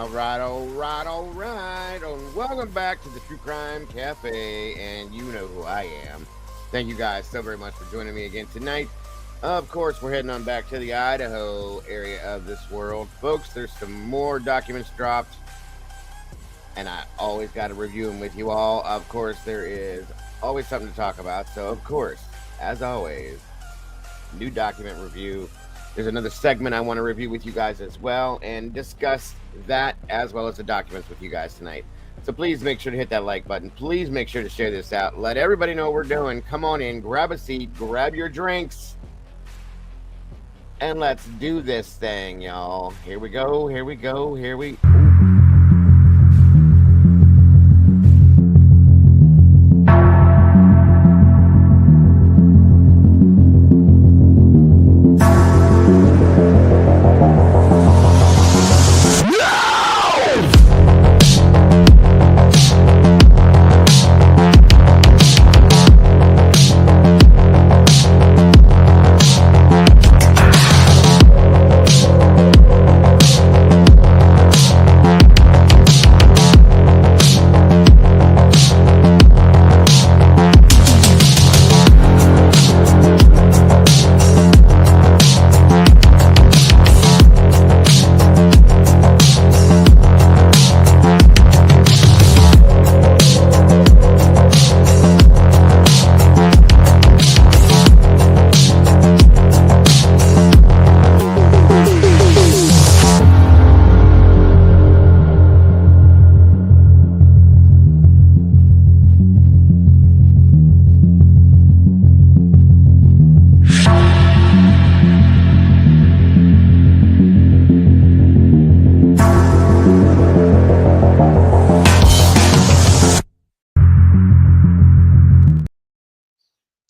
All right. Welcome back to the True Crime Cafe, and you know who I am. Thank you guys so very much for joining me again tonight. Of course, we're heading on back to the Idaho area of this world. Folks, there's some more documents dropped, and I always got to review them with you all. Of course, there is always something to talk about. So, of course, as always, new document review. There's another segment I want to review with you guys as well and discuss that as well as the documents with you guys tonight. So please make sure to hit that like button. Please make sure to share this out. Let everybody know what we're doing. Come on in, grab a seat, grab your drinks, and let's do this thing, y'all. Here we go.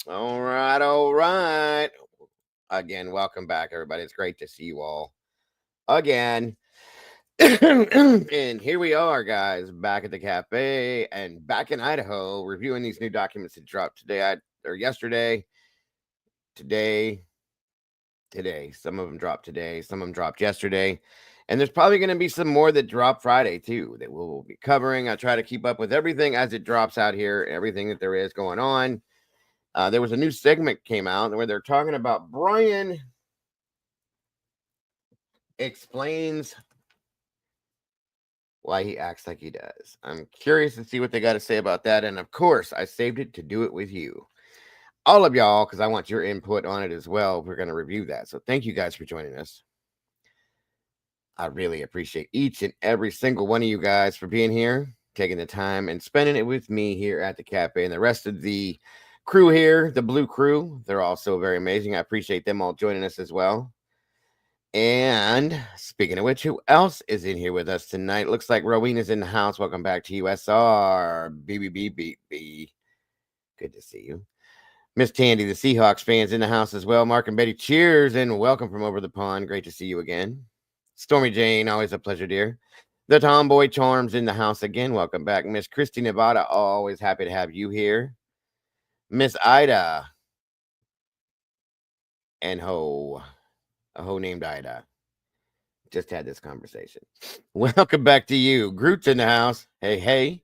All right. Again, welcome back, everybody. It's great to see you all again. And here we are, guys, back at the cafe and back in Idaho, reviewing these new documents that dropped yesterday. Today. Some of them dropped today, some of them dropped yesterday. And there's probably going to be some more that drop Friday, too, that we'll be covering. I try to keep up with everything as it drops out here, everything that there is going on. There was a new segment came out where they're talking about Brian explains why he acts like he does. I'm curious to see what they got to say about that. And of course, I saved it to do it with you, all of y'all, because I want your input on it as well. We're going to review that. So thank you guys for joining us. I really appreciate each and every single one of you guys for being here, taking the time and spending it with me here at the cafe, and the rest of the crew here, the blue crew. They're also very amazing. I appreciate them all joining us as well. And speaking of which, who else is in here with us tonight? Looks like Rowena's in the house. Welcome back to USR. BBBBB. Good to see you. Miss Tandy, the Seahawks fans in the house as well. Mark and Betty, cheers and welcome from over the pond. Great to see you again. Stormy Jane, always a pleasure, dear. The Tomboy Charms in the house again. Welcome back. Miss Christy Nevada, always happy to have you here. Miss Ida and a hoe named Ida. Just had this conversation. Welcome back to you. Groot's in the house. Hey.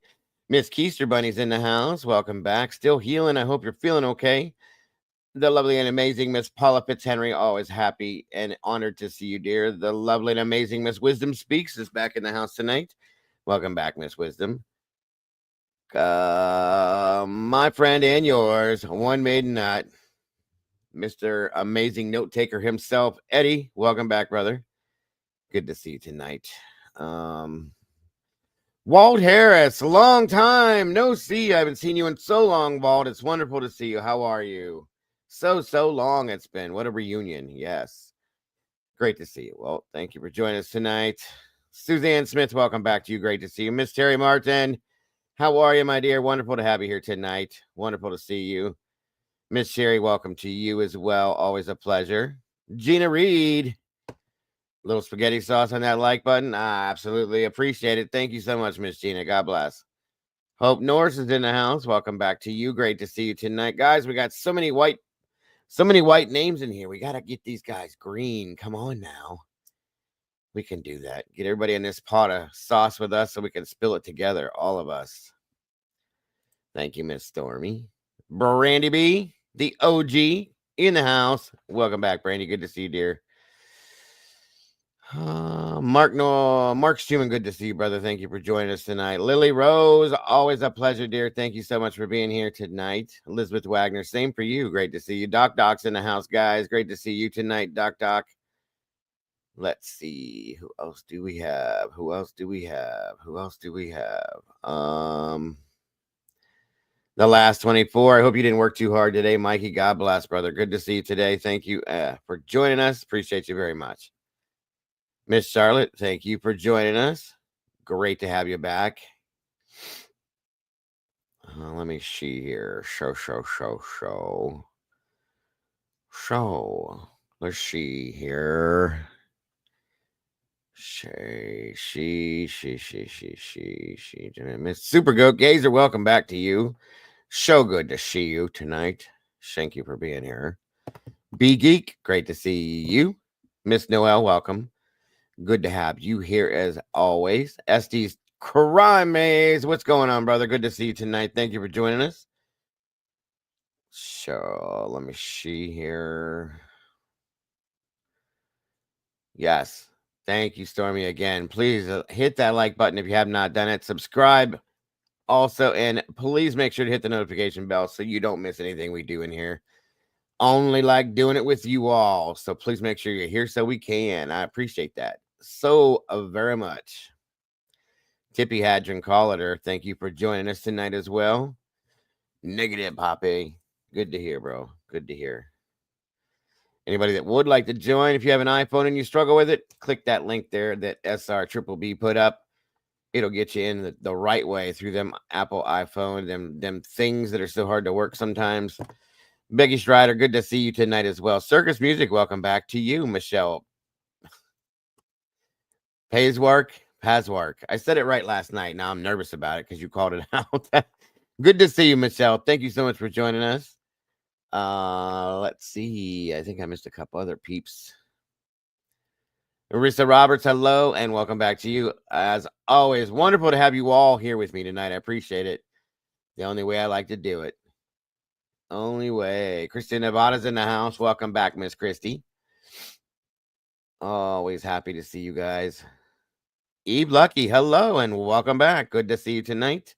Miss Keister Bunny's in the house. Welcome back. Still healing. I hope you're feeling okay. The lovely and amazing Miss Paula Fitzhenry, always happy and honored to see you, dear. The lovely and amazing Miss Wisdom Speaks is back in the house tonight. Welcome back, Miss Wisdom. My friend and yours, one maiden nut, Mr. Amazing Note Taker himself, Eddie. Welcome back, brother. Good to see you tonight. Walt Harris, long time no see. I haven't seen you in so long, Walt. It's wonderful to see you. How are you? So long it's been. What a reunion. Yes. Great to see you. Well, thank you for joining us tonight. Suzanne Smith, welcome back to you. Great to see you. Miss Terry Martin, how are you, my dear? Wonderful to have you here tonight. Wonderful to see you. Miss Sherry, welcome to you as well. Always a pleasure. Gina Reed, little spaghetti sauce on that like button. I absolutely appreciate it. Thank you so much, Miss Gina. God bless. Hope Norris is in the house. Welcome back to you. Great to see you tonight. Guys, we got so many white names in here. We got to get these guys green. Come on now. We can do that. Get everybody in this pot of sauce with us so we can spill it together, all of us. Thank you, Miss Stormy. Brandy B, the OG in the house. Welcome back, Brandy. Good to see you, dear. Mark Schumann, good to see you, brother. Thank you for joining us tonight. Lily Rose, always a pleasure, dear. Thank you so much for being here tonight. Elizabeth Wagner, same for you. Great to see you. Doc's in the house, guys. Great to see you tonight, Doc. Let's see. Who else do we have? The last 24. I hope you didn't work too hard today, Mikey. God bless, brother. Good to see you today. Thank you for joining us. Appreciate you very much. Miss Charlotte, thank you for joining us. Great to have you back. Let me see here. Show. Let's see here. She. Miss Super Goat Gazer, welcome back to you. So good to see you tonight. Thank you for being here. B Geek, great to see you. Miss Noel, welcome. Good to have you here as always. SD's Crime Maze, what's going on, brother? Good to see you tonight. Thank you for joining us. So let me see here. Yes. Thank you, Stormy, again. Please hit that like button if you have not done it. Subscribe also, and please make sure to hit the notification bell so you don't miss anything we do in here. Only like doing it with you all. So please make sure you're here so we can. I appreciate that so very much. Tippy Hadron Colliter, thank you for joining us tonight as well. Negative, Poppy. Good to hear, bro. Good to hear. Anybody that would like to join, if you have an iPhone and you struggle with it, click that link there that SR Triple B put up. It'll get you in the right way through them Apple iPhone, them things that are so hard to work sometimes. Becky Strider, good to see you tonight as well. Circus Music, welcome back to you, Michelle. Pazwork. I said it right last night. Now I'm nervous about it because you called it out. Good to see you, Michelle. Thank you so much for joining us. Let's see. I think I missed a couple other peeps. Marissa Roberts, hello, and welcome back to you. As always, wonderful to have you all here with me tonight. I appreciate it. The only way I like to do it. Only way. Christy Nevada's in the house. Welcome back, Miss Christy. Always happy to see you guys. Eve Lucky, hello, and welcome back. Good to see you tonight.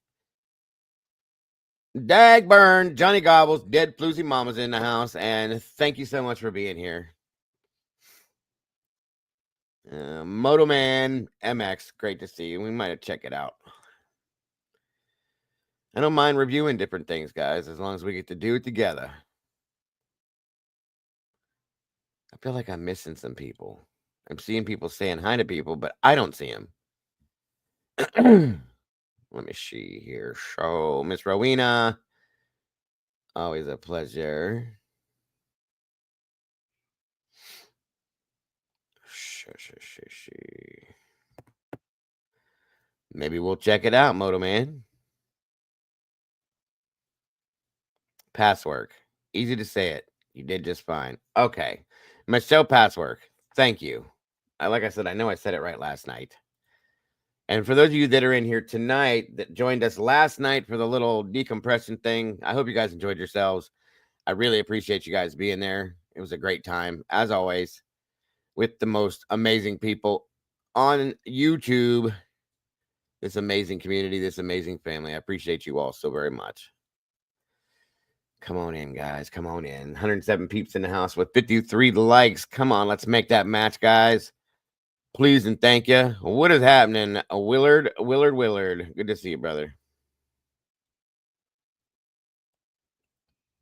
Dagburn, Johnny Gobbles, Dead Floozy Mama's in the house, and thank you so much for being here. Moto Man MX, great to see you. We might have checked it out. I don't mind reviewing different things, guys, as long as we get to do it together. I feel like I'm missing some people. I'm seeing people saying hi to people, but I don't see them. Let me see here. So, Miss Rowena, always a pleasure. Maybe we'll check it out, Moto Man. Passwork. Easy to say it. You did just fine. Okay. Michelle Passwork. Thank you. Like I said, I know I said it right last night. And for those of you that are in here tonight that joined us last night for the little decompression thing, I hope you guys enjoyed yourselves. I really appreciate you guys being there. It was a great time, as always, with the most amazing people on YouTube. This amazing community, this amazing family. I appreciate you all so very much. Come on in, guys. Come on in. 107 peeps in the house with 53 likes. Come on, let's make that match, guys. Please and thank you. What is happening? Willard. Good to see you, brother.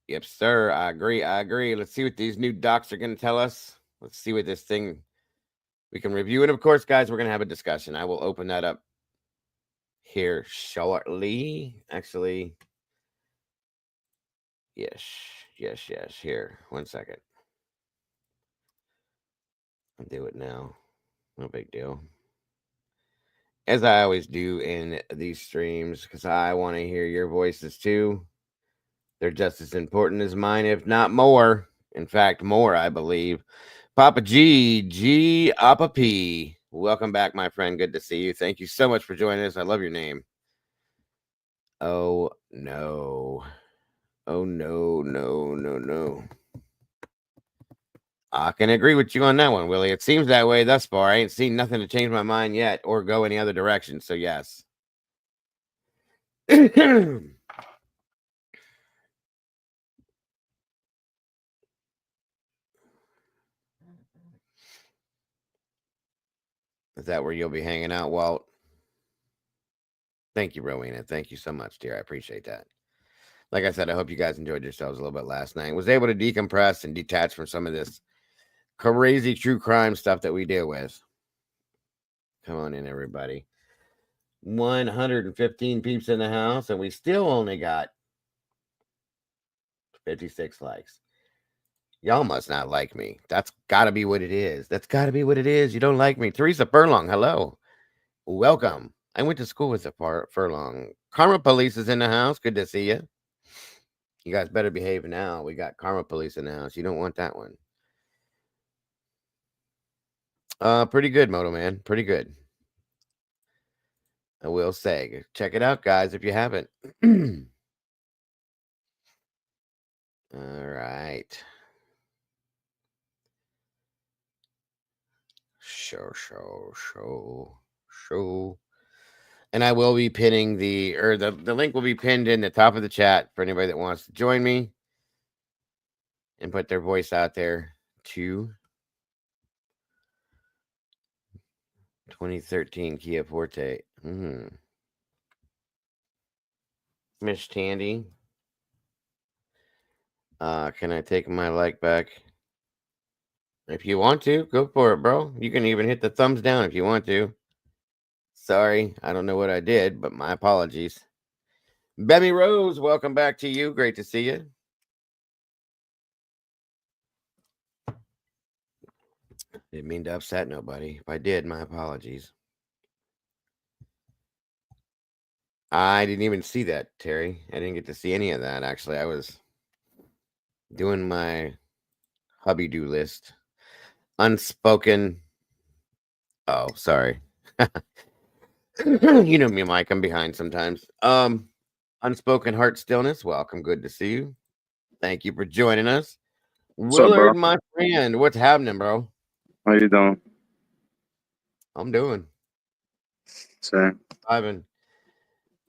Yep, sir. I agree. Let's see what these new docs are going to tell us. Let's see what this thing we can review. And of course, guys, we're going to have a discussion. I will open that up here shortly. Actually, yes. Here, 1 second. I'll do it now. No big deal. As I always do in these streams, because I want to hear your voices too. They're just as important as mine, if not more. In fact, more, I believe. Papa G, Appa P. Welcome back, my friend. Good to see you. Thank you so much for joining us. I love your name. Oh, no. Oh, no. I can agree with you on that one, Willie. It seems that way thus far. I ain't seen nothing to change my mind yet or go any other direction. So, yes. Is that where you'll be hanging out, Walt? Thank you, Rowena. Thank you so much, dear. I appreciate that. Like I said, I hope you guys enjoyed yourselves a little bit last night. Was able to decompress and detach from some of this crazy true crime stuff that we deal with. Come on in, everybody. 115 peeps in the house, and we still only got 56 likes. Y'all must not like me. That's got to be what it is. That's got to be what it is. You don't like me. Teresa Furlong, hello. Welcome. I went to school with the Furlong. Karma Police is in the house. Good to see you. You guys better behave now. We got Karma Police in the house. You don't want that one. Pretty good, Moto Man. Pretty good. I will say. Check it out, guys, if you haven't. All right. Show. And I will be pinning the link will be pinned in the top of the chat for anybody that wants to join me and put their voice out there to 2013 Kia Forte. Miss Tandy. Can I take my like back? If you want to, go for it, bro. You can even hit the thumbs down if you want to. Sorry, I don't know what I did, but my apologies. Bemmy Rose, welcome back to you. Great to see you. Didn't mean to upset nobody. If I did, my apologies. I didn't even see that, Terry. I didn't get to see any of that, actually. I was doing my hubby-do list. Unspoken. Oh, sorry. You know me, Mike. I'm behind sometimes. Unspoken heart stillness. Welcome. Good to see you. Thank you for joining us. What's up, Willard, bro? my friend. What's happening, bro? How you doing? I'm doing. Same. Ivan.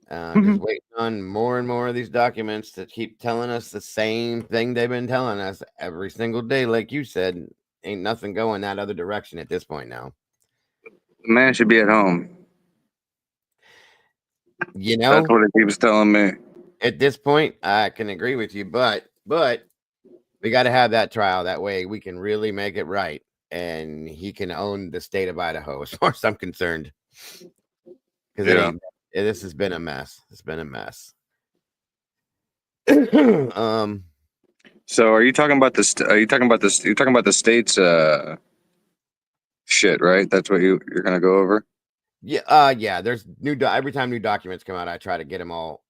Just waiting on more and more of these documents to keep telling us the same thing they've been telling us every single day. Like you said, ain't nothing going that other direction at this point now. The man should be at home. You know, That's what he keeps telling me. at this point, I can agree with you, but we got to have that trial. That way we can really make it right. And he can own the state of Idaho, as far as I'm concerned. Because this has been a mess. It's been a mess. So, are you talking about this? Are you talking about this? You're talking about the state's shit, right? That's what you're gonna go over. Yeah. There's every time new documents come out, I try to get them all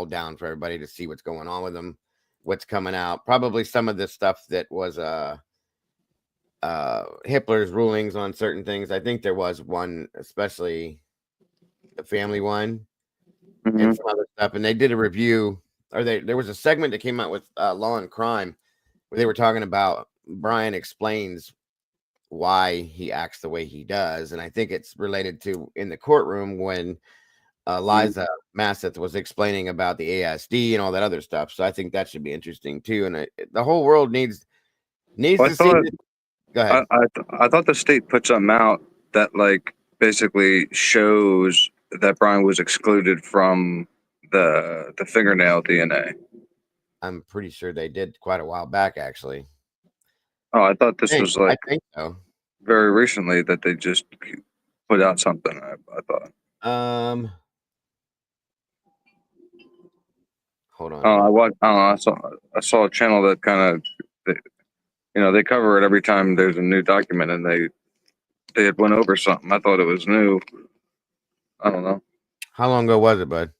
down for everybody to see what's going on with them, what's coming out. Probably some of this stuff that was Hitler's rulings on certain things. I think there was one, especially the family one, and some other stuff. And they did a review, or there was a segment that came out with Law and Crime where they were talking about Brian explains why he acts the way he does, and I think it's related to in the courtroom when Liza Masseth was explaining about the ASD and all that other stuff. So I think that should be interesting too. And the whole world needs to see this. Go ahead. I thought the state put something out that like basically shows that Brian was excluded from the fingernail DNA. I'm pretty sure they did quite a while back, actually. Oh, I thought this was like I think so. very recently that they just put out something. I thought. Hold on. I saw a channel that kind of, they cover it every time there's a new document, and they had went over something. I thought it was new. I don't know. How long ago was it, bud?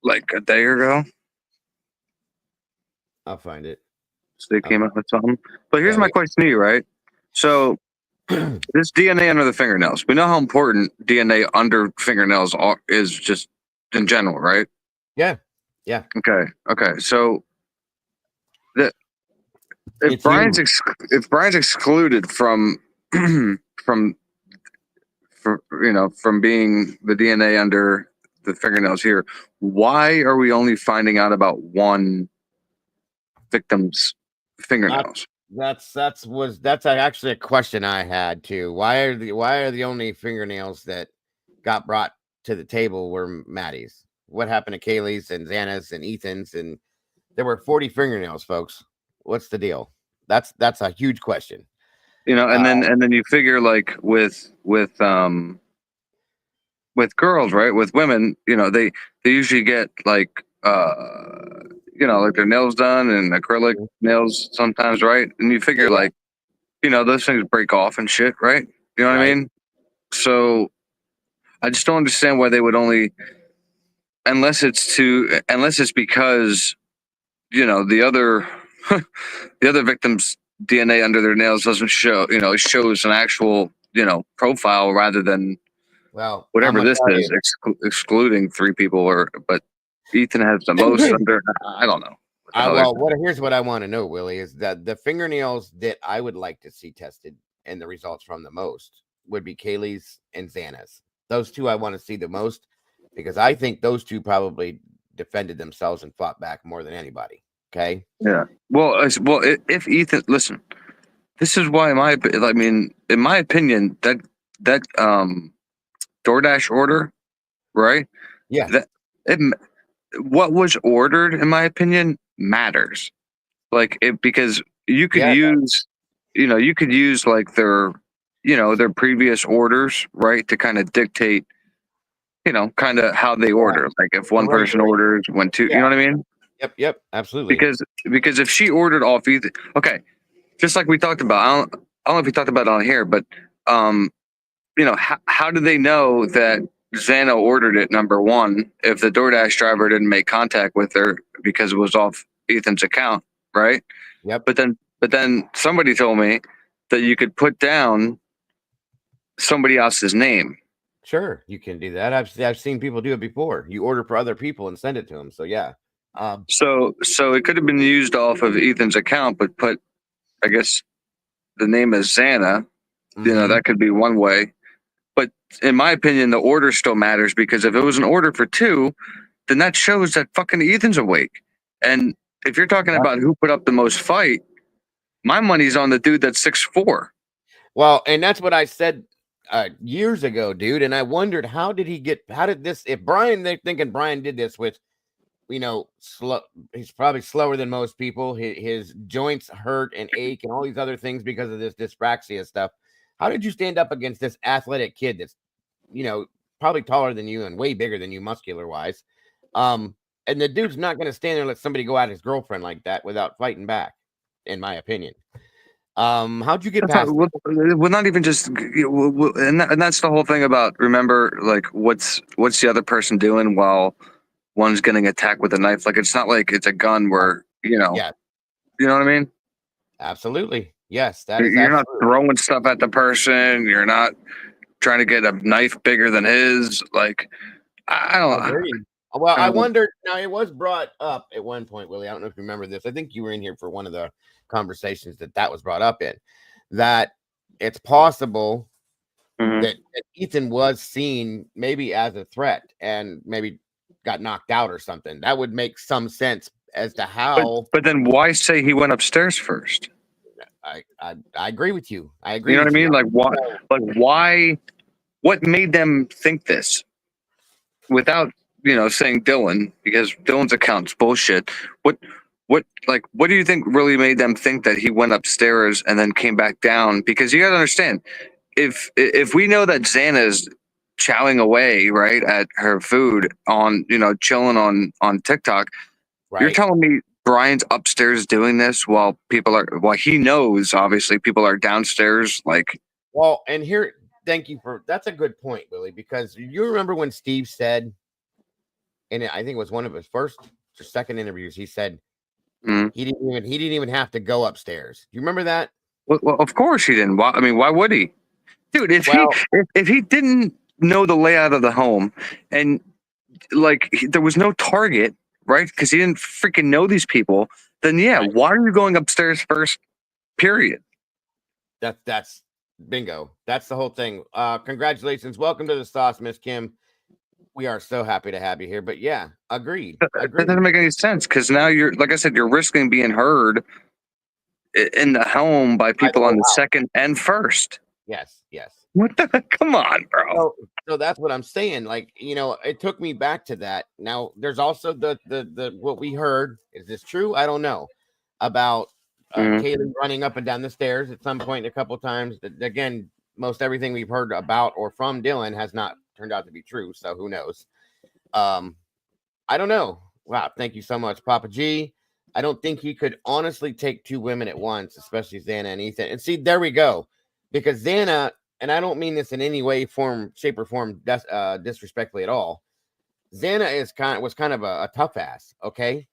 Like a day ago. I'll find it. So they came up with something. But here's my question to you, right? So This DNA under the fingernails. We know how important DNA under fingernails is just in general, right? Yeah. Okay. So that if It's huge. if Brian's excluded from from from being the DNA under the fingernails here, why are we only finding out about one victim's fingernails? That's actually a question I had too. Why are the only fingernails that got brought to the table were Maddie's? What happened to Kaylee's and Xana's and Ethan's? And there were 40 fingernails, folks. What's the deal? That's a huge question. And Uh, then you figure like with girls, right? With women, they usually get like like their nails done and acrylic nails sometimes, right? And you figure yeah, like, those things break off and shit, right? You know what I right. mean? So I just don't understand why they would only, unless it's because, the other the other victim's DNA under their nails doesn't show, it shows an actual, profile rather than Well, I'm whatever gonna this tell is, excluding three people, but Ethan has the most you. under. I don't know what the hell. Here's what I want to know, Willie, is that the fingernails that I would like to see tested and the results from the most would be Kaylee's and Xana's. Those two I want to see the most because I think those two probably defended themselves and fought back more than anybody. Okay. Yeah. Well, if Ethan, listen, this is why I mean, in my opinion, that DoorDash order, right? Yeah. That it, what was ordered, in my opinion, matters. Like it because you could Yeah. use, you could use like their previous orders, right, to kind of dictate, kind of how they Yeah. order. Like if one Right. person orders, when two, you Yeah. know what I mean? Yep. Yep. Absolutely. Because if she ordered off either, okay, just like we talked about, I don't know if we talked about it on here, but um, how do they know that Xana ordered it? Number one, if the DoorDash driver didn't make contact with her because it was off Ethan's account, right? Yep. But then somebody told me that you could put down somebody else's name. Sure. You can do that. I've seen people do it before. You order for other people and send it to them. So yeah. Um, So it could have been used off of Ethan's account, but put, I guess, the name as Xana. mhm. That could be one way. But in my opinion, the order still matters because if it was an order for two, then that shows that fucking Ethan's awake. And if you're talking about who put up the most fight, my money's on the dude that's 6'4". Well, and that's what I said years ago, dude. And I wondered how did this, if Brian, they're thinking Brian did this with, slow, he's probably slower than most people. His joints hurt and ache and all these other things because of this dyspraxia stuff. How did you stand up against this athletic kid that's, probably taller than you and way bigger than you muscular wise? And the dude's not going to stand there and let somebody go at his girlfriend like that without fighting back, in my opinion. How'd you get That's not, past it? well, not even just, and that's the whole thing about, remember, like, what's the other person doing while one's getting attacked with a knife? Like, it's not like it's a gun where, Yeah, you know what I mean? absolutely. Yes, that is You're not absolutely. throwing stuff at the person. You're not trying to get a knife bigger than his. Like, I don't, Agreed. Well, I I don't, wondered. Now, it was brought up at one point, Willie. I don't know if you remember this. I think you were in here for one of the conversations that was brought up in. That it's possible Mhm. that Ethan was seen maybe as a threat and maybe got knocked out or something. That would make some sense as to But how. but then why say he went upstairs first? I agree with you. I You agree know what I with you. mean? Like why? Like why? What made them think this without saying Dylan, because Dylan's account's bullshit. What what do you think really made them think that he went upstairs and then came back down? Because you got to understand, if we know that Xana's chowing away right at her food on chilling on TikTok, you're Right. telling me Brian's upstairs doing this while he knows obviously people are downstairs, like. Well, and here, thank you for that's a good point, Willie, because you remember when Steve said, and I think it was one of his first or second interviews, he said Mm, he didn't even have to go upstairs. You remember that? Well, of course he didn't. Why, I mean, why would he? Dude, Well, if he didn't know the layout of the home and like there was no target, right? Because he didn't freaking know these people, then yeah, right. why are you going upstairs first? Period. That's bingo. That's the whole thing. Congratulations. Welcome to the sauce, Miss Kim. We are so happy to have you here. But yeah, agreed. That doesn't make any sense because now you're, like I said, you're risking being heard in the home by By the people on whole the house. second and first. Yes, yes. What the? Come on, bro. So that's what I'm saying. Like, it took me back to that. Now, there's also the what we heard. Is this true? I don't know. About Mhm. Kaylee running up and down the stairs at some point a couple times. Again, most everything we've heard about or from Dylan has not turned out to be true. So who knows? I don't know. Wow, thank you so much, Papa G. I don't think he could honestly take two women at once, especially Xana and Ethan. And see, there we go. Because Xana, and I don't mean this in any way, shape, or form disrespectfully at all. Xana was kind of a tough ass, okay?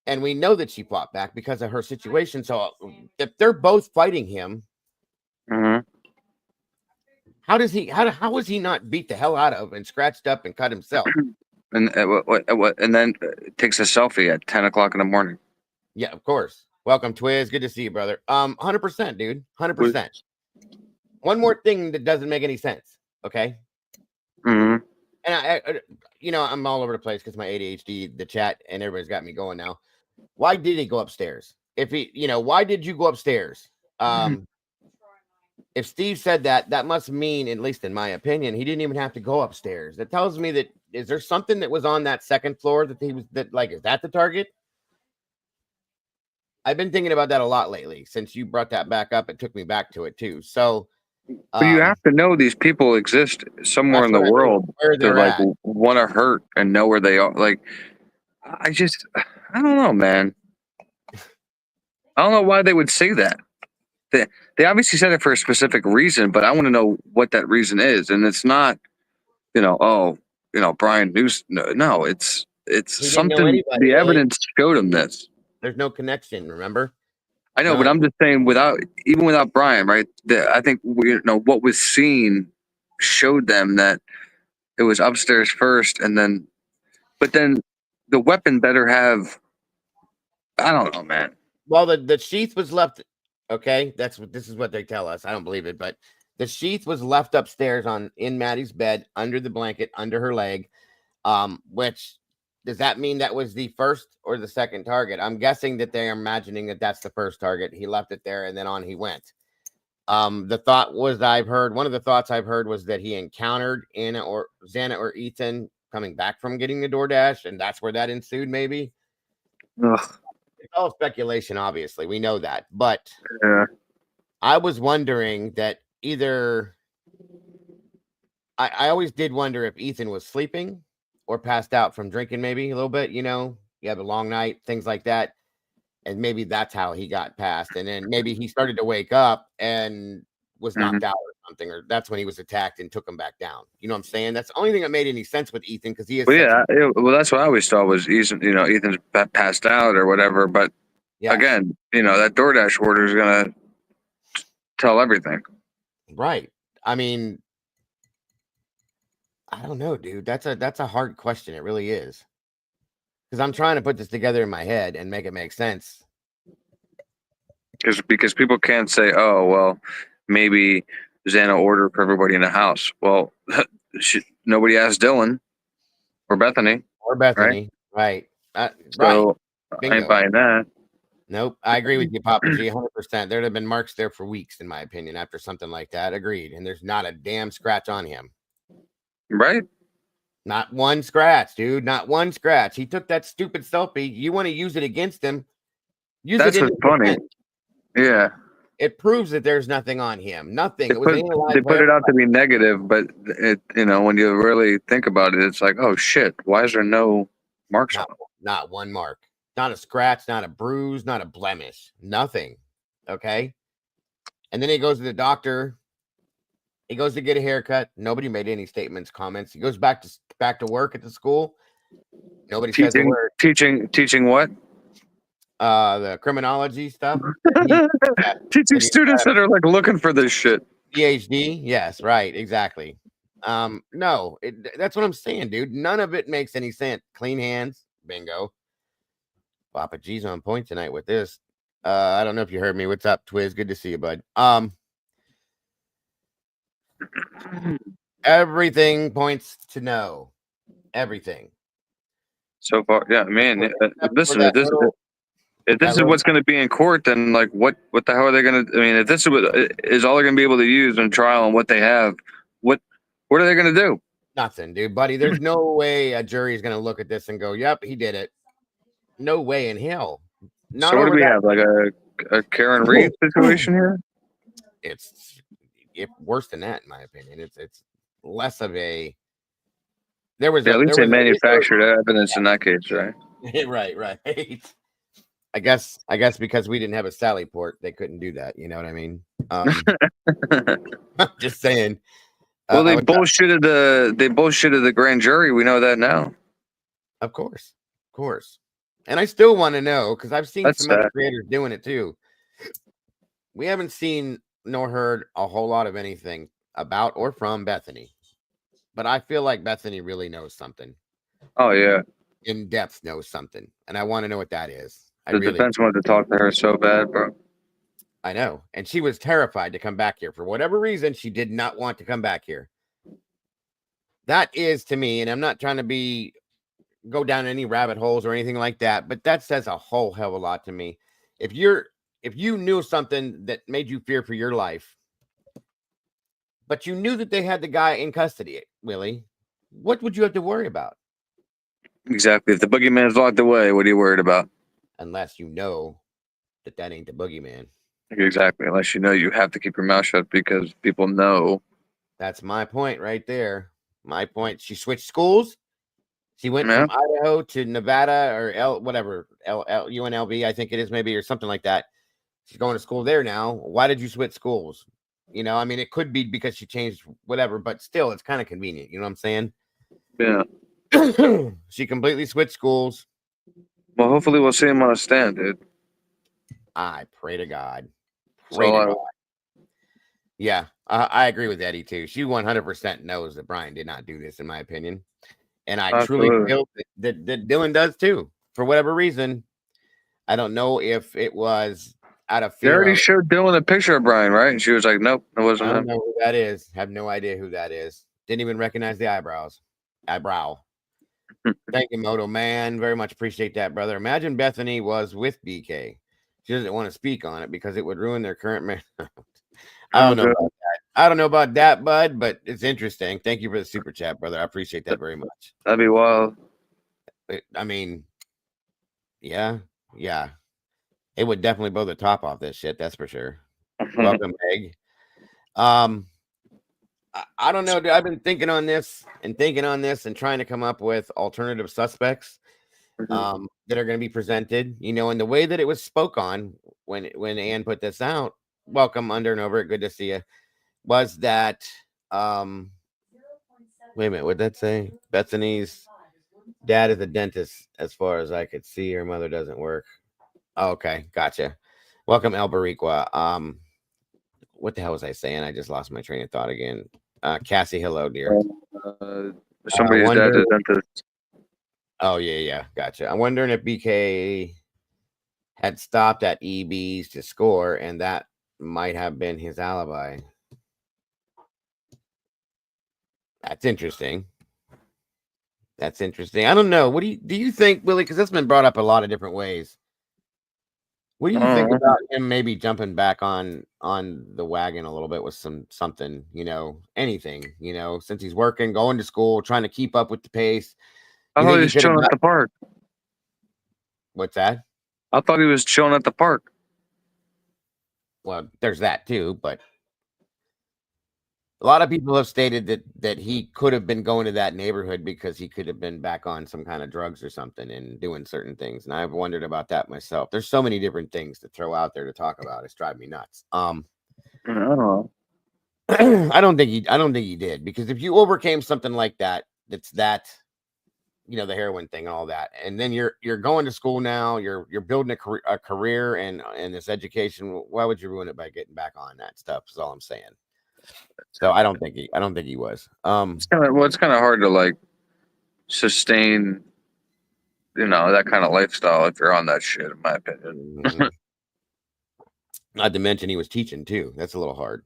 And we know that she fought back because of her situation. So if they're both fighting him, Mhm. how was he not beat the hell out of and scratched up and cut himself? And and then takes a selfie at 10 o'clock in the morning. Yeah, of course. Welcome, Twiz. Good to see you, brother. 100%, dude. 100%. One more thing that doesn't make any sense. Okay. Mhm. And I'm all over the place because my ADHD, the chat, and everybody's got me going now. Why did he go upstairs? Why did you go upstairs? If Steve said that, that must mean, at least in my opinion, he didn't even have to go upstairs. That tells me that is there something that was on that second floor that is that the target? I've been thinking about that a lot lately. Since you brought that back up, it took me back to it too. So But you have to know these people exist somewhere that's in the what I mean. world Where to they're like at. want to hurt and know where they are. Like, I just, I don't know, man. I don't know why they would say that. They obviously said it for a specific reason, but I want to know what that reason is. And it's not, Brian News. No, it's He didn't know something. anybody The really. evidence showed him this. There's no connection. Remember? I know, but None. I'm just saying, even without Brian, right? I think what was seen showed them that it was upstairs first, but then the weapon better have. I don't know, man. Well, the sheath was left. Okay, this is what they tell us. I don't believe it, but the sheath was left upstairs in Maddie's bed under the blanket under her leg. Which does that mean that was the first or the second target? I'm guessing that they are imagining that that's the first target. He left it there and then on he went. The thought was one of the thoughts I've heard was that he encountered Anna or Xana or Ethan coming back from getting the DoorDash, and that's where that ensued. Maybe Ugh, it's all speculation. Obviously, we know that, but yeah. I was wondering that either I always did wonder if Ethan was sleeping or passed out from drinking, maybe a little bit. You have a long night, things like that. And maybe that's how he got past. And then maybe he started to wake up and was Mhm. knocked out or something, or that's when he was attacked and took him back down. You know what I'm saying? That's the only thing that made any sense with Ethan because he is Well, such a well, that's what I always thought was Ethan's passed out or whatever. But yes, again, that DoorDash order is gonna tell everything. right. I mean, I don't know, dude. That's a hard question. It really is. Because I'm trying to put this together in my head and make it make sense. Because people can't say, oh well, maybe Xana ordered for everybody in the house. Well, nobody asked Dylan or Bethany, Or right? Bethany. Right. Right. So I ain't Bingo. buying that. Nope. I agree with you, Papa G, 100%. There'd have been marks there for weeks, in my opinion, after something like that. Agreed. And there's not a damn scratch on him. Right? Not one scratch, dude. Not one scratch. He took that stupid selfie. You want to use it against him? Use That's it in what's his funny. defense. Yeah. It proves that there's nothing on him. Nothing. They It was put analyzed they by put it out to be negative, but when you really think about it, it's like, oh shit, why is there no marks on not him? not one mark. Not a scratch, not a bruise, not a blemish. Nothing. Okay. And then he goes to the doctor. He goes to get a haircut. Nobody made any statements, comments. He goes back to work at the school. Nobody says a Teaching, word. teaching what? The criminology stuff. Teaching students that are like looking for this shit. PhD, yes, right, exactly. No, that's what I'm saying, dude. None of it makes any sense. Clean hands, bingo. Papa G's on point tonight with this. I don't know if you heard me. What's up, Twiz? Good to see you, bud. Everything points to no. Everything. So far, yeah, man. Listen, if this is little, what's going to be in court, then like, what the hell are they going to? I mean, if this is all they're going to be able to use in trial and what they have, what are they going to do? Nothing, dude, buddy. There's no way a jury is going to look at this and go, "Yep, he did it." No way in hell. So what do we have? Like a Karen Reed situation here? It's worse than that, in my opinion. It's less of a. There was at least they manufactured evidence in that case, right? right. I guess because we didn't have a Sally port, they couldn't do that. You know what I mean? Just saying. Well, they bullshitted the grand jury. We know that now. Of course. And I still want to know, because I've seen some other creators doing it too. We haven't seen nor heard a whole lot of anything about or from Bethany, but I feel like Bethany really knows something. Oh yeah, in depth knows something, and I want to know what that is. The defense wanted to talk to her so bad, bro. I know, and she was terrified to come back here for whatever reason. She did not want to come back here. That is to me, and I'm not trying to go down any rabbit holes or anything like that, but that says a whole hell of a lot to me. If you knew something that made you fear for your life, but you knew that they had the guy in custody, Willie, what would you have to worry about? Exactly. If the boogeyman's locked away, what are you worried about? Unless you know that ain't the boogeyman. Exactly. Unless you know you have to keep your mouth shut because people know. That's my point right there. My point. She switched schools. She went from Idaho to Nevada or UNLV, I think it is, maybe, or something like that. She's going to school there now. Why did you switch schools? You know, I mean, it could be because she changed whatever, but still, it's kind of convenient. You know what I'm saying? Yeah. She completely switched schools. Well, hopefully we'll see him on a stand, dude. I pray to God. God. Yeah, I agree with Eddie, too. She 100% knows that Brian did not do this, in my opinion. And I truly feel that Dylan does, too. For whatever reason, I don't know if it was out of fear. They already showed Dylan a picture of Brian, right? And she was like, nope, it wasn't him. I don't know who that is. Have no idea who that is. Didn't even recognize the eyebrow. Thank you, Moto Man. Very much appreciate that, brother. Imagine Bethany was with BK. She doesn't want to speak on it because it would ruin their current marriage. I don't know about that. I don't know about that, bud, but it's interesting. Thank you for the super chat, brother. I appreciate that very much. That'd be wild. I mean, yeah. It would definitely blow the top off this shit. That's for sure. Welcome, Meg. I don't know, dude. I've been thinking on this and trying to come up with alternative suspects that are going to be presented, you know, and the way that it was spoke on when Ann put this out. Welcome, Under and Over. Good to see you. Was that wait a minute, what'd that say? Bethany's dad is a dentist, as far as I could see. Her mother doesn't work. Oh, okay, gotcha. Welcome, El Bariqua. What the hell was I saying? I just lost my train of thought again. Cassie, hello, dear. Somebody's dad is a dentist. Oh, yeah, gotcha. I'm wondering if BK had stopped at EB's to score, and that might have been his alibi. That's interesting. I don't know. What do you think, Willie? Because that's been brought up a lot of different ways. What do you think about him maybe jumping back on the wagon a little bit with something, you know, anything, you know, since he's working, going to school, trying to keep up with the pace? I thought he was chilling at the park. What's that? I thought he was chilling at the park. Well, there's that too, but a lot of people have stated that he could have been going to that neighborhood because he could have been back on some kind of drugs or something and doing certain things. And I've wondered about that myself. There's so many different things to throw out there to talk about. It's driving me nuts. I don't know. I don't think he did, because if you overcame something like that, that's that the heroin thing and all that, and then you're going to school now, you're building a career and this education. Why would you ruin it by getting back on that stuff? Is all I'm saying. So I don't think he was. It's kind of hard to like sustain, that kind of lifestyle if you're on that shit, in my opinion. Not to mention he was teaching too. That's a little hard.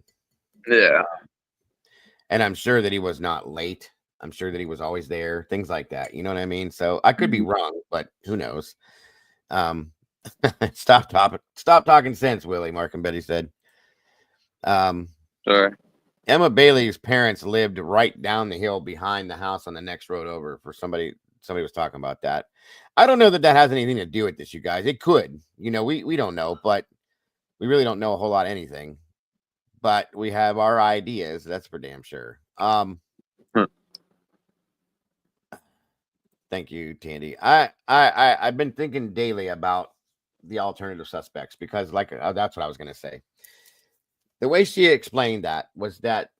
Yeah. And I'm sure that he was not late. I'm sure that he was always there. Things like that. You know what I mean? So I could be wrong, but who knows? Stop talking sense, Willie, Mark and Betty said. Sorry. Emma Bailey's parents lived right down the hill behind the house on the next road over. For somebody was talking about that. I don't know that has anything to do with this, you guys. It could. We don't know, but we really don't know a whole lot of anything. But we have our ideas. That's for damn sure. Thank you, Tandy. I've been thinking daily about the alternative suspects because, that's what I was going to say. The way she explained that was that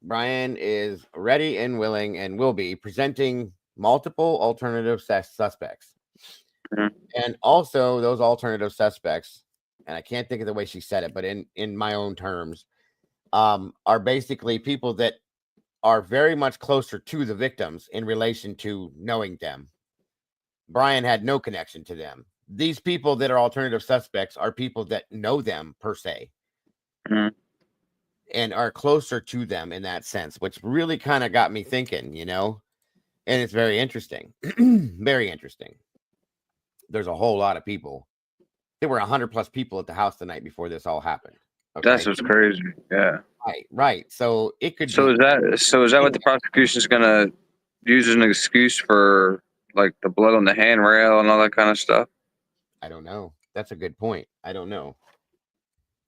Brian is ready and willing and will be presenting multiple alternative suspects. And also those alternative suspects, and I can't think of the way she said it, but in my own terms, are basically people that are very much closer to the victims in relation to knowing them. Brian had no connection to them. These people that are alternative suspects are people that know them per se. And are closer to them in that sense, which really kind of got me thinking, and it's very interesting. Very interesting. There's a whole lot of people. There were 100+ people at the house the night before this all happened. Okay? That's what's crazy. Yeah. Right. So it could. So is that what the prosecution is gonna use as an excuse for, like, the blood on the handrail and all that kind of stuff? I don't know. That's a good point. I don't know.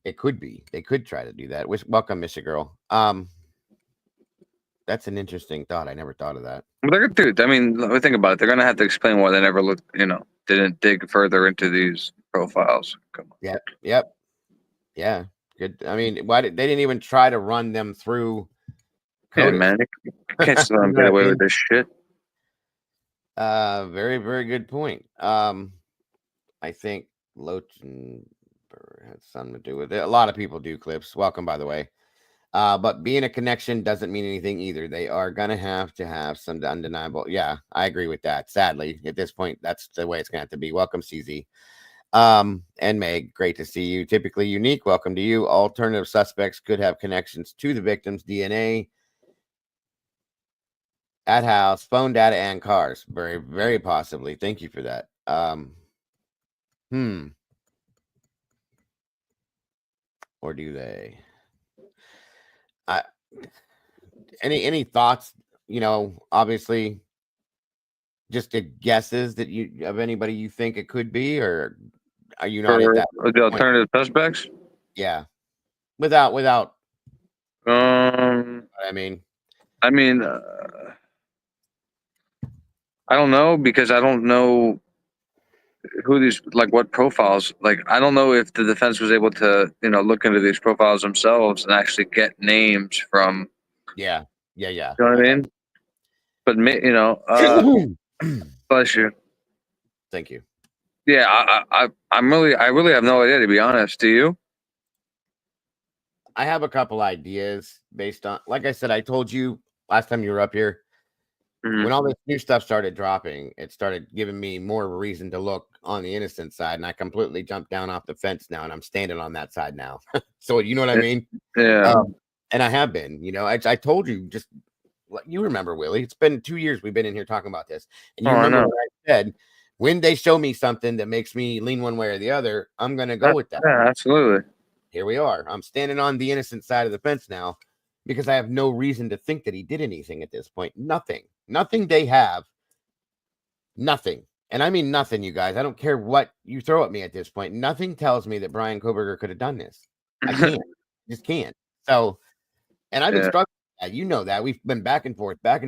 It could be. They could try to do that. Welcome, Misha Girl. That's an interesting thought. I never thought of that. Well, dude, I mean, let me think about it. They're gonna have to explain why they never looked, didn't dig further into these profiles. Come on. Yep. Yeah. Good. I mean, why they didn't even try to run them through? Yeah, man, you can't just let them get away with this shit. Very, very good point. I think Lochen had something to do with it. A lot of people do, Clips. Welcome, by the way. But being a connection doesn't mean anything either. They are gonna have to have some undeniable. Yeah, I agree with that. Sadly, at this point, that's the way it's gonna have to be. Welcome, CZ. And Meg, great to see you. Typically unique. Welcome to you. Alternative suspects could have connections to the victim's DNA at house, phone data, and cars. Very, very possibly. Thank you for that. Or do they? Any thoughts? Obviously, just guesses that of anybody you think it could be, or are you not at that the alternative suspects? Yeah, without. I mean, I don't know, because I don't know who these, like, what profiles. Like, I don't know if the defense was able to, look into these profiles themselves and actually get names from. Yeah. You know what I mean? But bless you. Thank you. Yeah, I really have no idea, to be honest. Do you? I have a couple ideas based on, like I said, I told you last time you were up here. When all this new stuff started dropping, it started giving me more of a reason to look on the innocent side, and I completely jumped down off the fence now, and I'm standing on that side now. So you know what I mean? Yeah. And I have been. I told you, just you remember, Willie. It's been 2 years we've been in here talking about this, and you remember what I said. When they show me something that makes me lean one way or the other, I'm gonna go with that. Yeah, absolutely. Here we are. I'm standing on the innocent side of the fence now, because I have no reason to think that he did anything at this point. Nothing they have. Nothing. And I mean nothing, you guys. I don't care what you throw at me at this point. Nothing tells me that Brian Koberger could have done this. I can't. Just can't. So, and I've been struggling with that. You know that. We've been back and forth. Oh, I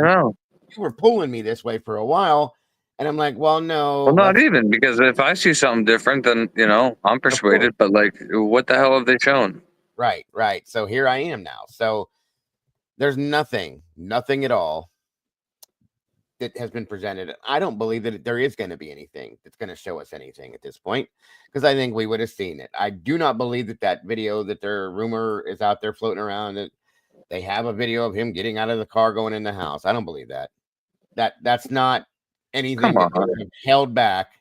know. You were pulling me this way for a while. And I'm like, well, no. Well, not even, because if I see something different, then, I'm persuaded. But, like, what the hell have they shown? Right. So here I am now. So there's nothing at all that has been presented. I don't believe that there is going to be anything that's going to show us anything at this point, because I think we would have seen it. I do not believe that video that their rumor is out there floating around, that they have a video of him getting out of the car going in the house. I don't believe that. That's not anything that would have held back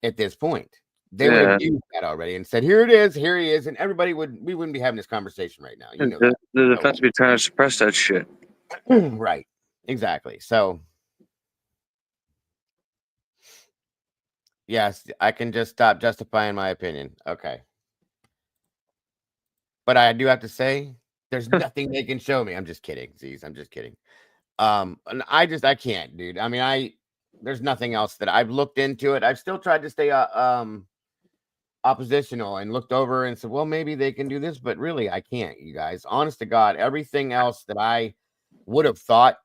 at this point. They would have used that already and said, "Here it is, here he is," and we wouldn't be having this conversation right now. You know, the defense would be trying to suppress that shit. Right. Exactly. So, yes, I can just stop justifying my opinion. Okay. But I do have to say, there's nothing they can show me. I'm just kidding, Z's. I'm just kidding. And I can't, dude. I mean, there's nothing else that I've looked into it. I've still tried to stay oppositional and looked over and said, well, maybe they can do this, but really I can't, you guys. Honest to God, everything else that I would have thought,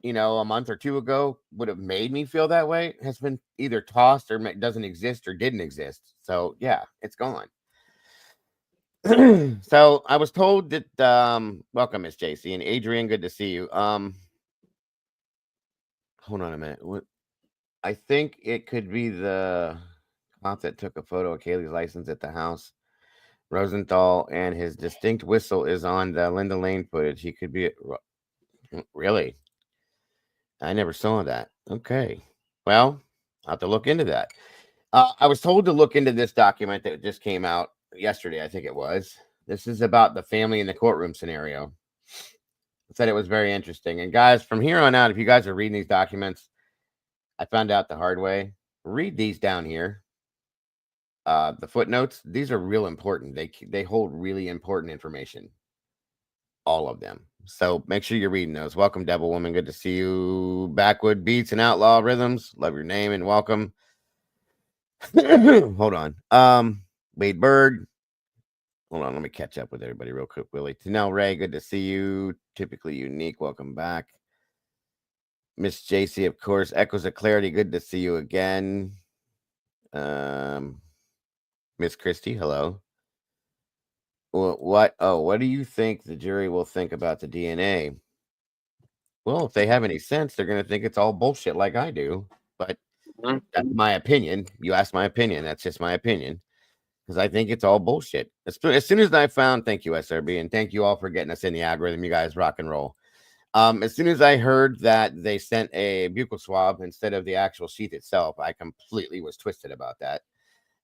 a month or two ago would have made me feel that way has been either tossed or doesn't exist or didn't exist. So yeah, it's gone. So I was told that welcome, Miss JC and Adrian, good to see you. Hold on a minute. I think it could be the cop that took a photo of Kaylee's license at the house. Rosenthal, and his distinct whistle is on the Linda Lane footage. He could be really. I never saw that. Okay. Well, I'll have to look into that. I was told to look into this document that just came out yesterday, I think it was. This is about the family in the courtroom scenario. I said it was very interesting. And guys, from here on out, if you guys are reading these documents, I found out the hard way. Read these down here. The footnotes, these are real important. They hold really important information. All of them. So make sure you're reading those. Welcome, Devil Woman. Good to see you. Backwood Beats and Outlaw Rhythms. Love your name and welcome. Hold on. Wade Bird. Hold on. Let me catch up with everybody real quick, Willie. Tanel Ray, good to see you. Typically Unique. Welcome back. Miss JC, of course. Echoes of Clarity. Good to see you again. Miss Christie, hello. What do you think the jury will think about the DNA? Well, if they have any sense, they're going to think it's all bullshit like I do. But that's my opinion. You asked my opinion. That's just my opinion. Because I think it's all bullshit. As soon as I found, thank you, SRB, and thank you all for getting us in the algorithm. You guys rock and roll. As soon as I heard that they sent a buccal swab instead of the actual sheath itself, I completely was twisted about that.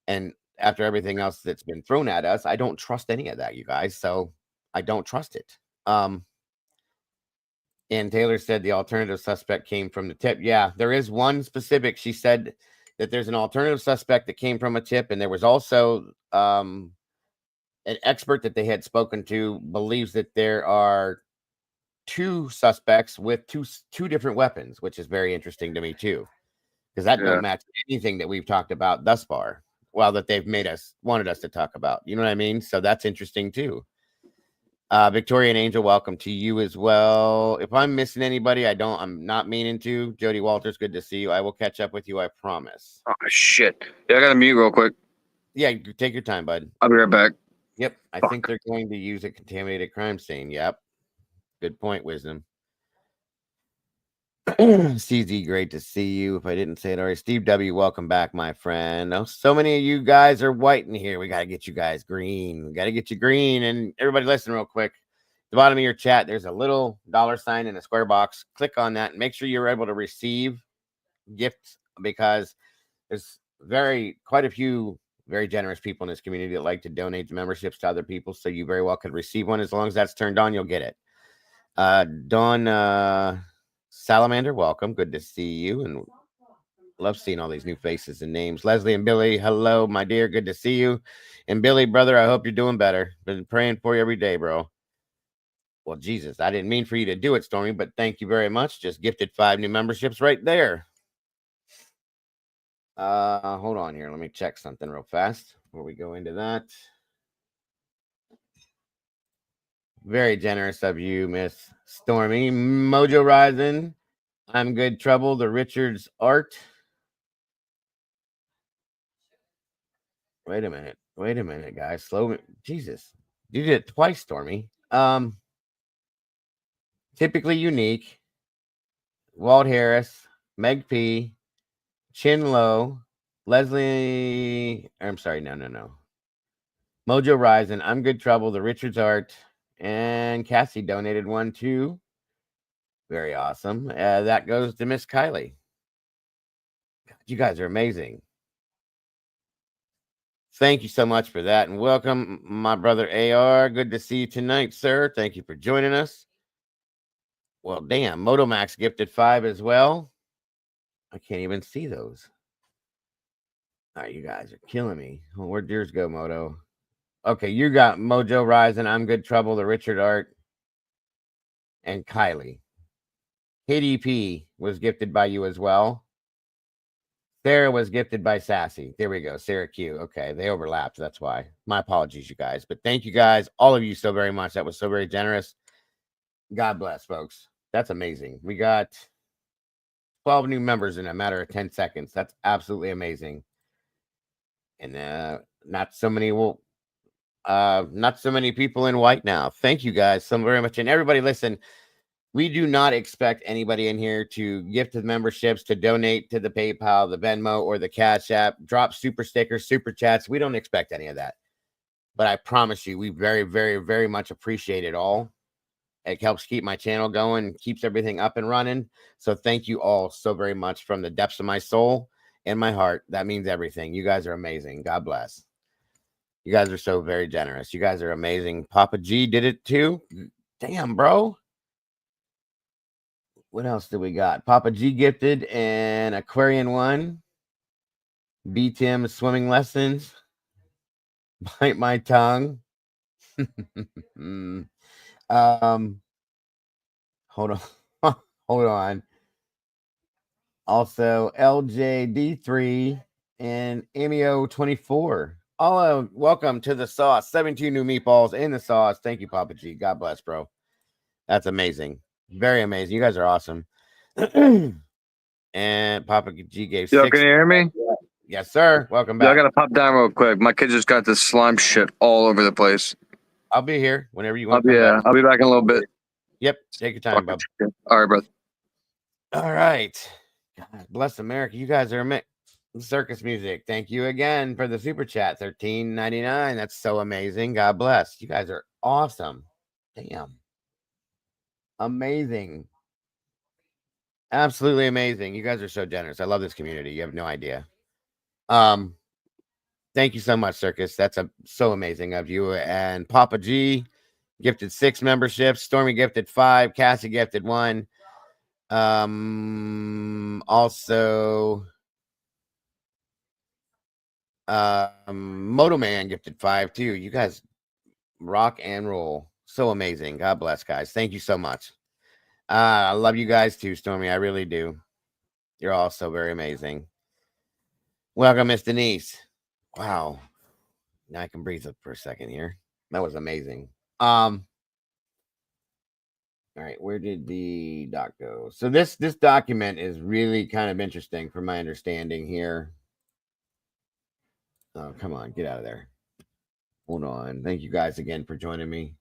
And after everything else that's been thrown at us, I don't trust any of that, you guys. So I don't trust it. And Taylor said the alternative suspect came from the tip. Yeah, there is one specific. She said that there's an alternative suspect that came from a tip. And there was also an expert that they had spoken to believes that there are two suspects with two different weapons, which is very interesting to me too, because that don't match anything that we've talked about thus far. Well, that they've wanted us to talk about. You know what I mean? So that's interesting too. Victoria and Angel, welcome to you as well. If I'm missing anybody, I'm not meaning to. Jody Walters, good to see you. I will catch up with you, I promise. Oh shit. Yeah, I gotta mute real quick. Yeah, take your time, bud. I'll be right back. Yep. I think they're going to use a contaminated crime scene. Yep. Good point, Wisdom. CZ, great to see you. If I didn't say it already, Steve W, welcome back, my friend. Oh, so many of you guys are white in here. We got to get you guys green. We got to get you green. And everybody, listen real quick. At the bottom of your chat, there's a little $sign in a square box. Click on that and make sure you're able to receive gifts, because there's quite a few very generous people in this community that like to donate memberships to other people. So you very well could receive one. As long as that's turned on, you'll get it. Dawn Salamander, welcome. Good to see you, and love seeing all these new faces and names. Leslie and Billy, hello, my dear. Good to see you. And Billy, brother, I hope you're doing better. Been praying for you every day, bro. Well, Jesus, I didn't mean for you to do it, Stormy, but thank you very much. Just gifted 5 new memberships right there. Hold on here. Let me check something real fast before we go into that. Very generous of you, Miss Stormy. Mojo Rising. I'm Good Trouble. The Richards Art. Wait a minute, guys. Slow. Jesus. You did it twice, Stormy. Typically Unique. Walt Harris, Meg P, Chin Lo, Leslie. I'm sorry, no. Mojo Rising, I'm Good Trouble, the Richards Art, and Cassie donated one too. Very awesome. That goes to Miss Kylie. God, you guys are amazing. Thank you so much for that. And welcome, my brother AR. Good to see you tonight, sir. Thank you for joining us. Well, damn, Motomax gifted 5 as well. I can't even see those. All right, you guys are killing me. Oh, where'd yours go, Moto? Okay, you got Mojo Rising, I'm Good Trouble, the Richard Art, and Kylie. KDP was gifted by you as well. Sarah was gifted by Sassy. There we go. Sarah Q. Okay, they overlapped. That's why. My apologies, you guys. But thank you guys, all of you, so very much. That was so very generous. God bless, folks. That's amazing. We got 12 new members in a matter of 10 seconds. That's absolutely amazing. And not so many people in white now. Thank you guys so very much. And everybody, listen. We do not expect anybody in here to gift the memberships, to donate to the PayPal, the Venmo, or the Cash App, drop super stickers, super chats. We don't expect any of that. But I promise you, we very, very, very much appreciate it all. It helps keep my channel going, keeps everything up and running. So thank you all so very much from the depths of my soul and my heart. That means everything. You guys are amazing. God bless. You guys are so very generous. You guys are amazing. Papa G did it too. Damn, bro. What else do we got? Papa G gifted and Aquarian 1. B Tim swimming lessons. Bite my tongue. Hold on. Hold on. Also, LJD3 and Emio24. All welcome to the sauce. 17 new meatballs in the sauce. Thank you, Papa G. God bless, bro. That's amazing. Very amazing. You guys are awesome. And Papa G gave Yo, 6. can you hear me? Yes, sir. Welcome Yo, I back. gotta pop down real quick. My kid just got this slime shit all over the place. I'll be here whenever you want to come back. I'll be back in a little bit. Yep. Take your time, bub. All right, brother. All right. God bless America. You guys are circus music. Thank you again for the super chat. $13.99. That's so amazing. God bless. You guys are awesome. Damn. Amazing. Absolutely amazing. You guys are so generous. I love this community. You have no idea. Thank you so much, Circus. That's so amazing of you. And Papa G gifted 6 memberships. Stormy gifted 5. Cassie gifted 1. Also, Moto Man gifted 5 too. You guys rock and roll. So amazing. God bless, guys. Thank you so much. I love you guys too, Stormy. I really do. You're all so very amazing. Welcome, Miss Denise. Wow. Now I can breathe up for a second here. That was amazing. All right, where did the doc go? So this document is really kind of interesting from my understanding here. Oh, come on, get out of there. Hold on. Thank you guys again for joining me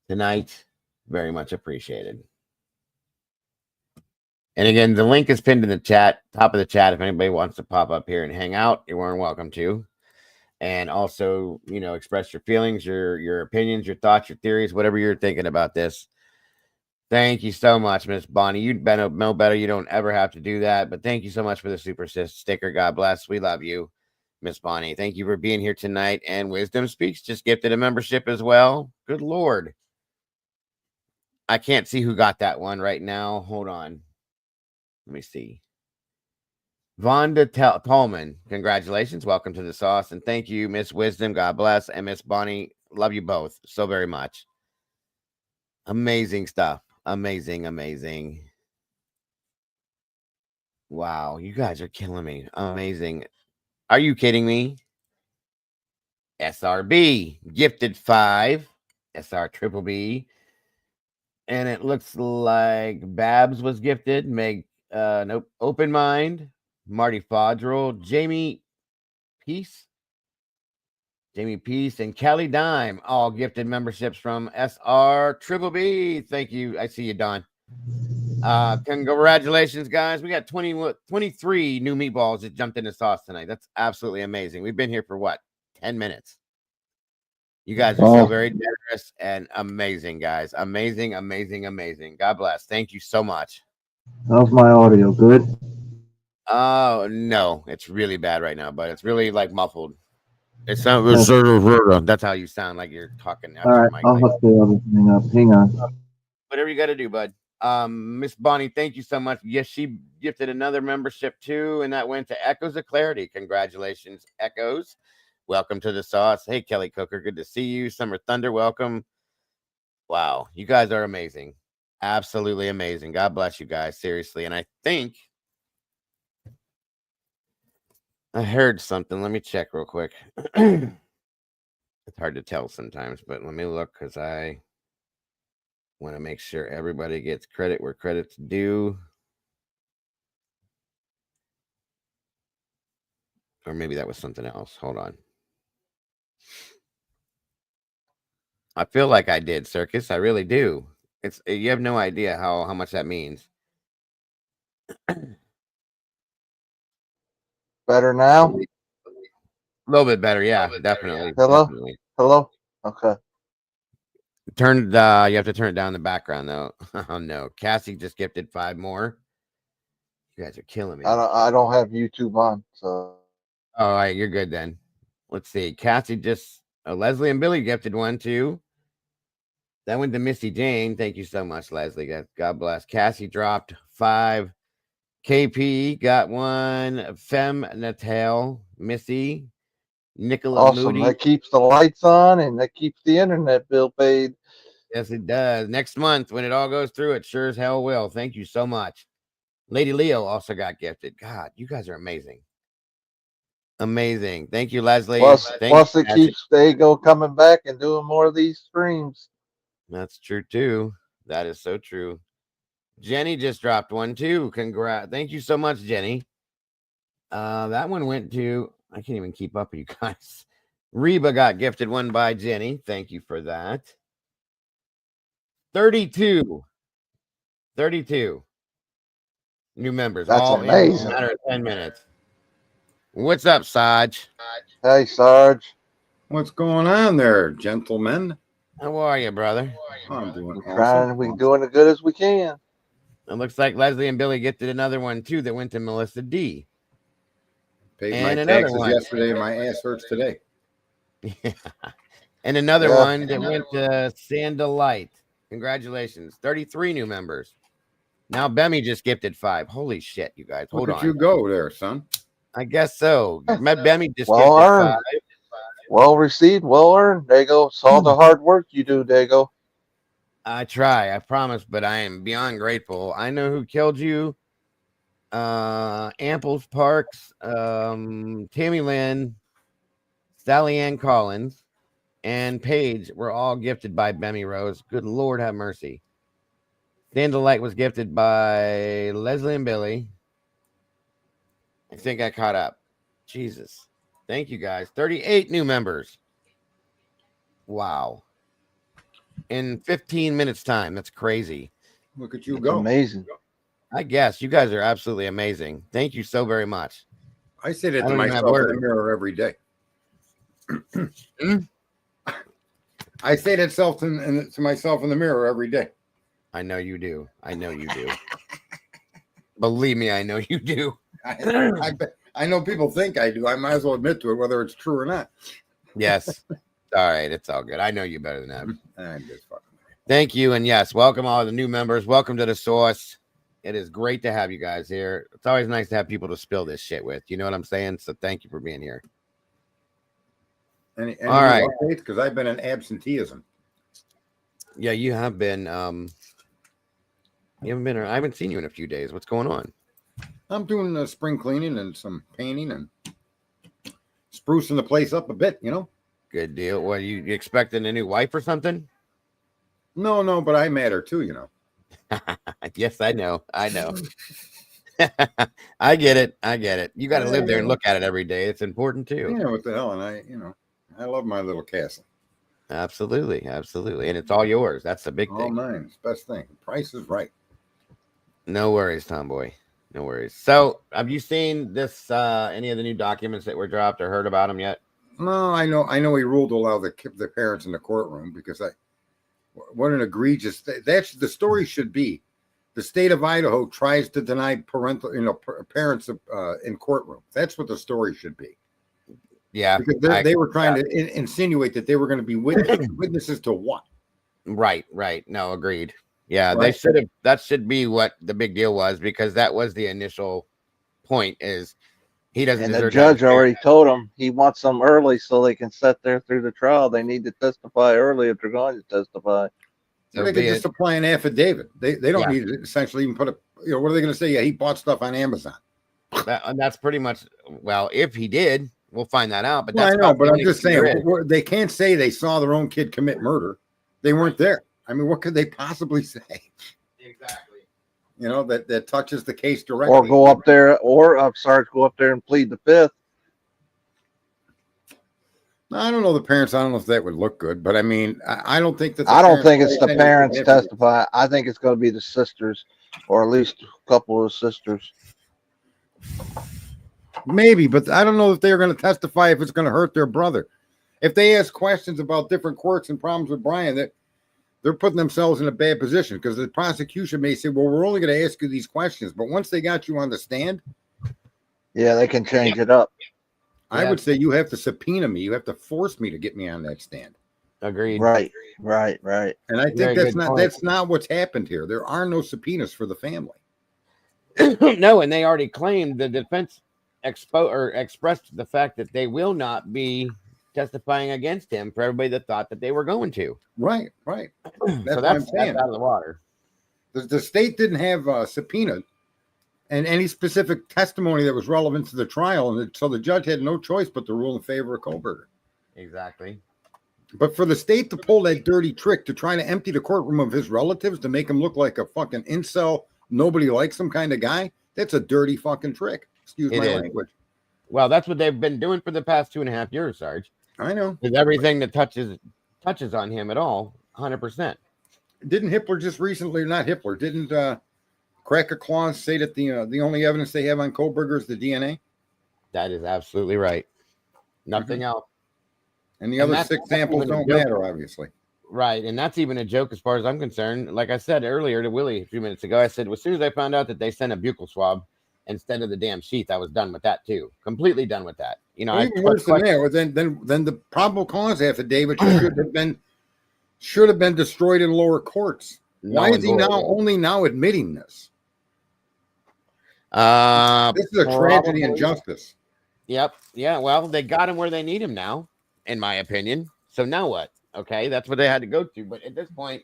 tonight. Very much appreciated. And again, the link is pinned in the chat, top of the chat. If anybody wants to pop up here and hang out, you're more than welcome to. And also, express your feelings, your opinions, your thoughts, your theories, whatever you're thinking about this. Thank you so much, Miss Bonnie. You'd know better. You don't ever have to do that. But thank you so much for the super sticker. God bless. We love you, Miss Bonnie. Thank you for being here tonight. And Wisdom Speaks just gifted a membership as well. Good Lord. I can't see who got that one right now. Hold on. Let me see. Vonda Tallman, congratulations. Welcome to the sauce. And thank you, Miss Wisdom. God bless. And Miss Bonnie, love you both so very much. Amazing stuff. Amazing. Wow, you guys are killing me. Amazing. Are you kidding me? SRB gifted 5. SR Triple B. And it looks like Babs was gifted. Meg, nope. Open Mind. Marty Fodrell. Jamie Peace, and Kelly Dime, all gifted memberships from SR Triple B. Thank you. I see you, Don. Congratulations, guys. We got 23 new meatballs that jumped into sauce tonight. That's absolutely amazing. We've been here for what? 10 minutes. You guys are so very generous and amazing, guys. Amazing, amazing, amazing. God bless. Thank you so much. How's my audio? Good? Oh, no. It's really bad right now, but it's really like muffled. It sounds that's how you sound, like you're talking out All your right, mic. I'll hook the other thing up. Hang on. Whatever you got to do, bud. Miss Bonnie, thank you so much. Yes, she gifted another membership too, and that went to Echoes of Clarity. Congratulations, Echoes. Welcome to the sauce. Hey, Kelly Cooker, good to see you. Summer Thunder, welcome. Wow, you guys are amazing. Absolutely amazing. God bless you guys, seriously. And I think I heard something. Let me check real quick. It's hard to tell sometimes, but let me look because I want to make sure everybody gets credit where credit's due. Or maybe that was something else. Hold on. I feel like I did, Circus. I really do. It's you have no idea how much that means. Better now? A little bit better, yeah, definitely. Hello? Definitely. Hello? Okay. You have to turn it down in the background though. Oh no. Cassie just gifted 5 more. You guys are killing me. I don't have YouTube on, so. All right, you're good then. Let's see. Cassie just Leslie and Billy gifted 1 too. That went to Missy Jane. Thank you so much, Leslie. God bless. Cassie dropped 5. KP got 1. Femme Natal, Missy, Nicola Awesome. Moody. That keeps the lights on and that keeps the internet bill paid. Yes, it does. Next month, when it all goes through, it sure as hell will. Thank you so much. Lady Leo also got gifted. God, you guys are amazing. Amazing. Thank you, Leslie. Plus it Cassie. keeps Dago coming back and doing more of these streams. That's true too. That is so true. Jenny just dropped 1 too. Congrats. Thank you so much, Jenny. That one went to, I can't even keep up with you guys. Reba got gifted 1 by Jenny. Thank you for that. 32 new members. That's all amazing. in a matter of 10 minutes. What's up, Saj? Hey, Sarge. What's going on there, gentlemen? How are you, brother? I'm doing We're doing as good as we can. It looks like Leslie and Billy gifted another 1 too that went to Melissa D. Paid and my another taxes one yesterday. My ass hurts today. And another one that went to Sandalite. Congratulations. 33 new members. Now Bemmy just gifted 5. Holy shit, you guys. Hold on. Look at you go there, son. I guess so. Bemmy just Well gifted earned. 5. Well received, well earned, Dago. It's all the hard work you do, Dago. I try, I promise, but I am beyond grateful. I know who killed you. Amples Parks, Tammy Lynn, Sally Ann Collins, and Paige were all gifted by Bemmy Rose. Good Lord have mercy. Sandalite was gifted by Leslie and Billy. I think I caught up. Jesus. Thank you guys. 38 new members. Wow. In 15 minutes time. That's crazy. Look at you It's go. amazing. I guess you guys are absolutely amazing. Thank you so very much. I say that I to don't even have myself in the words. mirror every day. I say that to myself in the mirror every day. I know you do. I know you do. Believe me, I know you do. I know people think I do. I might as well admit to it, whether it's true or not. Yes. All right. It's all good. I know you better than that. I'm just fucking. Thank you. And yes, welcome all the new members. Welcome to the source. It is great to have you guys here. It's always nice to have people to spill this shit with. You know what I'm saying? So thank you for being here. Any all right. updates? Because I've been in absenteeism. Yeah, you have been. You haven't been. I haven't seen you in a few days. What's going on? I'm doing spring cleaning and some painting and sprucing the place up a bit. You know. Good deal. What, you expecting a new wife or something? No, but I matter too. You know. Yes, I know. I know. I get it. I get it. You got to live there and look at it every day. It's important too. Yeah, what the hell? And I love my little castle. Absolutely, absolutely, and it's all yours. That's the big all thing. mine. It's the best thing. The price is right. No worries, Tomboy. No worries. So, have you seen this? Any of the new documents that were dropped or heard about them yet? No, I know he ruled to allow the parents in the courtroom because what an egregious. That's the story should be. The state of Idaho tries to deny parents in courtroom. That's what the story should be. Yeah, because they were trying to insinuate that they were going to be witnesses to what? Right. No, agreed. Yeah, Right. they should have. That should be what the big deal was, because that was the initial point. Is he doesn't? And deserve the to have judge already told them he wants them early so they can sit there through the trial. They need to testify early if they're going to testify. So they could just supply an affidavit. They don't need to essentially even put what are they going to say? Yeah, he bought stuff on Amazon. And that's pretty much, well, if he did, we'll find that out. But I know, but I'm just saying they can't say they saw their own kid commit murder. They weren't there. I mean, what could they possibly say? Exactly. That touches the case directly. Or go up there, go up there and plead the fifth. I don't know the parents. I don't know if that would look good, but I mean, I don't think that. I don't think it's the parents testify. I think it's going to be the sisters, or at least a couple of sisters. Maybe, but I don't know if they're going to testify if it's going to hurt their brother. If they ask questions about different quirks and problems with Brian, that they're putting themselves in a bad position, because the prosecution may say, well, we're only going to ask you these questions, but once they got you on the stand, yeah, they can change it up. I would say you have to subpoena me. You have to force me to get me on that stand. Agreed. Right. And I think that's not what's happened here. There are no subpoenas for the family. No, and they already claimed, the defense expressed the fact that they will not be testifying against him for everybody that thought that they were going to. Right. That's what I'm saying. That's out of the water. The state didn't have subpoena and any specific testimony that was relevant to the trial, and so the judge had no choice but to rule in favor of Kohlberger. Exactly. But for the state to pull that dirty trick to try to empty the courtroom of his relatives to make him look like a fucking incel, nobody likes him kind of guy, that's a dirty fucking trick. Excuse my language. Well, that's what they've been doing for the past 2.5 years, Sarge. I know. With everything that touches on him at all, 100%. Didn't Hitler just recently, not Hitler, didn't Cracker Claus say that the only evidence they have on Kohlberger is the DNA? That is absolutely right. Nothing else. And the other 6 samples don't matter, obviously. Right. And that's even a joke as far as I'm concerned. Like I said earlier to Willie a few minutes ago, I said, as soon as I found out that they sent a buccal swab instead of the damn sheath, I was done with that too. Completely done with that. Even worse than that, then the probable cause affidavit should have been destroyed in lower courts. Why is he only now admitting this? This is a tragedy and justice. Yep. Yeah. Well, they got him where they need him now, in my opinion. So now what? Okay, that's what they had to go to. But at this point,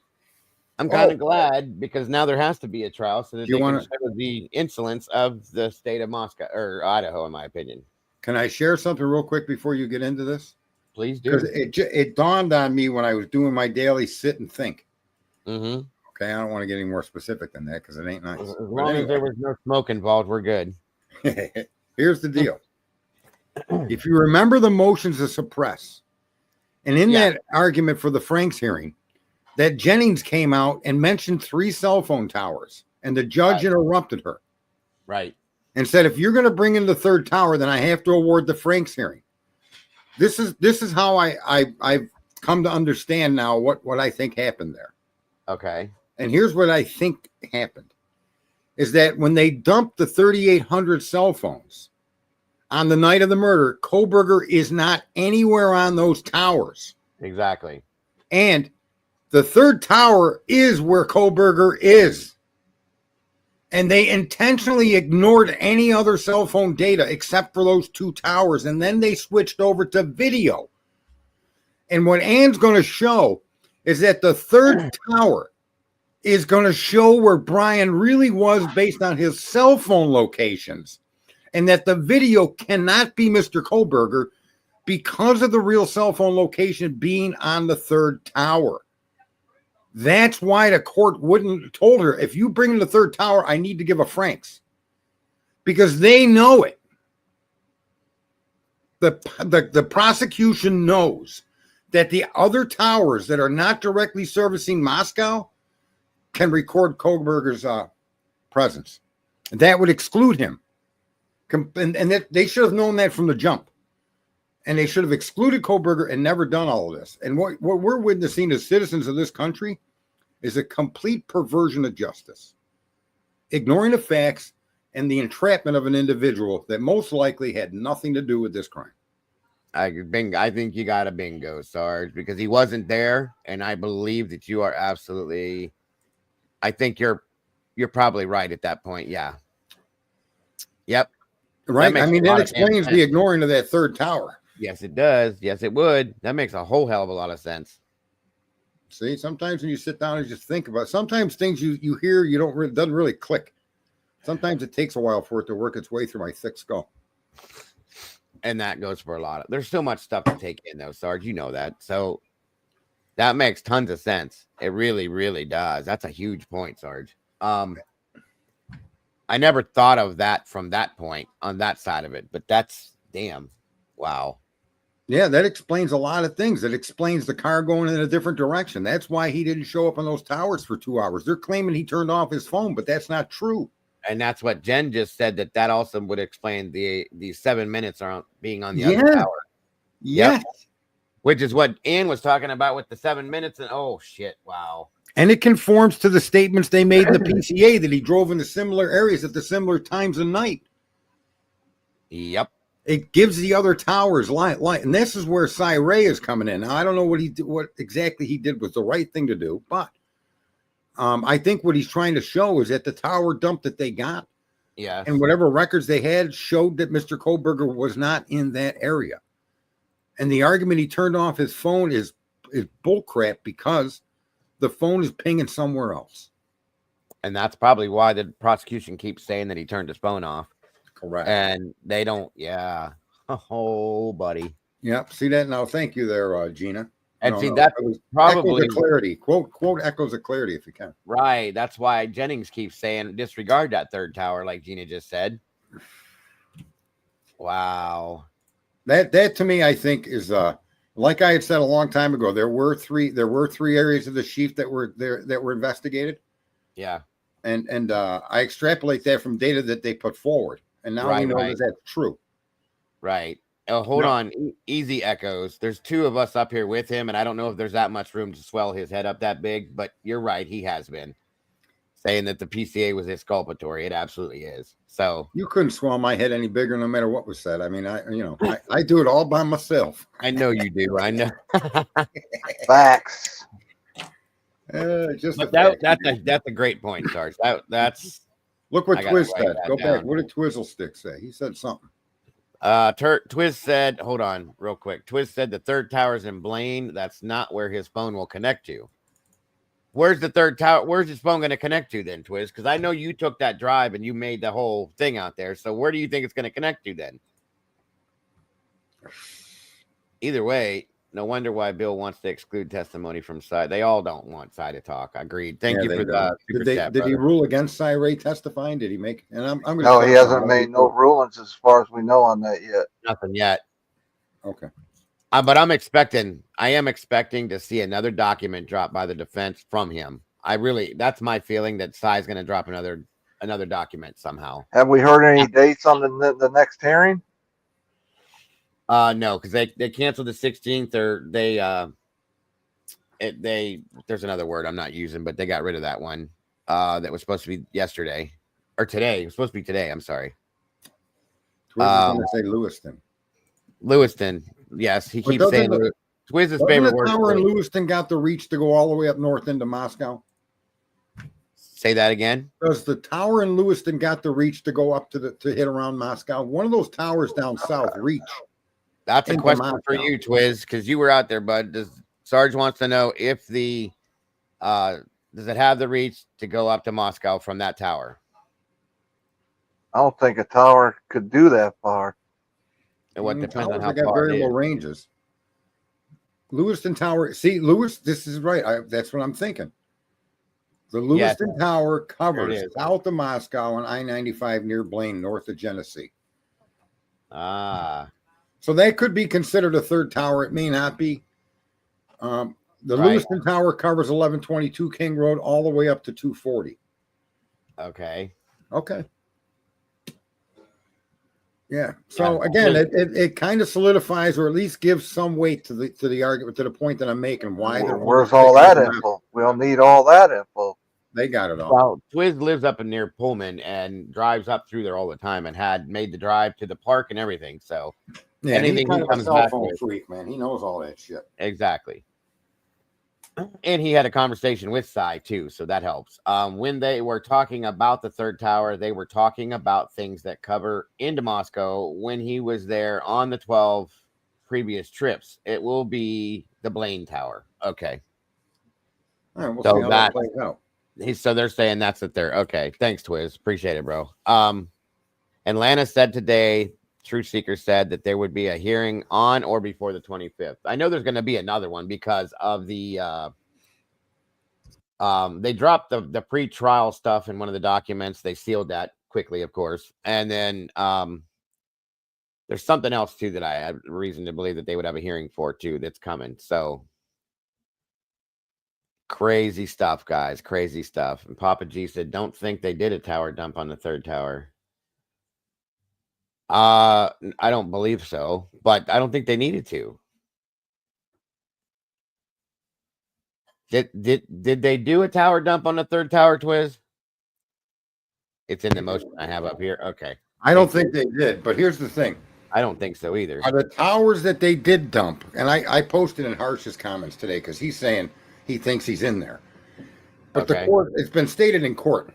I'm kind of glad, because now there has to be a trial so that they can show the insolence of the state of Moscow or Idaho, in my opinion. Can I share something real quick before you get into this? Please do. Because it dawned on me when I was doing my daily sit and think. Mm-hmm. Okay, I don't want to get any more specific than that because it ain't nice. As long as there was no smoke involved, we're good. Here's the deal. If you remember the motions to suppress, and in that argument for the Franks hearing, that Jennings came out and mentioned 3 cell phone towers, and the judge interrupted her. Right. And said, if you're going to bring in the 3rd tower, then I have to award the Franks hearing. This is how I've come to understand now what I think happened there. Okay. And here's what I think happened, is that when they dumped the 3,800 cell phones on the night of the murder, Kohlberger is not anywhere on those towers. Exactly. And the 3rd tower is where Kohlberger is. And they intentionally ignored any other cell phone data except for those 2 towers. And then they switched over to video. And what Ann's going to show is that the 3rd tower is going to show where Brian really was based on his cell phone locations. And that the video cannot be Mr. Kohlberger because of the real cell phone location being on the 3rd tower. That's why the court wouldn't told her, if you bring in the 3rd tower, I need to give a Franks, because they know it. The prosecution knows that the other towers that are not directly servicing Moscow can record Kohlberger's presence. That would exclude him. And they should have known that from the jump. And they should have excluded Kohlberger and never done all of this. And what we're witnessing as citizens of this country is a complete perversion of justice, ignoring the facts and the entrapment of an individual that most likely had nothing to do with this crime. I think you got a bingo, Sarge, because he wasn't there, and I believe that you are absolutely. I think you're probably right at that point. Yeah. Yep. Right. I mean, that explains the ignoring of that third tower. Yes, it does. Yes, it would. That makes a whole hell of a lot of sense. See, sometimes when you sit down and just think about it, sometimes things you hear, doesn't really click. Sometimes it takes a while for it to work its way through my thick skull. And that goes for a lot of, there's so much stuff to take in though, Sarge, you know that. So that makes tons of sense. It really, really does. That's a huge point, Sarge. I never thought of that from that point on that side of it, but that's damn. Wow. Yeah, that explains a lot of things. That explains the car going in a different direction. That's why he didn't show up on those towers for 2 hours. They're claiming he turned off his phone, but that's not true. And that's what Jen just said, that also would explain the 7 minutes aren't being on the other tower. Yes. Yep. Which is what Ann was talking about with the 7 minutes. And oh shit, wow. And it conforms to the statements they made in the PCA that he drove into similar areas at the similar times of night. Yep. It gives the other towers light, and this is where Cy Ray is coming in. Now, I don't know what exactly he did was the right thing to do, but I think what he's trying to show is that the tower dump that they got, and whatever records they had showed that Mr. Kohlberger was not in that area. And the argument he turned off his phone is bullcrap because the phone is pinging somewhere else. And that's probably why the prosecution keeps saying that he turned his phone off. Correct. And they don't, oh, buddy. Yep. See that now? Thank you there, Gina. And that was probably echoes of clarity. Quote echoes of clarity if you can. Right. That's why Jennings keeps saying disregard that third tower, like Gina just said. Wow. That to me, I think is like I had said a long time ago. There were three areas of the sheath that were investigated. Yeah. And I extrapolate that from data that they put forward. And now we know that that's true. Right. Oh, hold on. Easy echoes. There's two of us up here with him, and I don't know if there's that much room to swell his head up that big, but you're right. He has been saying that the PCA was exculpatory. It absolutely is. So you couldn't swell my head any bigger no matter what was said. I mean, I do it all by myself. I know you do. I know. Facts. That's a great point, Sarge. That's look what Twiz said. Go back. What did Twizzlestick say? He said something. Twiz said, hold on real quick. Twiz said the third tower's in Blaine. That's not where his phone will connect to. Where's the third tower? Where's his phone going to connect to then, Twiz? Because I know you took that drive and you made the whole thing out there. So where do you think it's going to connect to then? Either way, no wonder why Bill wants to exclude testimony from Cy. They all don't want Cy to talk. Agreed. Thank you for that. Did he rule against Cy Ray testifying? Did he make? And I'm going to. No, he hasn't made no rulings as far as we know on that yet. Nothing yet. Okay. But I am expecting to see another document dropped by the defense from him. That's my feeling that Cy's going to drop another document somehow. Have we heard any dates on the next hearing? No, because they canceled the 16th, or there's another word I'm not using, but they got rid of that one. That was supposed to be yesterday or today. It was supposed to be today. I'm sorry. Twiz is going to say Lewiston. Yes, he keeps saying Twiz's favorite word. Tower in Lewiston got the reach to go all the way up north into Moscow. Say that again. Does the tower in Lewiston got the reach to go up to hit around Moscow? One of those towers down south reach. That's a question for you, Twiz, because you were out there, bud. Sarge wants to know if does it have the reach to go up to Moscow from that tower? I don't think a tower could do that far. And what depends on how far. They got very low ranges. Lewiston Tower. See, Lewis, this is right. That's what I'm thinking. The Lewiston Tower covers south of Moscow on I-95 near Blaine, north of Genesee. Ah. So that could be considered a third tower. It may not be. Lewiston Tower covers 1122 King Road all the way up to 240. Okay. Okay. Yeah. So again, it kind of solidifies, or at least gives some weight to the argument, to the point that I'm making. Why they're Where's all that info? We don't need all that info. They got it all. Well, Twiz lives up near Pullman and drives up through there all the time, and had made the drive to the park and everything. So Yeah, anything he's kind he of a comes cell back phone with, freak, man. He knows all that shit. exactly. And he had a conversation with Cy too, so that helps. When they were talking about the third tower, they were talking about things that cover into Moscow when he was there on the 12 previous trips. It will be the Blaine Tower. Okay. All right, we'll So see how that plays out. So they're saying that's what they're okay. Thanks, Twiz. Appreciate it, bro. And Lana said today, Truth Seeker said that there would be a hearing on or before the 25th. I know there's going to be another one because of the they dropped the pre-trial stuff in one of the documents. They sealed that quickly, of course. And then there's something else too that I have reason to believe that they would have a hearing for too that's coming. So crazy stuff, guys. Crazy stuff. And Papa G said, don't think they did a tower dump on the third tower. I don't believe so, but I don't think they needed to. Did they do a tower dump on the third tower, Twiz? It's in the motion I have up here. Okay. I don't think they did, but here's the thing. I don't think so either. Are the towers that they did dump, and I posted in Harsh's comments today because he's saying he thinks he's in there. But the court, it's been stated in court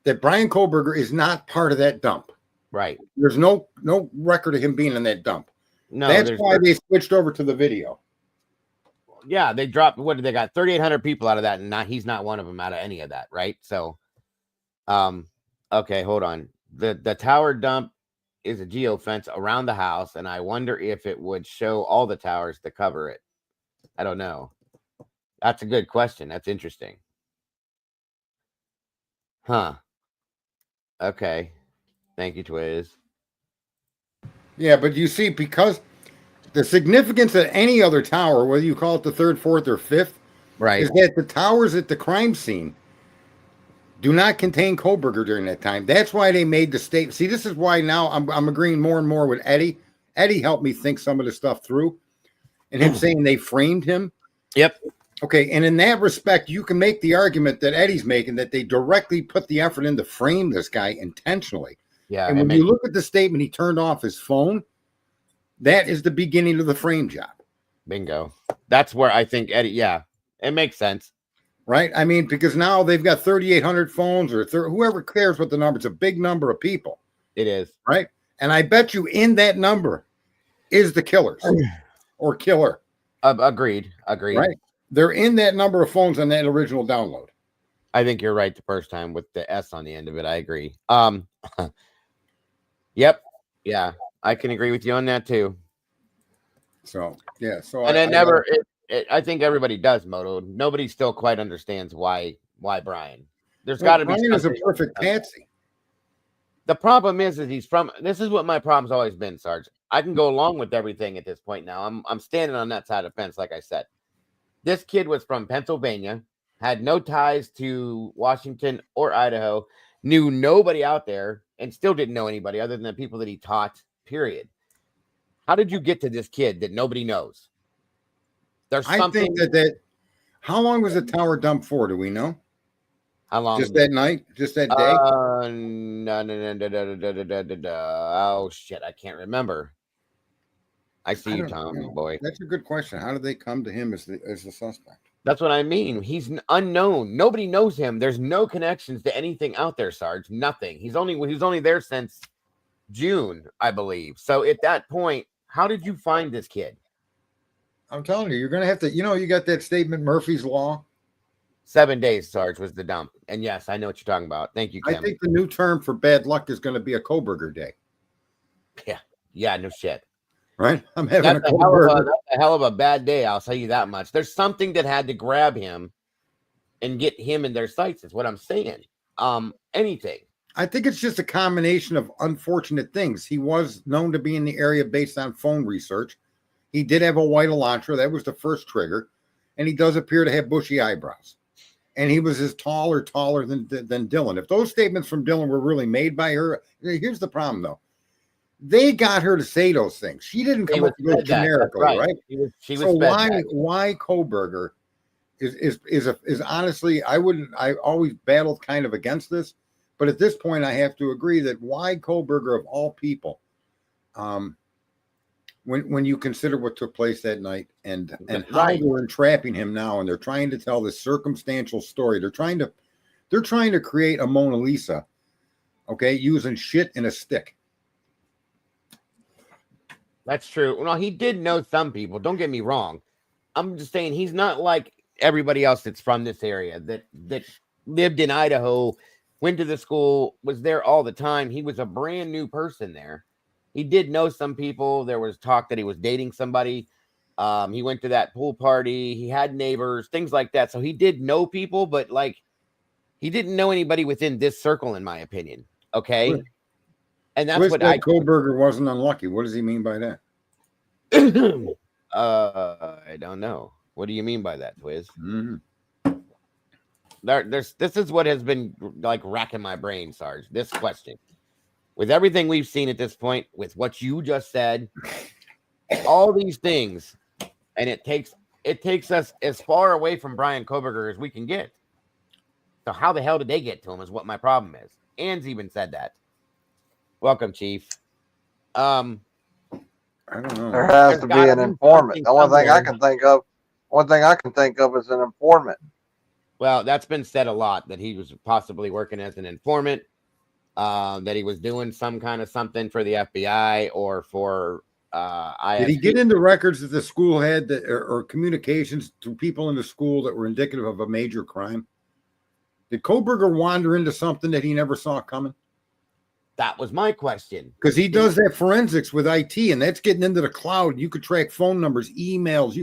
that Brian Kohlberger is not part of that dump. Right. There's no record of him being in that dump. No, that's why they switched over to the video. Yeah, they dropped, what did they got? 3,800 people out of that, and he's not one of them out of any of that, right? So, okay, hold on. The tower dump is a geofence around the house, and I wonder if it would show all the towers to cover it. I don't know. That's a good question. That's interesting. Huh. Okay. Thank you, Twiz. Yeah, but you see, because the significance of any other tower, whether you call it the third, fourth, or fifth, right, is that the towers at the crime scene do not contain Kohlberger during that time. That's why they made the state. See, this is why now I'm agreeing more and more with Eddie. Eddie helped me think some of the stuff through, and him saying they framed him. Yep. Okay, and in that respect, you can make the argument that Eddie's making that they directly put the effort in to frame this guy intentionally. Yeah. And when you look at the statement, he turned off his phone. That is the beginning of the frame job. Bingo. That's where I think Eddie, yeah, it makes sense. Right? I mean, because now they've got 3,800 phones or whoever cares what the number. It's a big number of people. It is. Right? And I bet you in that number is the killers or killer. Agreed. Right? They're in that number of phones on that original download. I think you're right the first time with the S on the end of it. I agree. Yep. Yeah. I can agree with you on that too. So, yeah. So, and I think everybody does, Moto. Nobody still quite understands why Brian. There's got to be. Brian is a perfect patsy. The problem is this is what my problem's always been, Sarge. I can go along with everything at this point now. I'm standing on that side of the fence, like I said. This kid was from Pennsylvania, had no ties to Washington or Idaho, knew nobody out there, and still didn't know anybody other than the people that he taught, period. How did you get to this kid that nobody knows? There's something. I think that how long was the tower dump for? Do we know? How long? Just that night? Just that day? No. Oh, shit. I can't remember. I see you, Tom, boy. That's a good question. How did they come to him as the suspect? That's what I mean. He's unknown. Nobody knows him. There's no connections to anything out there, Sarge. Nothing. He's only there since June, I believe. So at that point, how did you find this kid? I'm telling you, you're going to have to, you got that statement, Murphy's Law. 7 days, Sarge, was the dump. And yes, I know what you're talking about. Thank you, Kim. I think the new term for bad luck is going to be a Kohlberger day. Yeah, no shit. Right? I'm having that's a hell of a bad day, I'll tell you that much. There's something that had to grab him and get him in their sights, is what I'm saying. Anything. I think it's just a combination of unfortunate things. He was known to be in the area based on phone research. He did have a white Elantra. That was the first trigger. And he does appear to have bushy eyebrows. and he was as taller than Dylan. If those statements from Dylan were really made by her, here's the problem though. They got her to say those things. She didn't come up with those generically, right? She was so fed why Koberger is honestly, I always battled kind of against this, but at this point I have to agree that why Koberger of all people, when you consider what took place that night and how they're entrapping him now, and they're trying to tell this circumstantial story. They're trying to create a Mona Lisa, okay, using shit in a stick. That's true. Well, he did know some people. Don't get me wrong. I'm just saying he's not like everybody else that's from this area that lived in Idaho, went to the school, was there all the time. He was a brand new person there. He did know some people. There was talk that he was dating somebody. He went to that pool party. He had neighbors, things like that. So he did know people, but like he didn't know anybody within this circle, in my opinion. Okay. Right. And that's what Koberger wasn't unlucky. What does he mean by that? I don't know. What do you mean by that, Twiz? Mm-hmm. This is what has been like racking my brain, Sarge. This question. With everything we've seen at this point, with what you just said, all these things, and it takes us as far away from Brian Koberger as we can get. So how the hell did they get to him is what my problem is. Ann's even said that. Welcome, Chief. I don't know. There has to be an informant. The one thing I can think of is an informant. Well, that's been said a lot, that he was possibly working as an informant, that he was doing some kind of something for the FBI or for ISP. Did he get into records that the school had that, or communications to people in the school that were indicative of a major crime? Did Koberger wander into something that he never saw coming? That was my question. Because he does that forensics with IT, and that's getting into the cloud. You could track phone numbers, emails.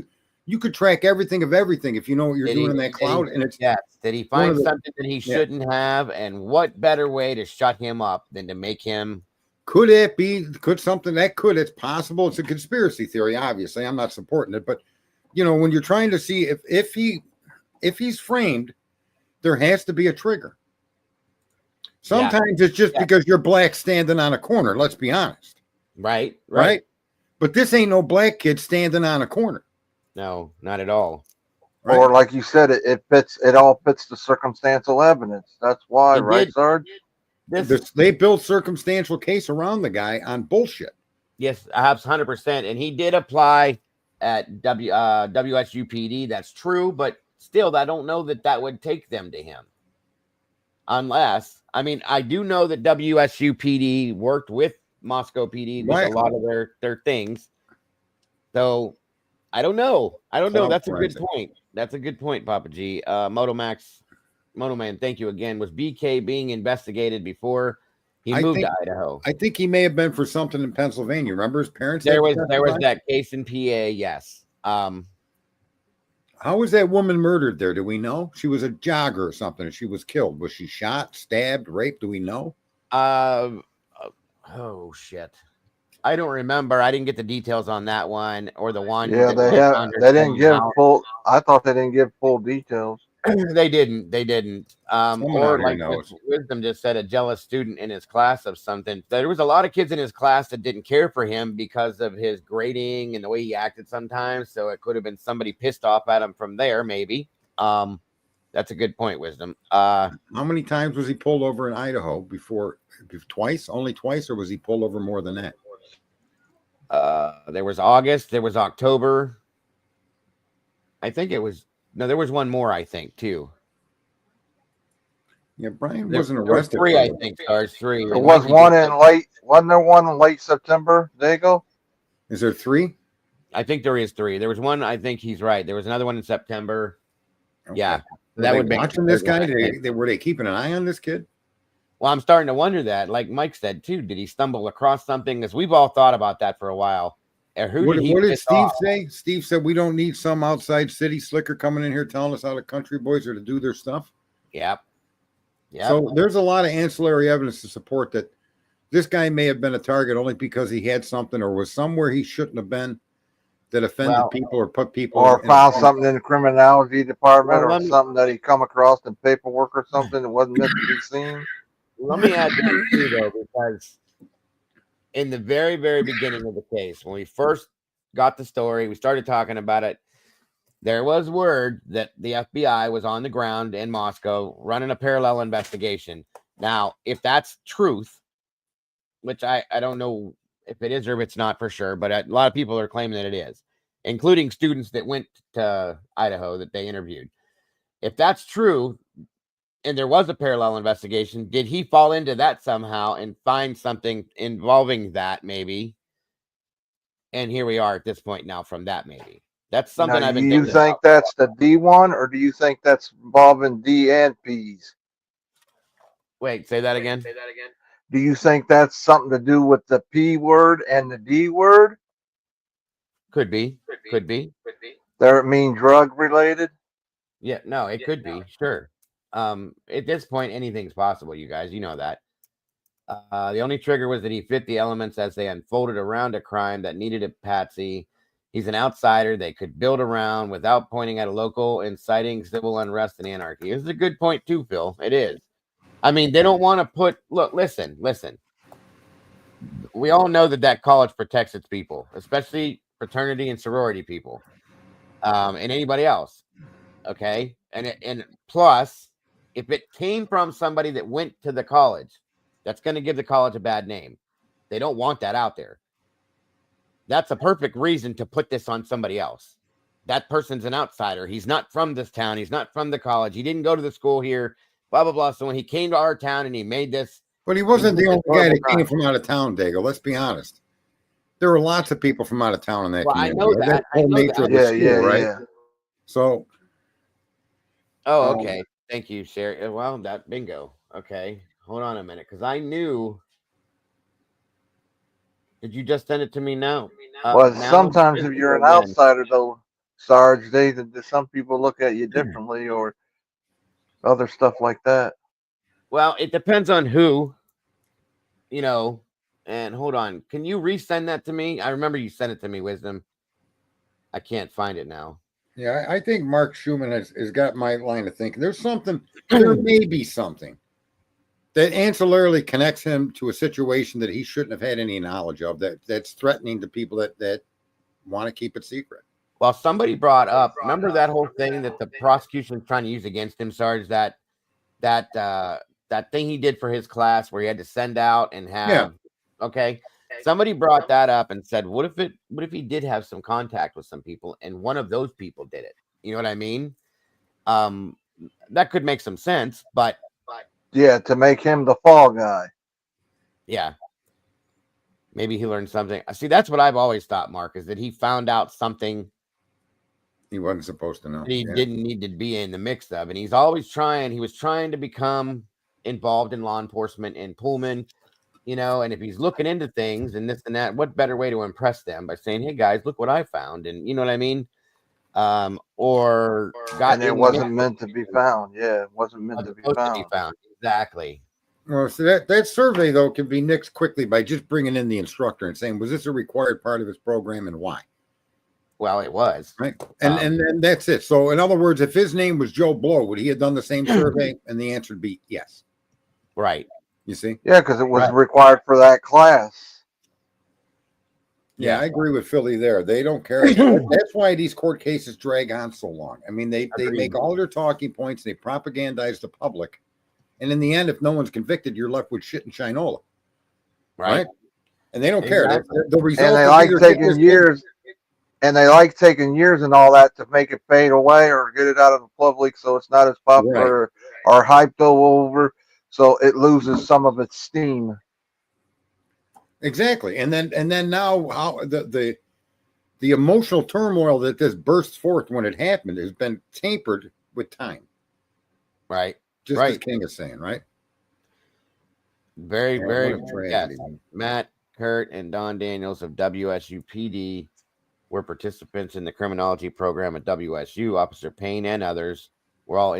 You could track everything of everything if you know what you're doing in that cloud. And it's did he find something that he shouldn't have? And what better way to shut him up than to make him? Could it be? Could something that could? It's possible. It's a conspiracy theory. Obviously, I'm not supporting it, but you know, when you're trying to see if he's framed, there has to be a trigger. Sometimes it's just because you're black standing on a corner. Let's be honest. Right. But this ain't no black kid standing on a corner. No, not at all. Right? Or like you said, it all fits the circumstantial evidence. That's why, right, Sarge? They built circumstantial case around the guy on bullshit. Yes, I have 100%. And he did apply at WSUPD. That's true, but still, I don't know that would take them to him. Unless, I mean, I do know that WSUPD worked with Moscow PD with a lot of their things. So I don't know. That's a good point. That's a good point, Papa G. Moto Man, thank you again. Was BK being investigated before he moved to Idaho? I think he may have been for something in Pennsylvania. Remember his parents? There was that case in PA. Yes. How was that woman murdered there? Do we know? She was a jogger or something, and she was killed. Was she shot, stabbed, raped? Do we know? Oh shit. I don't remember. I didn't get the details on that one or the one. Yeah, they didn't give full. I thought they didn't give full details. They didn't. Or like Wisdom just said, a jealous student in his class of something. There was a lot of kids in his class that didn't care for him because of his grading and the way he acted sometimes. So it could have been somebody pissed off at him from there, maybe. That's a good point, Wisdom. How many times was he pulled over in Idaho before? Twice? Only twice, or was he pulled over more than that? There was August. There was October. I think it was. No, there was one more, I think, too. Yeah, Brian wasn't arrested. Three, I think. Three. There was one in late. Wasn't there one in late September? Dago? Is there three? I think there is three. There was one. I think he's right. There was another one in September. Okay. Yeah, that would be watching this guy. Were they keeping an eye on this kid? Well, I'm starting to wonder that. Like Mike said too, did he stumble across something? Because we've all thought about that for a while. What did Steve say? Steve said we don't need some outside city slicker coming in here telling us how the country boys are to do their stuff. Yep. So there's a lot of ancillary evidence to support that this guy may have been a target only because he had something or was somewhere he shouldn't have been. that offended Well, people or put people Or in found something in the criminology department, Well, or let me- something that he come across in paperwork or something that wasn't meant to be seen. let me add this too, though, because in the very, very beginning of the case, when we first got the story, we started talking about it. There was word that the FBI was on the ground in Moscow running a parallel investigation. Now, if that's truth, which I don't know if it is or if it's not for sure, but a lot of people are claiming that it is, including students that went to Idaho that they interviewed. If that's true, and there was a parallel investigation, did he fall into that somehow and find something involving that maybe? And here we are at this point now from that maybe. That's something Now, I've been you thinking think about. that's the D one, or do you think that's involving D and P's? Wait, say that again. Do you think that's something to do with the P word and the D word? Could be. There, mean drug related? Yeah, no, it could be. Sure. At this point, anything's possible, you guys. You know that. The only trigger was that he fit the elements as they unfolded around a crime that needed a patsy. He's an outsider they could build around without pointing at a local, inciting civil unrest and anarchy. This is a good point too, Phil. It is. I mean, they don't want to put. Look, listen. We all know that college protects its people, especially fraternity and sorority people, and anybody else. Okay, and plus, if it came from somebody that went to the college, that's going to give the college a bad name. They don't want that out there. That's a perfect reason to put this on somebody else. That person's an outsider. He's not from this town. He's not from the college. He didn't go to the school here. Blah blah blah. So when he came to our town and he made this, But he wasn't the only guy horrible that came crime. from out of town, Dago. Let's be honest. There were lots of people from out of town in that Well, I community. know that. That's the I whole know nature that. of the school, right? Yeah. So, Oh, okay. Thank you, Sherry. Well, that bingo. Okay, hold on a minute, because I knew. Did you just send it to me now? Well, Now sometimes if you're an again. outsider, though, Sarge, some people look at you differently, or other stuff like that. Well, it depends on who, you know. And hold on, can you resend that to me? I remember you sent it to me, Wisdom. I can't find it now. yeah, I think Mark Schumann has got my line of thinking. There's something, there may be something that ancillarily connects him to a situation that he shouldn't have had any knowledge of, that's threatening to people that want to keep it secret. Well, somebody brought up, remember that whole thing that the prosecution's trying to use against him, Sarge, that thing he did for his class where he had to send out and have okay. Somebody brought that up and said, what if he did have some contact with some people and one of those people did it? You know what I mean? That could make some sense, but Yeah, to make him the fall guy. yeah. Maybe he learned something. See, that's what I've always thought, Mark, is that he found out something He wasn't supposed to know. that he didn't need to be in the mix of. And he was trying to become involved in law enforcement in Pullman, and if he's looking into things and this and that, what better way to impress them by saying, hey guys, look what I found. And you know what I mean? Or And it wasn't meant to be found. Yeah, it wasn't meant to be found. Exactly. Well, so that survey, though, can be nixed quickly by just bringing in the instructor and saying, was this a required part of his program and why? Well, it was. Right. And that's it. So, in other words, if his name was Joe Blow, would he have done the same survey? And the answer would be yes. Right. You see? Yeah, because it was required for that class. Yeah, I agree with Philly there. They don't care. That's why these court cases drag on so long. I mean, they make all their talking points. They propagandize the public. And in the end, if no one's convicted, you're left with shit and shinola. Right? And they don't care. The result, and they like taking years. And they like taking years and all that to make it fade away or get it out of the public so it's not as popular or hyped over, so it loses some of its steam. Exactly. And then now how the emotional turmoil that this bursts forth when it happened has been tampered with time. Right. Just as King is saying, right? Very, very tragedy. Yes. Matt, Kurt, and Don Daniels of WSUPD were participants in the criminology program at WSU. Officer Payne and others were all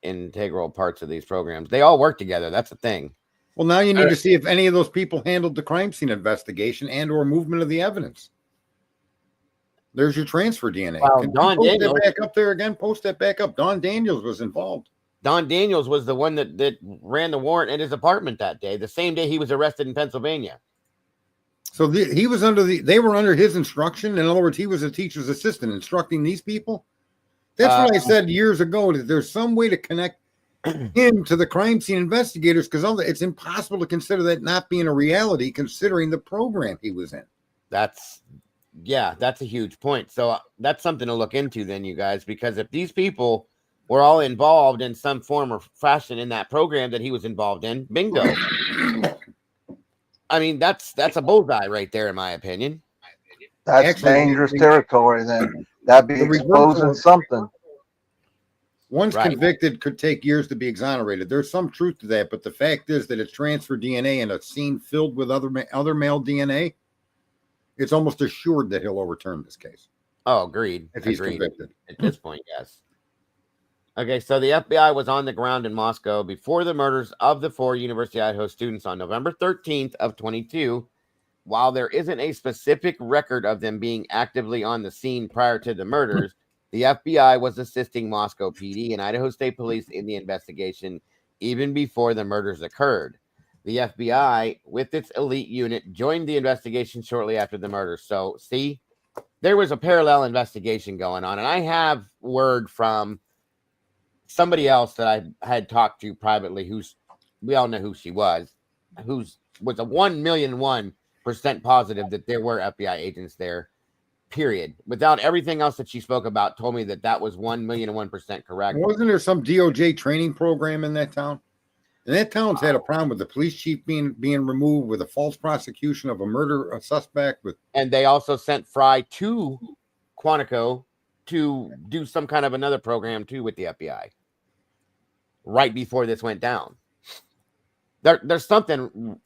integral parts of these programs. They all work together. That's the thing. Well, now you need to see if any of those people handled the crime scene investigation and or movement of the evidence. There's your transfer DNA. Well, Can you Don post Daniels- that back up there again? Post that back up. Don Daniels was involved. Don Daniels was the one that ran the warrant at his apartment that day, the same day he was arrested in Pennsylvania. So he was they were under his instruction. In other words, he was a teacher's assistant instructing these people. That's what I said years ago, that there's some way to connect him to the crime scene investigators, because it's impossible to consider that not being a reality considering the program he was in. That's a huge point. So that's something to look into then, you guys, because if these people were all involved in some form or fashion in that program that he was involved in, bingo. I mean, that's a bullseye right there, in my opinion. That's Actually, dangerous territory. Then that'd be exposing something. Once Right. convicted, could take years to be exonerated. There's some truth to that, but the fact is that it's transfer DNA in a scene filled with other male DNA. It's almost assured that he'll overturn this case. Oh, agreed. If he's Agreed. convicted. At this point, yes. Okay, so the FBI was on the ground in Moscow before the murders of the 4 University of Idaho students on November 13th of 22. While there isn't a specific record of them being actively on the scene prior to the murders, the FBI was assisting Moscow PD and Idaho State Police in the investigation even before the murders occurred. The FBI, with its elite unit, joined the investigation shortly after the murders. So, see, there was a parallel investigation going on, and I have word from somebody else that I had talked to privately, we all know who she was a 1,001,001% positive that there were FBI agents there, period. Without everything else that she spoke about, told me that was 1,001,001% correct. Wasn't there some DOJ training program in that town? And that town's had a problem with the police chief being removed with a false prosecution of a suspect. And they also sent Fry to Quantico to do some kind of another program too with the FBI right before this went down. There's something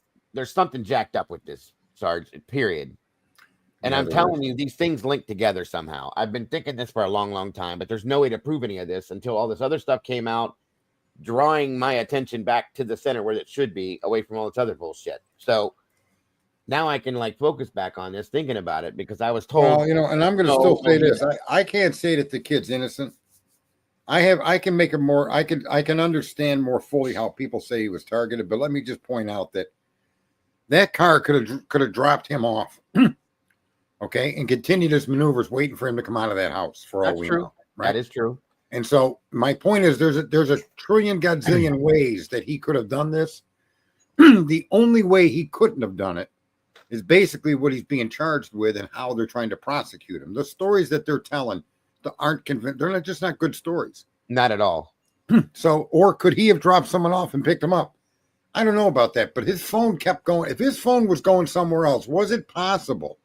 jacked up with this, Sarge, period. And I'm telling you, these things link together somehow. I've been thinking this for a long, long time, but there's no way to prove any of this until all this other stuff came out, drawing my attention back to the center where it should be, away from all this other bullshit. So now I can focus back on this, thinking about it, because I was told. Well, and I'm going to still say this: I can't say that the kid's innocent. I can make it more. I can understand more fully how people say he was targeted, but let me just point out that car could have dropped him off, okay, and continued his maneuvers, waiting for him to come out of that house. For all we know, right? That is true. And so my point is, there's a trillion godzillion ways that he could have done this. The only way he couldn't have done it is basically what he's being charged with and how they're trying to prosecute him. The stories that they're telling aren't convinced. They're just not good stories. Not at all. So, or could he have dropped someone off and picked him up? I don't know about that, but his phone kept going. If his phone was going somewhere else, was it possible?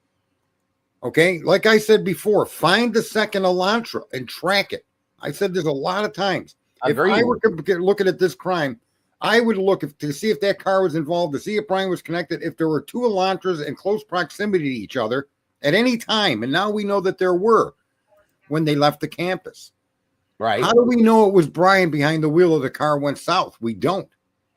Okay, like I said before, find the second Elantra and track it. I said this a lot of times. If I were looking at this crime, I would look to see if that car was involved, to see if Brian was connected, if there were 2 Elantras in close proximity to each other at any time. And now we know that there were when they left the campus. Right. How do we know it was Brian behind the wheel of the car went south? We don't.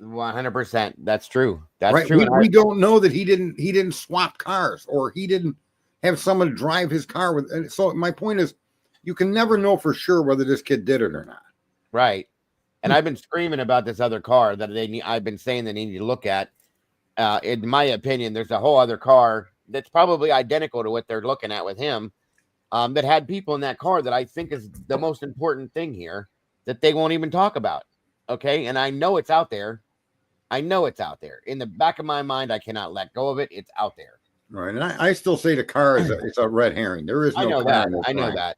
100%. That's true. That's right. true. We don't know that he didn't swap cars, or he didn't have someone drive his car with. And so my point is, you can never know for sure whether this kid did it or not. Right. And I've been screaming about this other car that I've been saying they need to look at. In my opinion, there's a whole other car that's probably identical to what they're looking at with him, that had people in that car that I think is the most important thing here that they won't even talk about. Okay. And I know it's out there. In the back of my mind, I cannot let go of it. It's out there. Right. And I still say the car is a red herring. There is no I know car that. in this I know crime. that.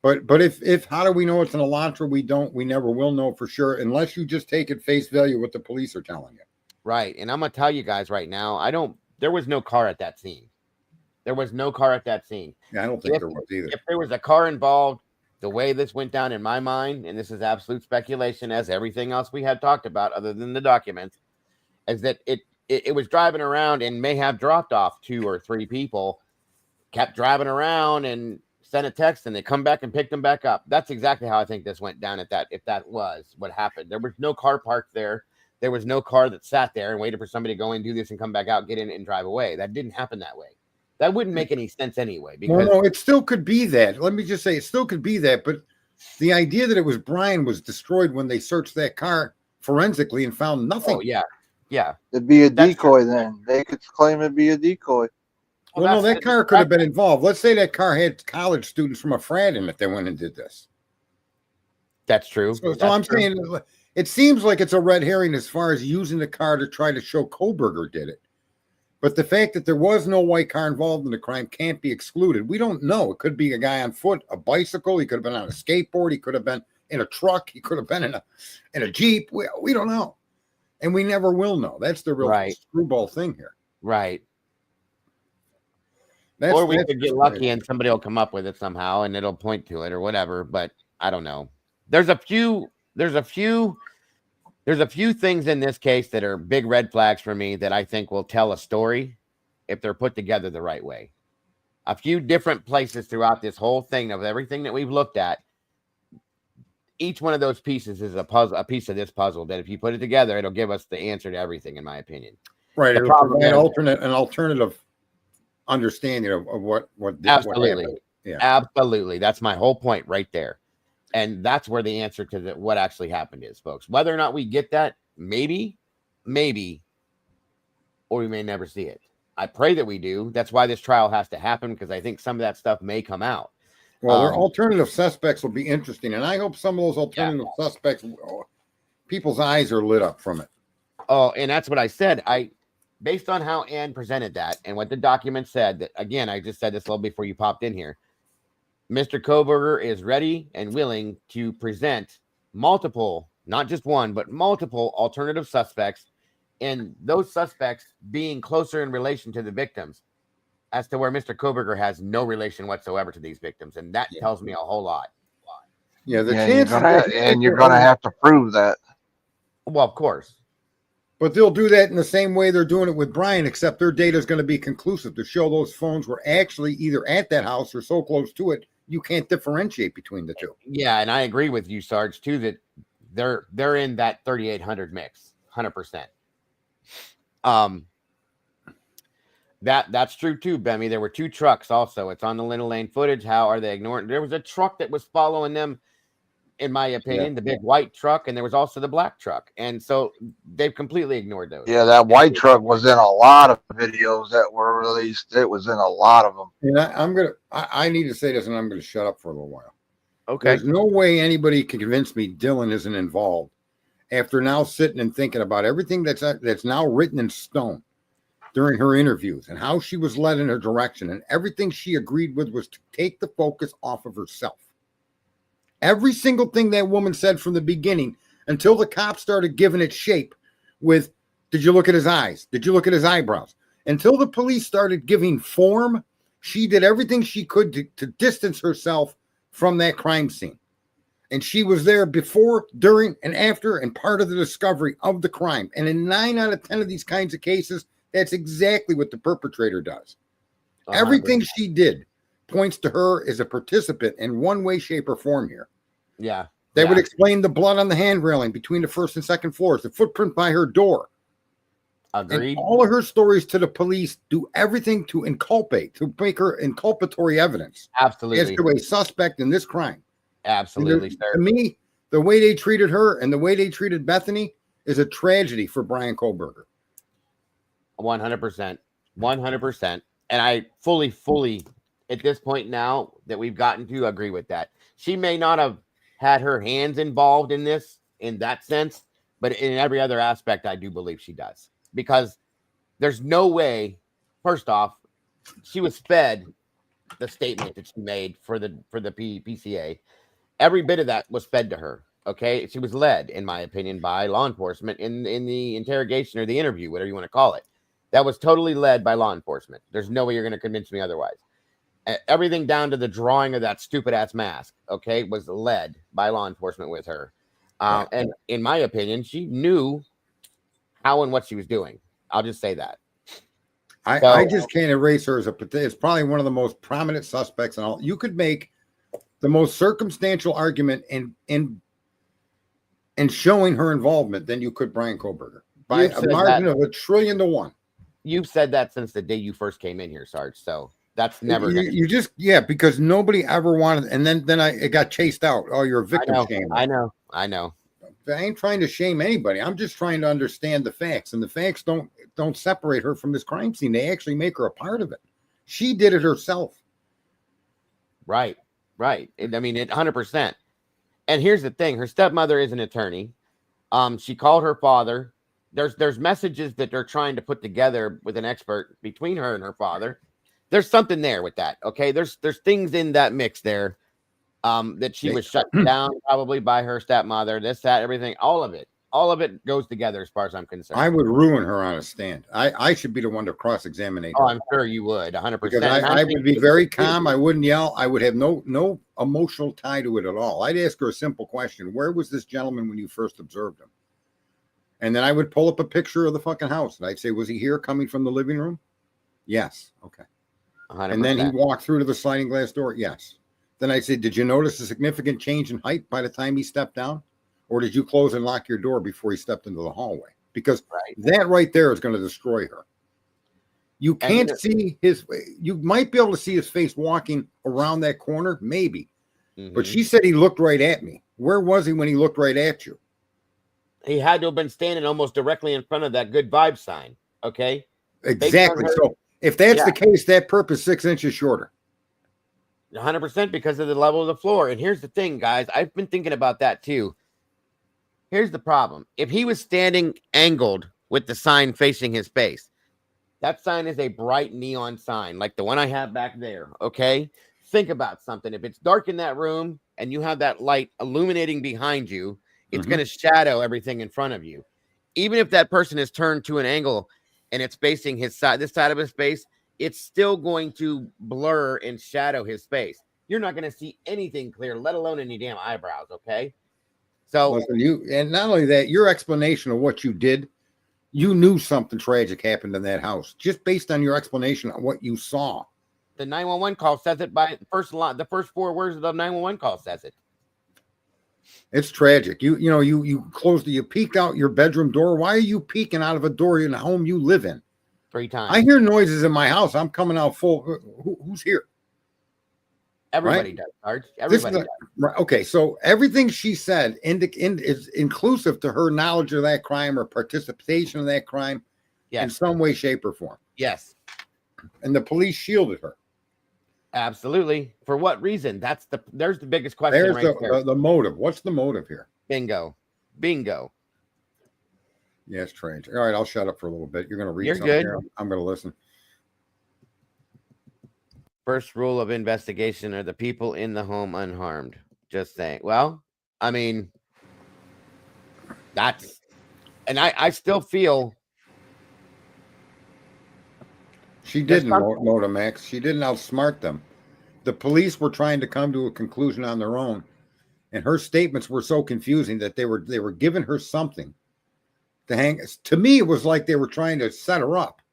But if how do we know it's an Elantra? We never will know for sure unless you just take at face value what the police are telling you. Right. And I'm going to tell you guys right now, there was no car at that scene. Yeah, I don't think there was either. If there was a car involved, the way this went down in my mind, and this is absolute speculation as everything else we had talked about other than the documents, is that it was driving around and may have dropped off 2 or 3 people, kept driving around and sent a text, and they come back and picked them back up. That's exactly how I think this went down if that was what happened. There was no car parked there. There was no car that sat there and waited for somebody to go in, do this, and come back out, get in and drive away. That didn't happen that way. That wouldn't make any sense anyway. Well, Because no, it still could be that. Let me just say, it still could be that. But the idea that it was Brian was destroyed when they searched that car forensically and found nothing. oh yeah, It'd be a That's decoy then. They could claim it'd be a decoy. Well, no, that car could have been involved. Let's say that car had college students from a frat in it that went and did this. That's true. So That's I'm true. saying it seems like it's a red herring as far as using the car to try to show Kohlberger did it. But the fact that there was no white car involved in the crime can't be excluded. We don't know. It could be a guy on foot, a bicycle. He could have been on a skateboard. He could have been in a truck. He could have been in a Jeep. We don't know. And we never will know. That's the real screwball thing here. Right. That's, or we could get lucky and somebody will come up with it somehow and it'll point to it or whatever. But I don't know. There's a few things in this case that are big red flags for me that I think will tell a story if they're put together the right way. A few different places throughout this whole thing of everything that we've looked at. Each one of those pieces is a piece of this puzzle that if you put it together, it'll give us the answer to everything, in my opinion. Right. It'll provide an alternative understanding of what absolutely. What yeah. Absolutely. That's my whole point right there. And that's where the answer to what actually happened is, folks. Whether or not we get that, maybe, or we may never see it. I pray that we do. That's why this trial has to happen, because I think some of that stuff may come out. Well, their alternative suspects will be interesting, and I hope some of those alternative suspects, people's eyes are lit up from it. Oh, and that's what I said. Based on how Ann presented that and what the document said, that again, I just said this a little before you popped in here. Mr. Kohlberger is ready and willing to present multiple, not just one, but multiple alternative suspects, and those suspects being closer in relation to the victims, as to where Mr. Kohlberger has no relation whatsoever to these victims. And that tells me a whole lot. Yeah, you're going to have to prove that. Well, of course. But they'll do that in the same way they're doing it with Brian, except their data is going to be conclusive to show those phones were actually either at that house or so close to it, you can't differentiate between the two. Yeah, and I agree with you, Sarge, too, that they're in that 3800 mix, 100%. That's true too, Bemmy. There were two trucks also. It's on the Linda Lane footage. How are they ignoring? There was a truck that was following them, in my opinion, the big white truck, and there was also the black truck. And so they've completely ignored those. Yeah, that white truck was in a lot of videos that were released. It was in a lot of them. And I need to say this, and I'm going to shut up for a little while. Okay. There's no way anybody can convince me Dylan isn't involved after now sitting and thinking about everything that's now written in stone during her interviews and how she was led in her direction, and everything she agreed with was to take the focus off of herself. Every single thing that woman said from the beginning until the cops started giving it shape with, did you look at his eyes? Did you look at his eyebrows? Until the police started giving form, she did everything she could to distance herself from that crime scene. And she was there before, during, and after, and part of the discovery of the crime. And in 9 out of 10 of these kinds of cases, that's exactly what the perpetrator does. 100%. Everything she did points to her as a participant in one way, shape, or form here. Yeah. They would explain the blood on the hand railing between the first and second floors, the footprint by her door. Agreed. And all of her stories to the police do everything to inculpate, to make her inculpatory evidence. Absolutely. As to a suspect in this crime. Absolutely, sir. To me, the way they treated her and the way they treated Bethany is a tragedy for Brian Kohlberger. 100%. 100%. And I fully, at this point now that we've gotten to, agree with that. She may not have had her hands involved in this in that sense, but in every other aspect, I do believe she does. Because there's no way, first off, she was fed the statement that she made for the PCA. Every bit of that was fed to her. Okay. She was led, in my opinion, by law enforcement in the interrogation or the interview, whatever you want to call it. That was totally led by law enforcement. There's no way you're going to convince me otherwise. Everything down to the drawing of that stupid ass mask, okay, was led by law enforcement with her. And in my opinion, she knew how and what she was doing. I'll just say that. I just can't erase her as it's probably one of the most prominent suspects and all. You could make the most circumstantial argument in showing her involvement than you could Brian Kohlberger by a margin of 1 trillion to 1. you've said that since the day you first came in here, Sarge. So that's never you just because nobody ever wanted, and then it got chased out. Oh, you're a victim shamer. I know. I ain't trying to shame anybody. I'm just trying to understand the facts, and the facts don't separate her from this crime scene. They actually make her a part of it. She did it herself. Right. I mean, 100%. And here's the thing: her stepmother is an attorney. She called her father. There's messages that they're trying to put together with an expert between her and her father. There's something there with that. Okay, there's things in that mix there. That she was shut down probably by her stepmother. This, that, everything, all of it goes together as far as I'm concerned. I would ruin her on a stand. I should be the one to cross-examine her. Oh, I'm sure you would, 100%. Because I would be very calm. I wouldn't yell. I would have no emotional tie to it at all. I'd ask her a simple question: where was this gentleman when you first observed him? And then I would pull up a picture of the fucking house, and I'd say, was he here coming from the living room? Yes. Okay. 100%. And then he walked through to the sliding glass door? Yes. Then I said, did you notice a significant change in height by the time he stepped down? Or did you close and lock your door before he stepped into the hallway? Because that right there is going to destroy her. You can't see you might be able to see his face walking around that corner, maybe. But she said he looked right at me. Where was he when he looked right at you? He had to have been standing almost directly in front of that good vibe sign. Okay. Exactly. So if that's the case, that perp is 6 inches shorter. 100% because of the level of the floor. And here's the thing, guys. I've been thinking about that too. Here's the problem. If he was standing angled with the sign facing his face, that sign is a bright neon sign like the one I have back there. Okay. Think about something. If it's dark in that room and you have that light illuminating behind you, it's going to shadow everything in front of you. Even if that person is turned to an angle and it's facing his side, this side of his face, it's still going to blur and shadow his face. You're not going to see anything clear, let alone any damn eyebrows. Okay. So, listen, and not only that, your explanation of what you did, you knew something tragic happened in that house just based on your explanation of what you saw. The 911 call says it by the first 4 words of the 911 call says it. It's tragic. You closed you peeked out your bedroom door. Why are you peeking out of a door in the home you live in? 3 times. I hear noises in my house. I'm coming out full. Who's here? Everybody does, Sarge. Everybody does. Right. Okay, so everything she said is inclusive to her knowledge of that crime or participation in that crime in some way, shape, or form. Yes. And the police shielded her. Absolutely. For what reason? There's the biggest question. There's there. The motive. What's the motive here? Bingo. Yeah, it's strange. All right, I'll shut up for a little bit. You're going to read something good. here. I'm going to listen. First rule of investigation are the people in the home unharmed. Just saying. Well, I mean, and I still feel she didn't Motomax. She didn't outsmart them. The police were trying to come to a conclusion on their own, and her statements were so confusing that they were giving her something to hang. To me, it was like they were trying to set her up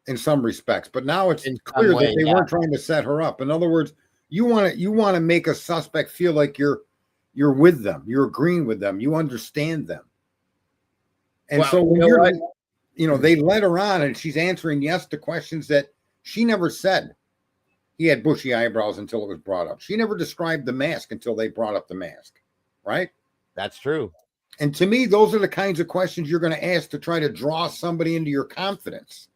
in some respects, but now it's clear that they weren't trying to set her up. In other words, you want to make a suspect feel like you're with them, you're agreeing with them, you understand them, and so when they let her on, and she's answering yes to questions that she never said. He had bushy eyebrows until it was brought up. She never described the mask until they brought up the mask, right? That's true. And to me, those are the kinds of questions you're going to ask to try to draw somebody into your confidence.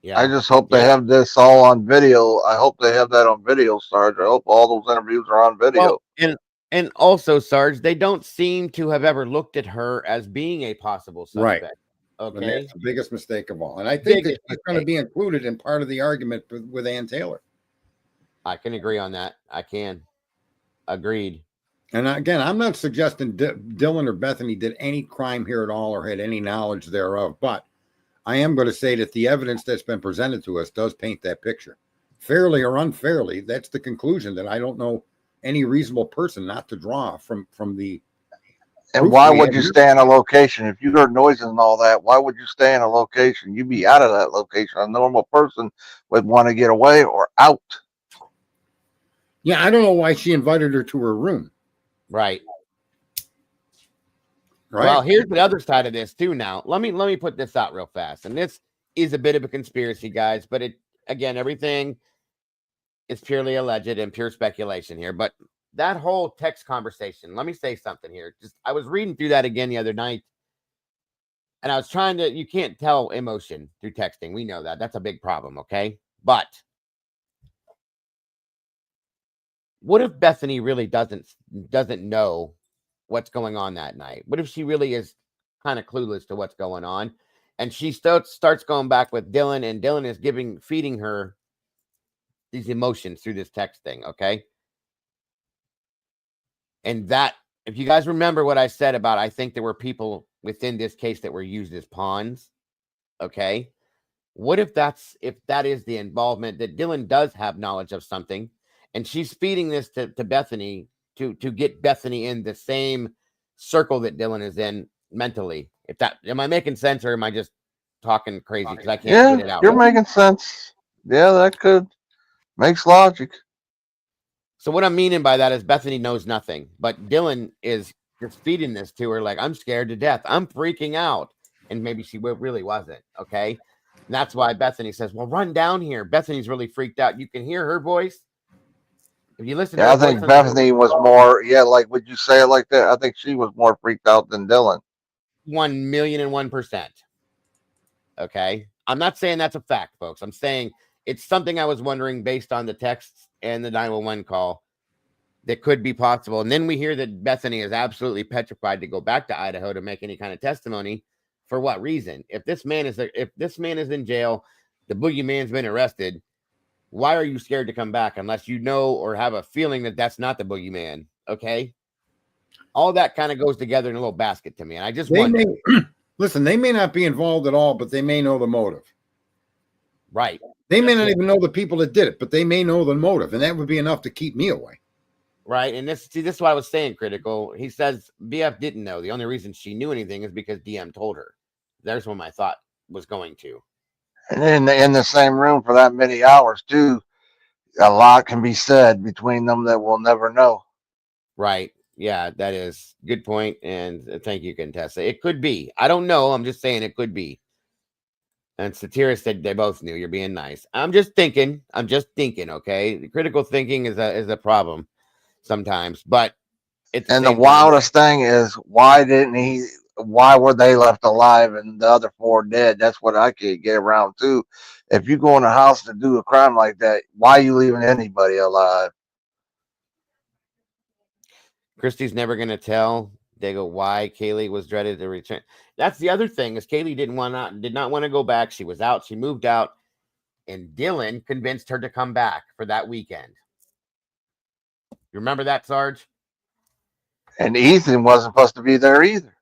Yeah. I just hope they have this all on video. I hope they have that on video, Sarge. I hope all those interviews are on video. Well, and also, Sarge, they don't seem to have ever looked at her as being a possible suspect. Right. Okay. And that's the biggest mistake of all. And I think that it's going to be included in part of the argument with Ann Taylor. I can agree on that. I can. Agreed. And again, I'm not suggesting Dylan or Bethany did any crime here at all or had any knowledge thereof, but I am going to say that the evidence that's been presented to us does paint that picture. Fairly or unfairly, that's the conclusion that I don't know any reasonable person not to draw from the. And why would you stay in a location? If you heard noises and all that, why would you stay in a location? You'd be out of that location. A normal person would want to get away or out. Yeah, I don't know why she invited her to her room. Right. Well, here's the other side of this too. Now, let me put this out real fast. And this is a bit of a conspiracy, guys. But again, everything is purely alleged and pure speculation here. But that whole text conversation, let me say something here. I was reading through that again the other night, and I was trying to. You can't tell emotion through texting. We know that. That's a big problem. Okay, but what if Bethany really doesn't know what's going on that night? What if she really is kind of clueless to what's going on, and she starts going back with Dylan, and Dylan is feeding her these emotions through this text thing, okay? And that, if you guys remember what I said about, I think there were people within this case that were used as pawns, okay? What if that is the involvement, that Dylan does have knowledge of something, and she's feeding this to Bethany to get Bethany in the same circle that Dylan is in mentally? Am I making sense, or am I just talking crazy because I can't get it out? You're making sense. Yeah, that makes logic. So what I'm meaning by that is Bethany knows nothing, but Dylan is just feeding this to her like, I'm scared to death. I'm freaking out. And maybe she really wasn't, okay? And that's why Bethany says, well, run down here. Bethany's really freaked out. You can hear her voice. If you listen to her I think Bethany was more, like, would you say it like that? I think she was more freaked out than Dylan. 1,000,001%. Okay? I'm not saying that's a fact, folks. I'm saying it's something I was wondering based on the texts and the 911 call that could be possible. And then we hear that Bethany is absolutely petrified to go back to Idaho to make any kind of testimony. For what reason? If this man is in jail, the boogeyman's been arrested, why are you scared to come back unless you know or have a feeling that that's not the boogeyman? Okay? All that kind of goes together in a little basket to me. And I just wonder. Listen, they may not be involved at all, but they may know the motive. Right. They may not even know the people that did it, but they may know the motive, and that would be enough to keep me away. Right. And this is what I was saying, Critical. He says BF didn't know. The only reason she knew anything is because DM told her. There's what my thought was going to. And in the same room for that many hours, too, a lot can be said between them that we'll never know. Right. Yeah, that is good point. And thank you, Contessa. It could be. I don't know. I'm just saying it could be. And Satira said they both knew. You're being nice. I'm just thinking. Okay. The critical thinking is a problem sometimes, but the wildest thing is, why were they left alive and the other 4 dead? That's what I can't get around too. If you go in a house to do a crime like that, why are you leaving anybody alive? Christy's never going to tell. They go, why Kaylee was dreaded to return. That's the other thing, is Kaylee did not want to go back. She was out. She moved out, and Dylan convinced her to come back for that weekend. You remember that, Sarge? And Ethan wasn't supposed to be there either.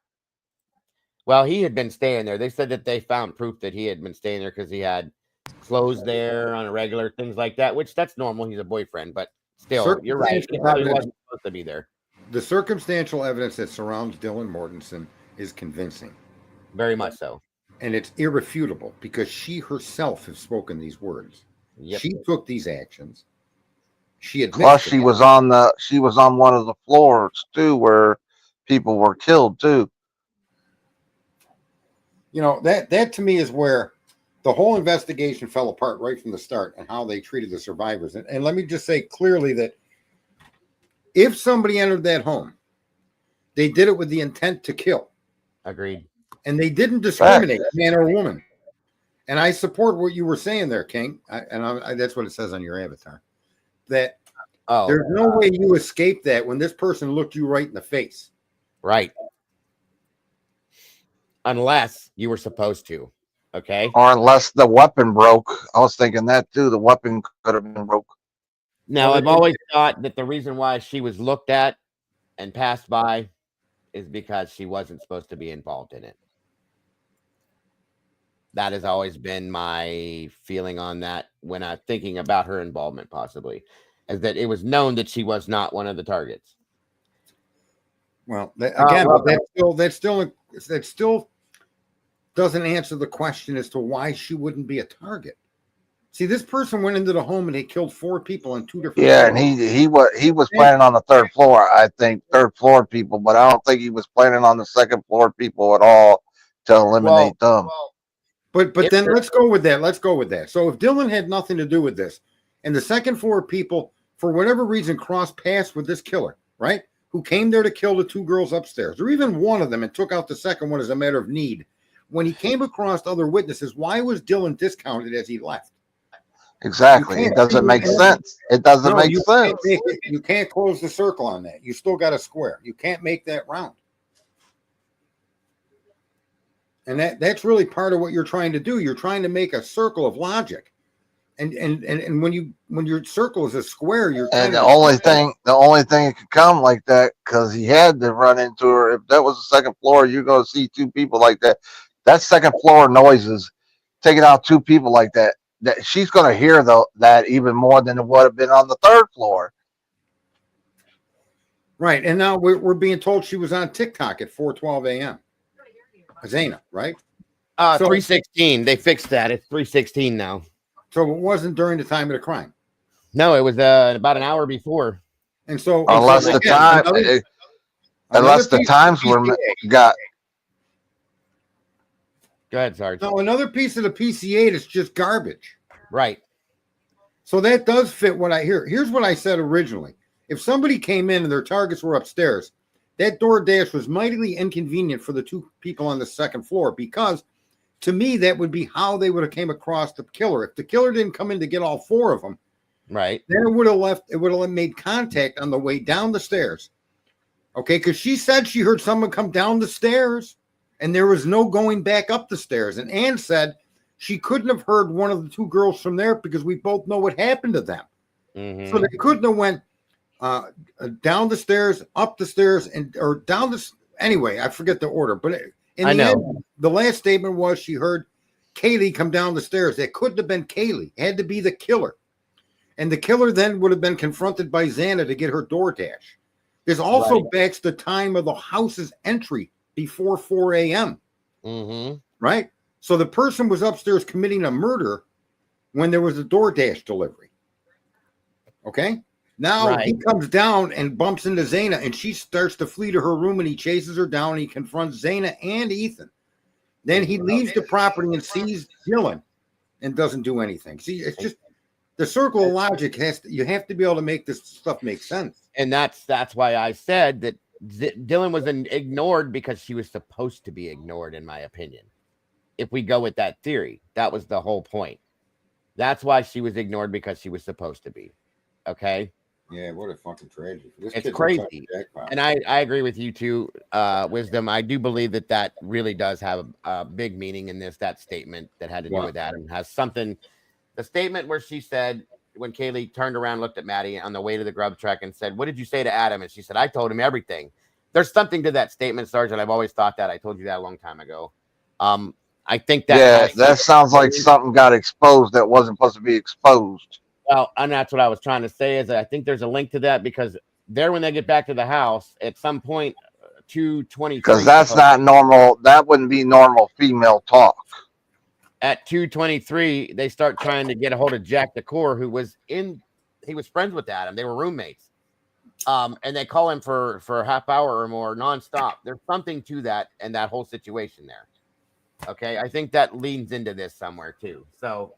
Well, he had been staying there. They said that they found proof that he had been staying there because he had clothes there on a regular, things like that, which that's normal. He's a boyfriend, but still, you're right. He probably wasn't supposed to be there. The circumstantial evidence that surrounds Dylan Mortensen is convincing. Very much so. And it's irrefutable because she herself has spoken these words. Yep. She took these actions. She admits. Plus, she was on one of the floors too, where people were killed too. You know, that to me is where the whole investigation fell apart right from the start, and how they treated the survivors. And let me just say clearly that if somebody entered that home, they did it with the intent to kill. Agreed. And they didn't discriminate, man or woman. And I support what you were saying there, King. That's what it says on your avatar. That there's no way you escape that when this person looked you right in the face. Right. Unless you were supposed to. Okay. Or unless the weapon broke. I was thinking that too. The weapon could have been broke. Now, I've always thought that the reason why she was looked at and passed by is because she wasn't supposed to be involved in it. That has always been my feeling on that when I'm thinking about her involvement, possibly, is that it was known that she was not one of the targets. Well, that still doesn't answer the question as to why she wouldn't be a target. See, this person went into the home and they killed 4 people on 2 different floors. And he was planning on the 3rd floor. I think 3rd floor people, but I don't think he was planning on the 2nd floor people at all to eliminate them. But then let's go with that. Let's go with that. So if Dylan had nothing to do with this, and the second floor people, for whatever reason, crossed paths with this killer, right? Who came there to kill the 2 girls upstairs, or even one of them, and took out the second one as a matter of need. When he came across other witnesses, why was Dylan discounted as he left? Exactly. It doesn't make sense. It doesn't make sense. You can't close the circle on that. You still got a square. You can't make that round. And that's really part of what you're trying to do. You're trying to make a circle of logic. And when your circle is a square, you're and the only thing it could come like that, because he had to run into her. If that was the second floor, you're gonna see 2 people like that. That second floor noises, taking out 2 people like that. That she's gonna hear that even more than it would have been on the 3rd floor. Right. And now we're being told she was on TikTok at 4:12 a.m. Zaina, right? 3:16. They fixed that. It's 3:16 now. So it wasn't during the time of the crime. No, it was about an hour before. And so unless the times were got. Go ahead, Sarge. No, another piece of the PC8 is just garbage. Right. So that does fit what I hear. Here's what I said originally. If somebody came in and their targets were upstairs, that door dash was mightily inconvenient for the 2 people on the second floor, because to me, that would be how they would have came across the killer. If the killer didn't come in to get all 4 of them, right, then it would have made contact on the way down the stairs. Okay, because she said she heard someone come down the stairs and there was no going back up the stairs. And Ann said she couldn't have heard one of the 2 girls from there because we both know what happened to them. Mm-hmm. So they couldn't have went down the stairs, up the stairs, or down the. Anyway, I forget the order, but in the end, the last statement was she heard Kaylee come down the stairs. That couldn't have been Kaylee. It had to be the killer. And the killer then would have been confronted by Xana to get her door dash. This also backs the time of the house's entry before 4 a.m. Mm-hmm. Right? So the person was upstairs committing a murder when there was a DoorDash delivery. Okay? Now he comes down and bumps into Xana, and she starts to flee to her room, and he chases her down, and he confronts Xana and Ethan. Then he leaves the property and sees Dylan and doesn't do anything. See, it's just the circle of logic you have to be able to make this stuff make sense. And that's why I said that Dylan was ignored because she was supposed to be ignored, in my opinion. If we go with that theory, that was the whole point. That's why she was ignored, because she was supposed to be. Okay. Yeah, what a fucking tragedy. It's crazy. And I agree with you too, Wisdom. I do believe that really does have a big meaning in this. That statement that had to do with Adam has something. The statement where she said, when Kaylee turned around, looked at Maddie on the way to the grub truck and said, "What did you say to Adam?" And she said, "I told him everything." There's something to that statement, Sergeant. I've always thought that. I told you that a long time ago. I think that that sounds like something got exposed that wasn't supposed to be exposed. Well, and that's what I was trying to say, is that I think there's a link to that, because there, when they get back to the house at some point, 2:23. Because that's not normal. That wouldn't be normal female talk. At 2:23, they start trying to get a hold of Jack Decor, he was friends with Adam. They were roommates. And they call him for a half hour or more nonstop. There's something to that and that whole situation there. Okay, I think that leans into this somewhere too. So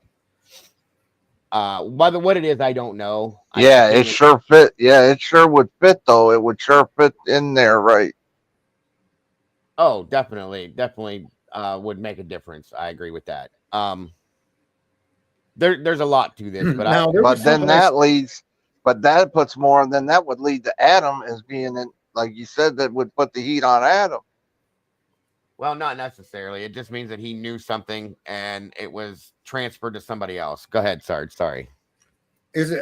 what it is, I don't know. It sure fit. Yeah, it sure would fit though. It would sure fit in there, right? Oh, definitely would make a difference. I agree with that. There's a lot to this, but that puts more. Then that would lead to Adam as being in, like you said, that would put the heat on Adam. Well, not necessarily. It just means that he knew something and it was transferred to somebody else. Go ahead, Sarge. Sorry.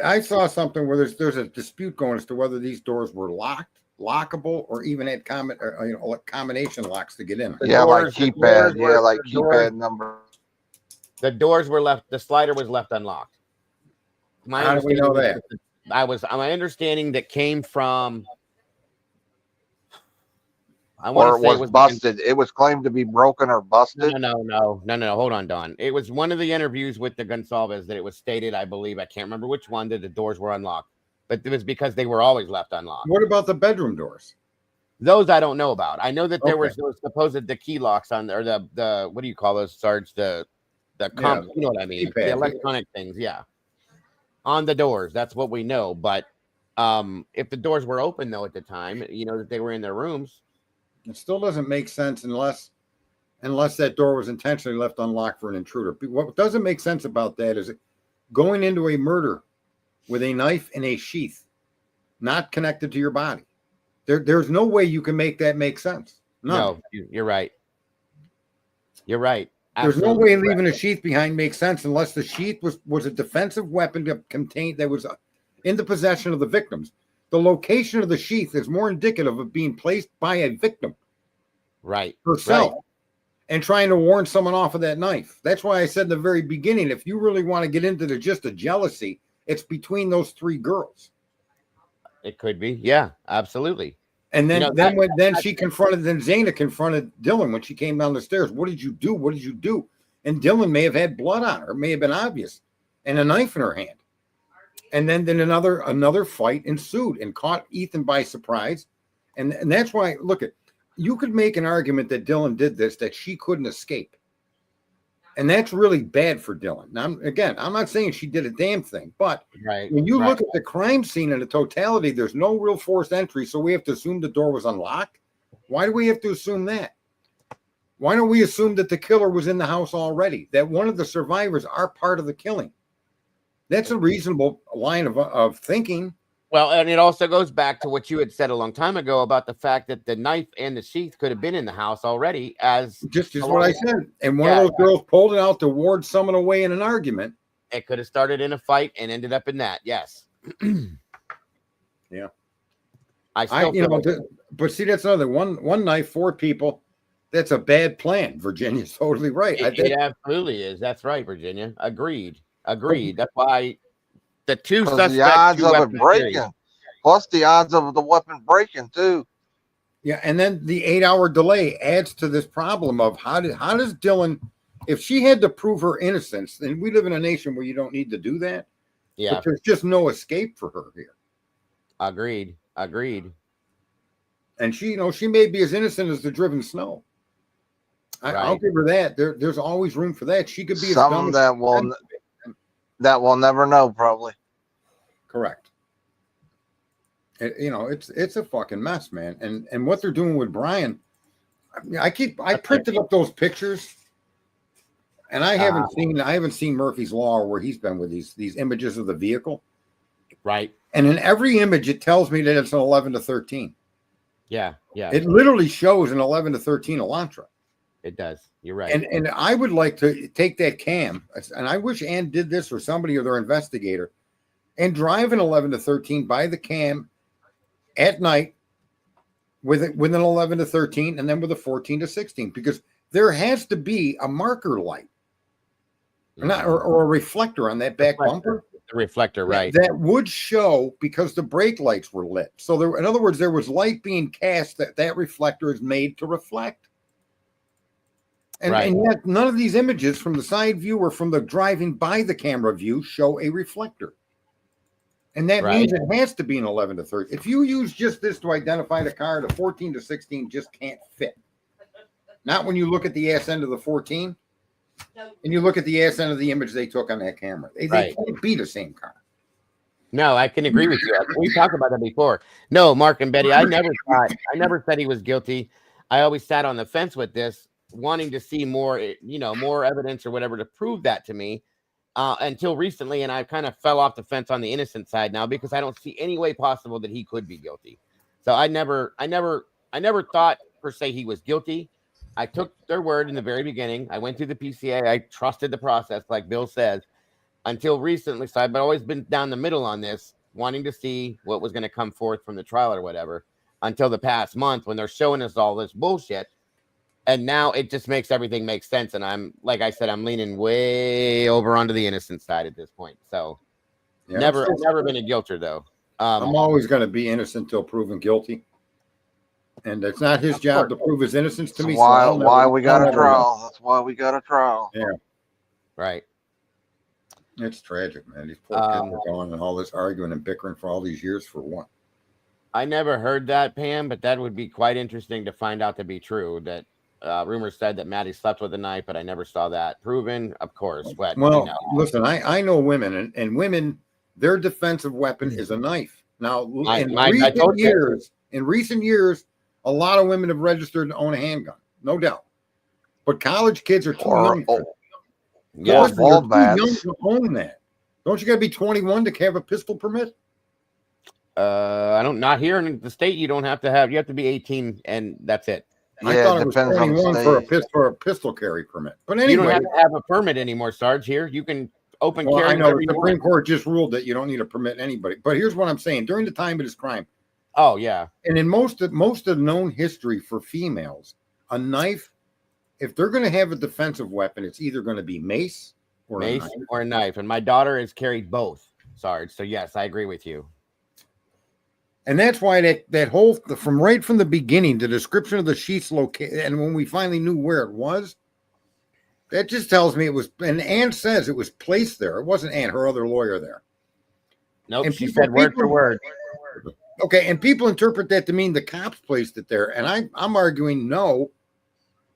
I saw something where there's a dispute going as to whether these doors were lockable, or even had combination locks to get in. Like keypad. Keypad number. The doors were left. The slider was left unlocked. How do we know that? My understanding that came from. It was busted. It was claimed to be broken or busted. No. Hold on, Don. It was one of the interviews with the Gonsalves that it was stated, I believe, I can't remember which one, that the doors were unlocked, but it was because they were always left unlocked. What about the bedroom doors? Those I don't know about. I know that there was those supposed the key locks on there, the what do you call those, Sarge? The you know what I mean? The keypad. electronic things, yeah. On the doors, that's what we know. But if the doors were open though at the time, you know that they were in their rooms. It still doesn't make sense unless that door was intentionally left unlocked for an intruder. What doesn't make sense about that is going into a murder with a knife in a sheath, not connected to your body. There's no way you can make that make sense. No, you're right. You're right. There's no Absolutely way leaving a sheath behind makes sense unless the sheath was a defensive weapon that was in the possession of the victims. The location of the sheath is more indicative of being placed by a victim, right, herself, right. and trying to warn someone off of that knife. That's why I said in the very beginning, if you really want to get into just a jealousy, it's between those three girls. It could be, yeah, absolutely. And then Zayna confronted Dylan when she came down the stairs. What did you do? What did you do? And Dylan may have had blood on her, may have been obvious, and a knife in her hand. And then another fight ensued and caught Ethan by surprise. And that's why, you could make an argument that Dylan did this, that she couldn't escape. And that's really bad for Dylan. Now, I'm not saying she did a damn thing, but when you look at the crime scene in the totality, there's no real forced entry, so we have to assume the door was unlocked. Why do we have to assume that? Why don't we assume that the killer was in the house already, that one of the survivors are part of the killing? That's a reasonable line of thinking. Well, and it also goes back to what you had said a long time ago about the fact that the knife and the sheath could have been in the house already. Just what I said. And one of those girls pulled it out to ward someone away in an argument. It could have started in a fight and ended up in that. Yes. Yeah. But see, that's another one knife, 4 people. That's a bad plan. Virginia's totally right. It absolutely is. That's right, Virginia. Agreed. That's why the two suspects. The odds of it breaking, plus the odds of the weapon breaking too. Yeah, and then the 8-hour delay adds to this problem of how does Dylan, if she had to prove her innocence, and we live in a nation where you don't need to do that. Yeah, but there's just no escape for her here. Agreed. And she may be as innocent as the driven snow. I'll give her that. There's always room for that. She could be something that we'll never know, probably. Correct. It's a fucking mess, man. And what they're doing with Brian, I printed up those pictures, and I haven't seen Murphy's Law or where he's been with these images of the vehicle. Right. And in every image, it tells me that it's an 11 to 13. Yeah. It literally shows an 11 to 13 Elantra. It does. You're right. And I would like to take that cam, and I wish Ann did this or somebody or their investigator, and drive an 11 to 13 by the cam at night with an 11 to 13 and then with a 14 to 16, because there has to be a marker light or a reflector on that back bumper. The reflector, right. That would show because the brake lights were lit. So in other words, there was light being cast that reflector is made to reflect. And yet none of these images from the side view or from the driving by the camera view show a reflector. And that means it has to be an 11 to 13. If you use just this to identify the car, the 14 to 16 just can't fit. Not when you look at the ass end of the 14 and you look at the ass end of the image they took on that camera. They can't be the same car. No, I can agree with you. We talked about that before. No, Mark and Betty, I never said he was guilty. I always sat on the fence with this, wanting to see more evidence or whatever to prove that to me until recently. And I kind of fell off the fence on the innocent side now because I don't see any way possible that he could be guilty. So I never thought per se he was guilty. I took their word in the very beginning. I went through the PCA. I trusted the process, like Bill says, until recently. So I've always been down the middle on this, wanting to see what was going to come forth from the trial or whatever, until the past month when they're showing us all this bullshit. And now it just makes everything make sense. And I'm, like I said, I'm leaning way over onto the innocent side at this point. So never been a guilter, though. I'm always going to be innocent till proven guilty. And it's not his job to prove his innocence to me. Why we got a trial. That's why we got a trial. Yeah. Right. It's tragic, man. These poor kids are going and all this arguing and bickering for all these years for what? I never heard that, Pam, but that would be quite interesting to find out to be true. That Rumors said that Maddie slept with a knife, but I never saw that proven. Of course, what? Well, You know. listen, I know women, and women, their defensive weapon is a knife. Now, in recent years, a lot of women have registered to own a handgun, no doubt. But college kids are too young for that. Yeah, They're too young to own that. Don't you got to be 21 to have a pistol permit? I don't. Not here in the state. You don't have to have. You have to be 18, and that's it. I thought it was 21 for a pistol carry permit. But anyway, you don't have to have a permit anymore, Sarge. Here, you can open carry. I know the Supreme Court just ruled that you don't need to permit anybody. But here's what I'm saying: during the time of this crime. Oh yeah. And in most of known history for females, a knife, if they're going to have a defensive weapon, it's either going to be mace or a knife. And my daughter has carried both, Sarge. So yes, I agree with you. And that's why that whole from the beginning, the description of the sheath's location, and when we finally knew where it was, that just tells me it was. And Ann says it was placed there. It wasn't Ann, her other lawyer there. Nope, and she said word for word. Okay, and people interpret that to mean the cops placed it there, and I'm arguing no.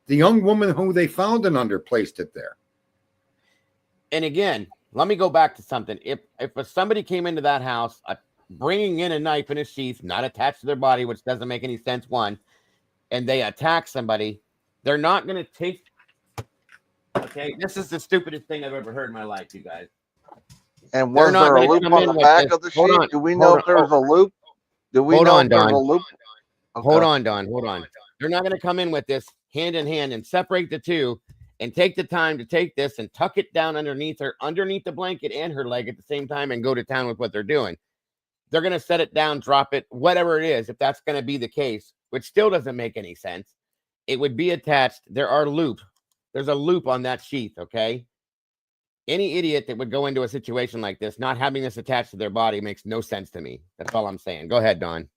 The young woman who they found it under placed it there. And again, let me go back to something. If somebody came into that house, bringing in a knife in a sheath, not attached to their body, which doesn't make any sense, one, and they attack somebody, they're not going to take. Okay, this is the stupidest thing I've ever heard in my life, you guys. And was there a loop on the back of the sheath? Do we know if there's a loop? Do we know if there's a loop? Hold on, Don. Hold on. They're not going to come in with this hand in hand and separate the two and take the time to take this and tuck it down underneath the blanket and her leg at the same time and go to town with what they're doing. They're going to set it down, drop it, whatever it is, if that's going to be the case, which still doesn't make any sense. It would be attached. There's a loop on that sheath, okay? Any idiot that would go into a situation like this, not having this attached to their body, makes no sense to me. That's all I'm saying. Go ahead, Don.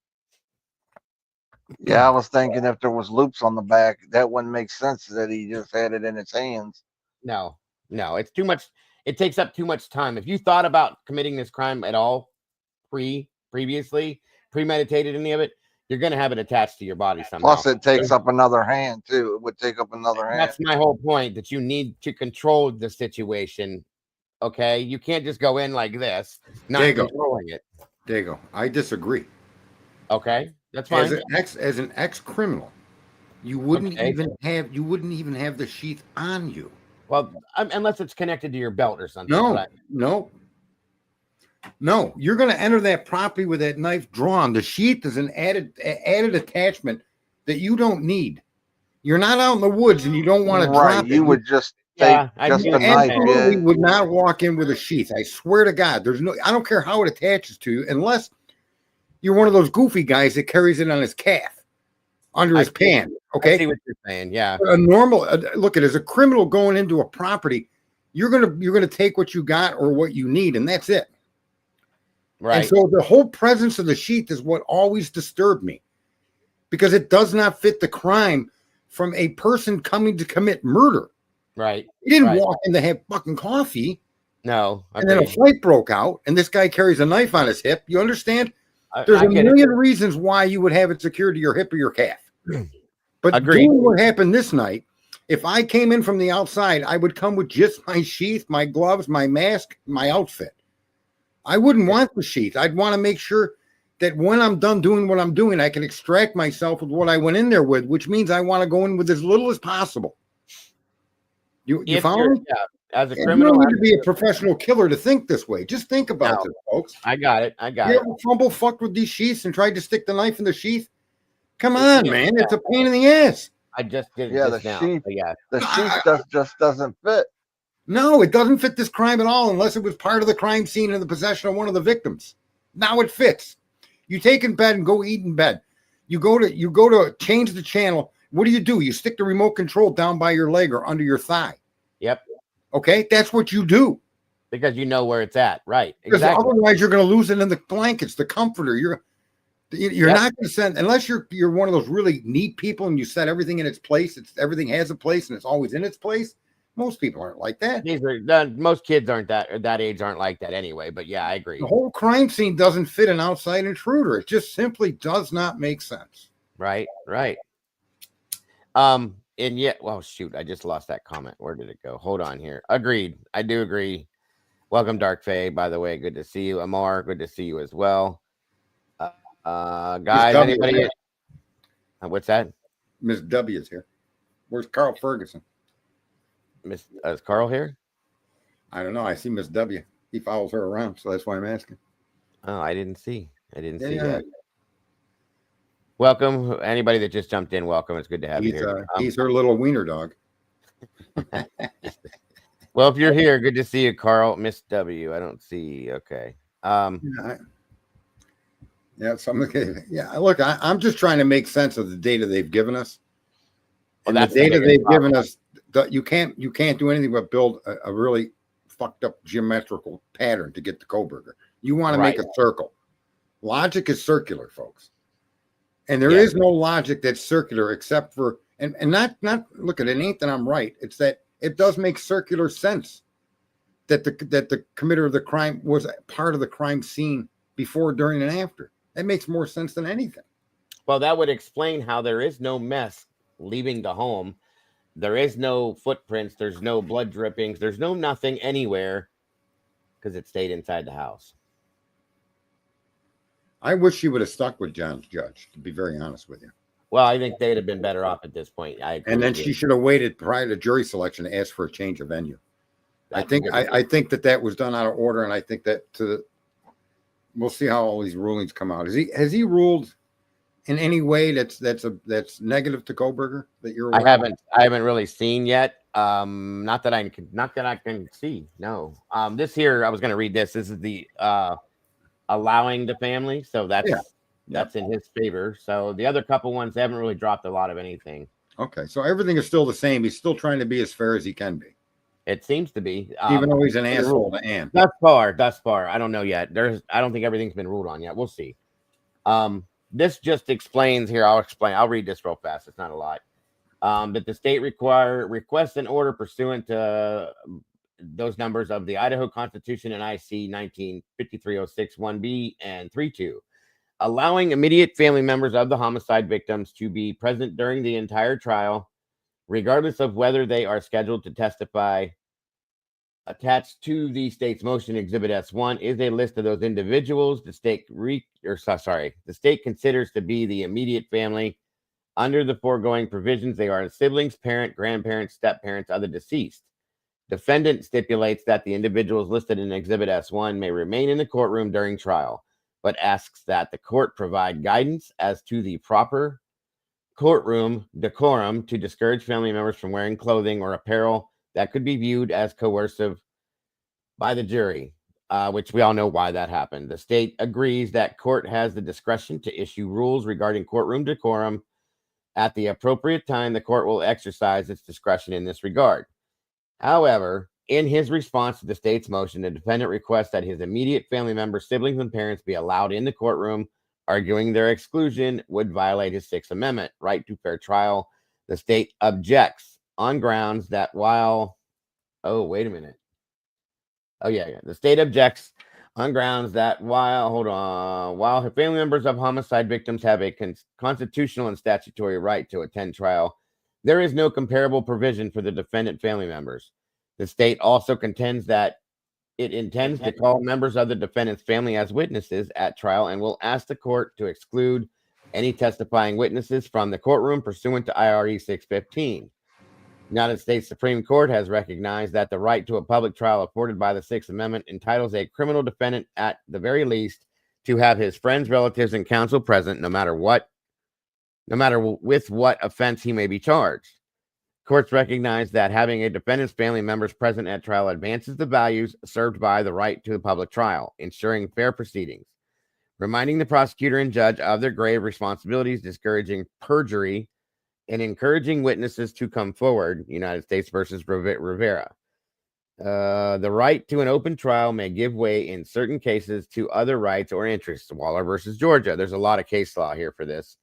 Yeah, I was thinking if there was loops on the back, that wouldn't make sense that he just had it in his hands. No, it's too much. It takes up too much time. If you thought about committing this crime at all, previously, premeditated any of it, you're going to have it attached to your body somehow. Plus, it takes up another hand, too. It would take up another hand. That's my whole point, that you need to control the situation, okay? You can't just go in like this, not controlling it. There you go. I disagree. Okay, that's fine. As an ex-criminal, you wouldn't even have the sheath on you. Well, unless it's connected to your belt or something. No, you're going to enter that property with that knife drawn. The sheath is an added attachment that you don't need. You're not out in the woods and you don't want to drop it. You would just take a knife. Absolutely would not walk in with a sheath. I swear to God, I don't care how it attaches to you, unless you're one of those goofy guys that carries it on his calf, under his pant. Okay, I see what you're saying. Yeah, a normal look at as a criminal going into a property, you're gonna take what you got or what you need, and that's it. Right. And so the whole presence of the sheath is what always disturbed me, because it does not fit the crime from a person coming to commit murder. Right. He didn't walk in to have fucking coffee. No. And then a fight broke out, and this guy carries a knife on his hip. You understand? There's a million reasons why you would have it secured to your hip or your calf. But doing what happened this night, if I came in from the outside, I would come with just my sheath, my gloves, my mask, my outfit. I wouldn't want the sheath. I'd want to make sure that when I'm done doing what I'm doing, I can extract myself with what I went in there with, which means I want to go in with as little as possible. You follow me? Yeah, as a criminal, you don't need to be a professional killer to think this way. Just think about this, folks. I got it. You ever fucked with these sheaths and tried to stick the knife in the sheath? Come on, man. It's a pain in the ass. I just did the sheath. The sheath just doesn't fit. No, it doesn't fit this crime at all, unless it was part of the crime scene in the possession of one of the victims. Now it fits. You take in bed and go eat in bed. You go to change the channel. What do? You stick the remote control down by your leg or under your thigh. Yep. Okay, that's what you do. Because you know where it's at, right? Because otherwise you're going to lose it in the blankets, the comforter. You're not going to send, unless you're one of those really neat people and you set everything in its place. Everything has a place and it's always in its place. Most people aren't like that. Most kids aren't that age aren't like that anyway. But yeah, I agree. The whole crime scene doesn't fit an outside intruder. It just simply does not make sense. Right. And yet, well, shoot, I just lost that comment. Where did it go? Hold on here. Agreed. I do agree. Welcome, Dark Faye. By the way, good to see you. Amar, good to see you as well. Guys, anybody? What's that? Miss W is here. Where's Carl Ferguson? Is Carl here? I don't know. I see Miss W. He follows her around, so that's why I'm asking. Oh, I didn't see. Yeah. That. Welcome. Anybody that just jumped in, welcome. It's good to have you here. He's her little wiener dog. Well, if you're here, good to see you, Carl. Miss W. I don't see. Okay. Look, I'm just trying to make sense of the data they've given us. Well, and the data they've given us, you can't do anything but build a really fucked up geometrical pattern to get the Koberger. You want to make a circle. Logic is circular, folks. And there is no logic that's circular except for and not look at it ain't that I'm right. It's that it does make circular sense that the committer of the crime was part of the crime scene before, during, and after. That makes more sense than anything. Well, that would explain how there is no mess leaving the home. There is no footprints. There's no blood drippings. There's no nothing anywhere because it stayed inside the house. I wish she would have stuck with John's judge, to be very honest with you. Well, I think they'd have been better off at this point. And then she should have waited prior to jury selection to ask for a change of venue. I think that was done out of order, and I think that we'll see how all these rulings come out. Has he ruled in any way that's negative to Koberger that you're aware of? I haven't really seen yet. Not that I can see. No. This here, I was going to read this. This is the allowing the family, so that's in his favor. So the other couple ones, they haven't really dropped a lot of anything. Okay, so everything is still the same. He's still trying to be as fair as he can be. It seems to be, even though he's an asshole to Ann. Thus far, I don't know yet. I don't think everything's been ruled on yet. We'll see. This just explains here. I'll read this real fast. It's not a lot. That the state requests an order pursuant to those numbers of the Idaho Constitution and IC 195306 1B and 32, allowing immediate family members of the homicide victims to be present during the entire trial, regardless of whether they are scheduled to testify. Attached to the state's motion, Exhibit S1, is a list of those individuals the state considers to be the immediate family. Under the foregoing provisions, they are siblings, parent, grandparents, step-parents of the deceased. Defendant stipulates that the individuals listed in Exhibit S1 may remain in the courtroom during trial, but asks that the court provide guidance as to the proper courtroom decorum to discourage family members from wearing clothing or apparel that could be viewed as coercive by the jury, which we all know why that happened. The state agrees that court has the discretion to issue rules regarding courtroom decorum. At the appropriate time, the court will exercise its discretion in this regard. However, in his response to the state's motion, the defendant requests that his immediate family members, siblings, and parents be allowed in the courtroom, arguing their exclusion would violate his Sixth Amendment right to fair trial. The state objects on grounds that the state objects on grounds that while her family members of homicide victims have a constitutional and statutory right to attend trial, there is no comparable provision for the defendant family members. The state also contends that it intends to call members of the defendant's family as witnesses at trial and will ask the court to exclude any testifying witnesses from the courtroom pursuant to IRE 615. The United States Supreme Court has recognized that the right to a public trial afforded by the Sixth Amendment entitles a criminal defendant, at the very least, to have his friends, relatives, and counsel present, no matter with what offense he may be charged. Courts recognize that having a defendant's family members present at trial advances the values served by the right to a public trial, ensuring fair proceedings, reminding the prosecutor and judge of their grave responsibilities, discouraging perjury, and encouraging witnesses to come forward. United States versus Rivera. The right to an open trial may give way in certain cases to other rights or interests. Waller versus Georgia. There's a lot of case law here for this.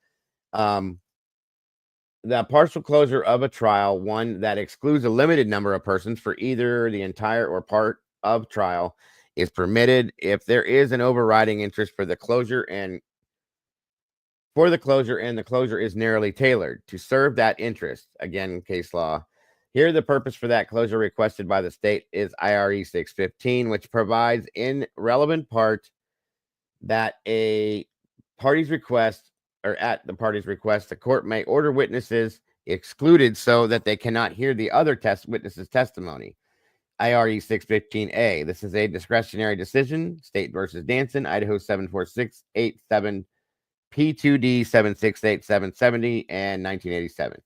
The partial closure of a trial, one that excludes a limited number of persons for either the entire or part of trial, is permitted if there is an overriding interest for the closure and for the closure, and the closure is narrowly tailored to serve that interest. Again, case law. Here, the purpose for that closure requested by the state is IRE 615, which provides in relevant part that a party's request, or at the party's request, the court may order witnesses excluded so that they cannot hear the other witnesses' testimony. IRE 615A. This is a discretionary decision. State versus Danson, Idaho 74687, P2D 768770, and 1987.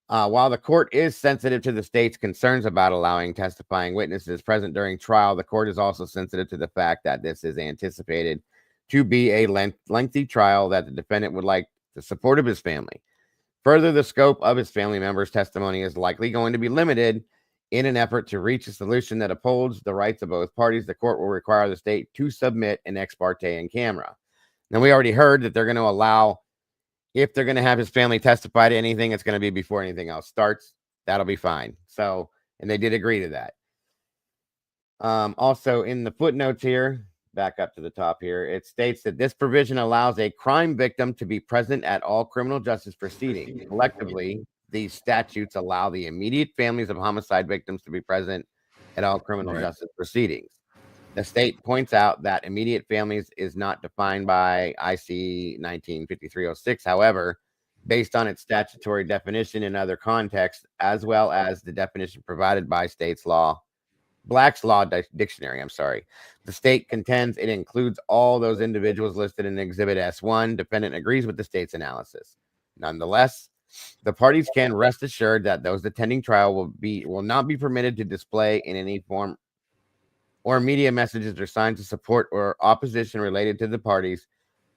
While the court is sensitive to the state's concerns about allowing testifying witnesses present during trial, the court is also sensitive to the fact that this is anticipated to be a lengthy trial that the defendant would like the support of his family. Further, the scope of his family members' testimony is likely going to be limited. In an effort to reach a solution that upholds the rights of both parties, the court will require the state to submit an ex parte in camera. Now, we already heard that they're going to allow, if they're going to have his family testify to anything, it's going to be before anything else starts. That'll be fine. So, and they did agree to that. Also, in the footnotes here, back up to the top here, it states that this provision allows a crime victim to be present at all criminal justice proceedings. Collectively, these statutes allow the immediate families of homicide victims to be present at all criminal justice proceedings. The state points out that immediate families is not defined by IC 195306. However, based on its statutory definition in other contexts, as well as the definition provided by Black's Law Dictionary, the state contends it includes all those individuals listed in Exhibit S1. Defendant agrees with the state's analysis. Nonetheless, the parties can rest assured that those attending trial will not be permitted to display in any form or media messages or signs of support or opposition related to the parties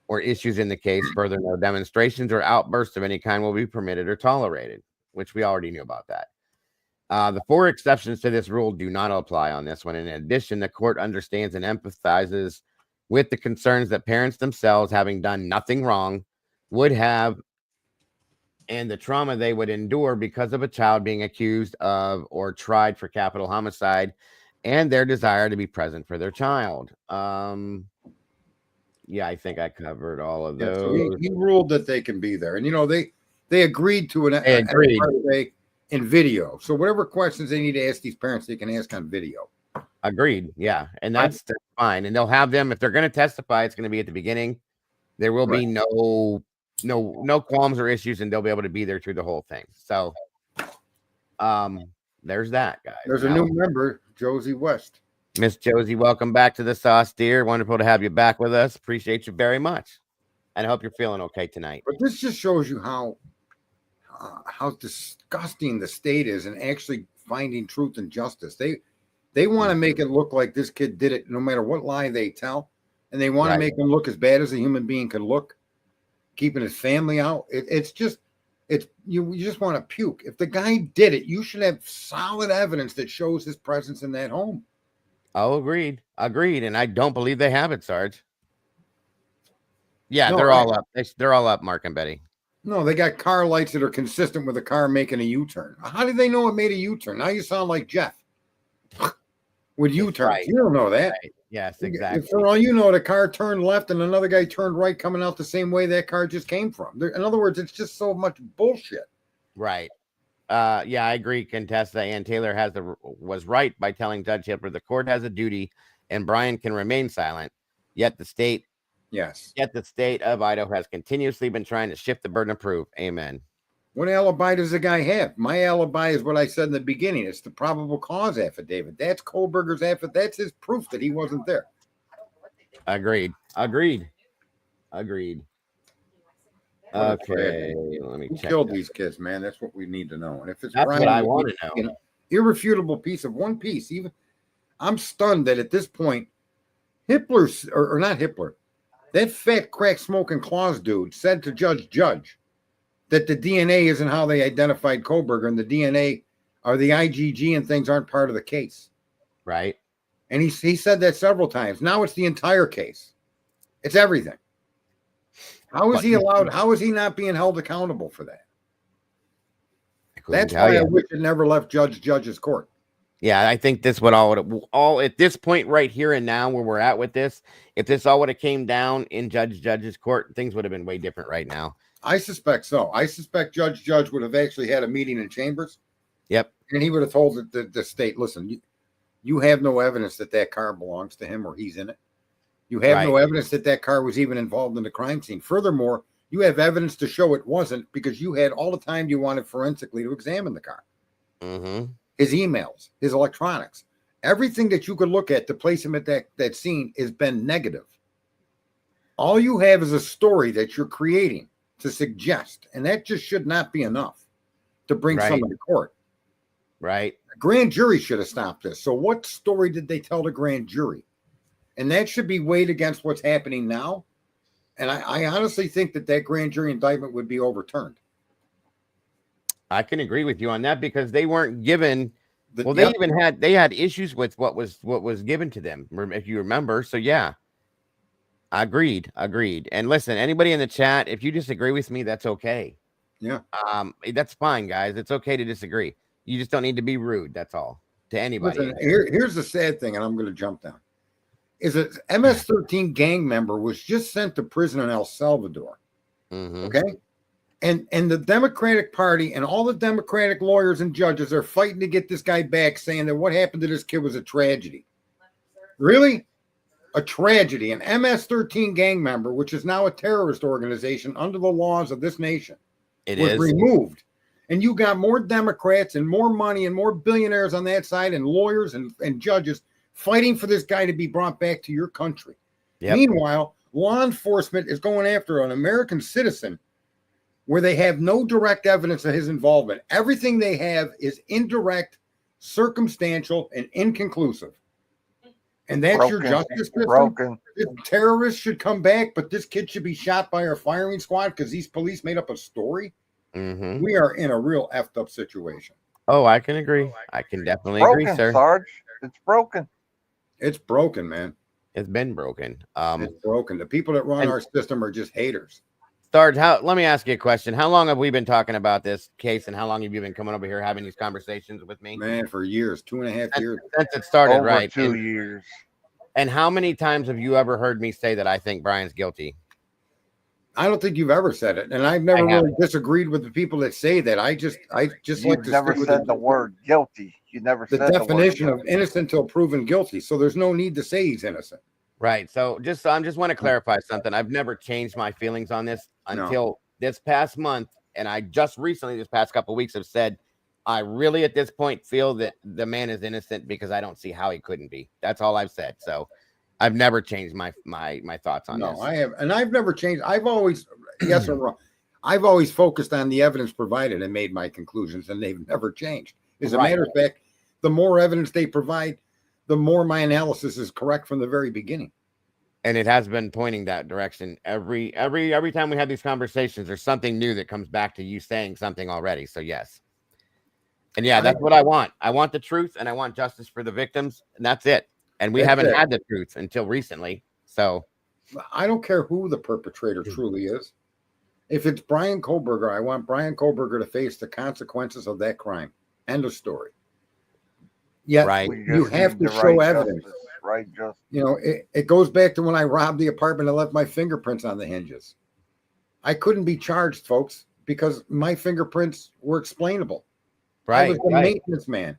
or issues in the case. Further, no demonstrations or outbursts of any kind will be permitted or tolerated, which we already knew about that. The 4 exceptions to this rule do not apply on this one. In addition, the court understands and empathizes with the concerns that parents themselves, having done nothing wrong, would have, and the trauma they would endure because of a child being accused of or tried for capital homicide, and their desire to be present for their child. Yeah, I think I covered all of those. So he ruled that they can be there, and they agreed to in video. So whatever questions they need to ask these parents, they can ask on video. Agreed. Yeah, and that's fine. And they'll have them, if they're going to testify, it's going to be at the beginning. There will be no qualms or issues, and they'll be able to be there through the whole thing. So, there's that, guys. There's a new member, Josie West. Miss Josie, welcome back to the Sauce, dear. Wonderful to have you back with us. Appreciate you very much, and I hope you're feeling okay tonight. But this just shows you how disgusting the state is in actually finding truth and justice. They want to make it look like this kid did it, no matter what lie they tell, and they want to make him look as bad as a human being could look, keeping his family out. You just want to puke. If the guy did it, you should have solid evidence that shows his presence in that home. Oh, agreed. And I don't believe they have it, Sarge. Yeah, they're all up. They're all up, Mark and Betty. No, they got car lights that are consistent with a car making a U-turn. How did they know it made a U-turn? Now you sound like Jeff with U-turns. Right. You don't know that. Right. Yes, exactly. For all you know, the car turned left and another guy turned right, coming out the same way that car just came from. In other words, it's just so much bullshit. Right. Yeah, I agree. Contessa Ann Taylor was right by telling Judge Hipper the court has a duty and Brian can remain silent. Yet the state of Idaho has continuously been trying to shift the burden of proof. Amen. What alibi does the guy have? My alibi is what I said in the beginning. It's the probable cause affidavit. That's Kohlberger's affidavit. That's his proof that he wasn't there. Agreed. Okay, let me check. Who killed these kids, man? That's what we need to know. And if it's That's Brian, what I want to know. Irrefutable piece of one piece. Even I'm stunned that at this point, Hitler's or not Hitler, that fat crack smoking Claus dude said to Judge that the DNA isn't how they identified Kohlberger, and the DNA or the IgG and things aren't part of the case. Right. And he said that several times. Now it's the entire case. It's everything. How is he allowed? How is he not being held accountable for that? That's why I wish it never left Judge's court. Yeah, I think this would all at this point right here and now where we're at with this, if this all would have came down in Judge's court, things would have been way different right now. I suspect so. I suspect Judge would have actually had a meeting in chambers. Yep. And he would have told the state, listen, you have no evidence that car belongs to him or he's in it. You have no evidence that car was even involved in the crime scene. Furthermore, you have evidence to show it wasn't because you had all the time you wanted forensically to examine the car. Mm-hmm. His emails, his electronics, everything that you could look at to place him at that scene has been negative. All you have is a story that you're creating to suggest, and that just should not be enough to bring someone to court. Right. The grand jury should have stopped this. So what story did they tell the grand jury? And that should be weighed against what's happening now. And I honestly think that grand jury indictment would be overturned. I can agree with you on that because they weren't given. Well, Yep. they had issues with what was given to them, if you remember. So yeah, agreed. And listen, anybody in the chat, if you disagree with me, that's okay. Yeah. That's fine, guys. It's okay to disagree. You just don't need to be rude. That's all to anybody. Listen, here's the sad thing, and I'm going to jump down. Is a MS-13 gang member was just sent to prison in El Salvador. Mm-hmm. Okay. And the Democratic Party and all the Democratic lawyers and judges are fighting to get this guy back, saying that what happened to this kid was a tragedy. Really? A tragedy. An MS-13 gang member, which is now a terrorist organization under the laws of this nation, was removed. And you got more Democrats and more money and more billionaires on that side and lawyers and judges fighting for this guy to be brought back to your country. Yep. Meanwhile, law enforcement is going after an American citizen where they have no direct evidence of his involvement. Everything they have is indirect, circumstantial, and inconclusive. And that's your justice system? This terrorist should come back, but this kid should be shot by our firing squad because these police made up a story? Mm-hmm. We are in a real effed up situation. Oh, I can agree. I can definitely agree, sir. Sarge. It's broken. It's broken, man. It's been broken. It's broken. The people that run our system are just haters. Sarge, let me ask you a question. How long have we been talking about this case, and how long have you been coming over here having these conversations with me? Man, for years, 2.5 years. Since it started, Over right? 2 years. And how many times have you ever heard me say that I think Brian's guilty? I don't think you've ever said it, and I've never really disagreed with the people that say that. I just like to never said the word guilty. You never said the definition of innocent till proven guilty. So there's no need to say he's innocent. Right. So I just want to clarify something. I've never changed my feelings on this until this past month, and I just recently, this past couple of weeks, have said I really at this point feel that the man is innocent because I don't see how he couldn't be. That's all I've said. So I've never changed my thoughts on this. No, I have, and I've never changed. I've always, yes or wrong, I've always focused on the evidence provided and made my conclusions, and they've never changed. As a matter of fact, the more evidence they provide, the more my analysis is correct from the very beginning. And it has been pointing that direction every time we have these conversations. There's something new that comes back to you saying something already. So yes, and yeah, that's what I want. I want the truth, and I want justice for the victims, and that's it. And we haven't had the truth until recently. So I don't care who the perpetrator truly is. If it's Brian Kohlberger, I want Brian Kohlberger to face the consequences of that crime. End of story. Yeah, you have to show evidence. Right, just you know, it goes back to when I robbed the apartment and left my fingerprints on the hinges. I couldn't be charged, folks, because my fingerprints were explainable. Right. I was the maintenance man.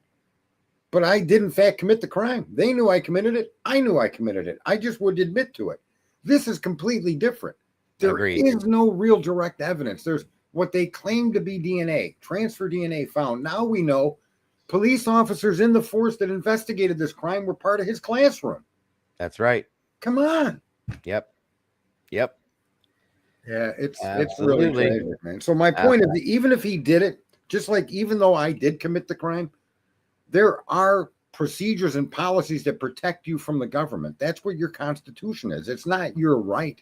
But I did, in fact, commit the crime. They knew I committed it. I knew I committed it. I just wouldn't admit to it. This is completely different. There is no real direct evidence. There's what they claim to be DNA, transfer DNA found. Now we know police officers in the force that investigated this crime were part of his classroom. That's right. Come on. Yep. Yeah, it's really crazy, man. So my point is, even if he did it, just like even though I did commit the crime, there are procedures and policies that protect you from the government. That's what your Constitution is. It's not your right.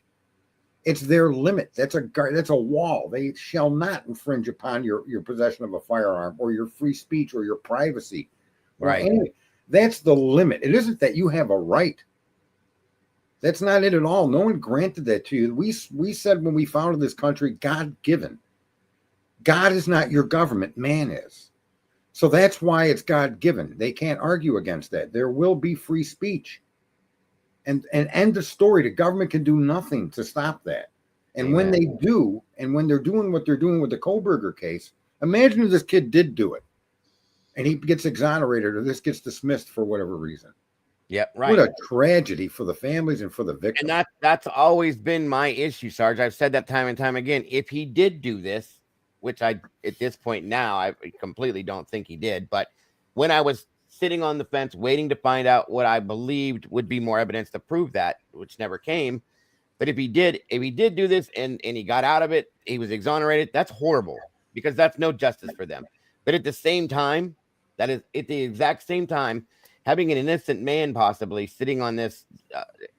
It's their limit. That's a wall. They shall not infringe upon your possession of a firearm or your free speech or your privacy. Right. That's the limit. It isn't that you have a right. That's not it at all. No one granted that to you. We said when we founded this country, God-given. God is not your government. Man is. So that's why it's God-given. They can't argue against that. There will be free speech. And end the story. The government can do nothing to stop that. And when they do, and when they're doing what they're doing with the Kohlberger case, imagine if this kid did do it and he gets exonerated or this gets dismissed for whatever reason. Yep, right. What a tragedy for the families and for the victims. And that's always been my issue, Sarge. I've said that time and time again. If he did do this, which I, at this point now, I completely don't think he did. But when I was sitting on the fence, waiting to find out what I believed would be more evidence to prove that, which never came. But if he did do this and he got out of it, he was exonerated. That's horrible because that's no justice for them. But at the same time, that is at the exact same time, having an innocent man possibly sitting on this,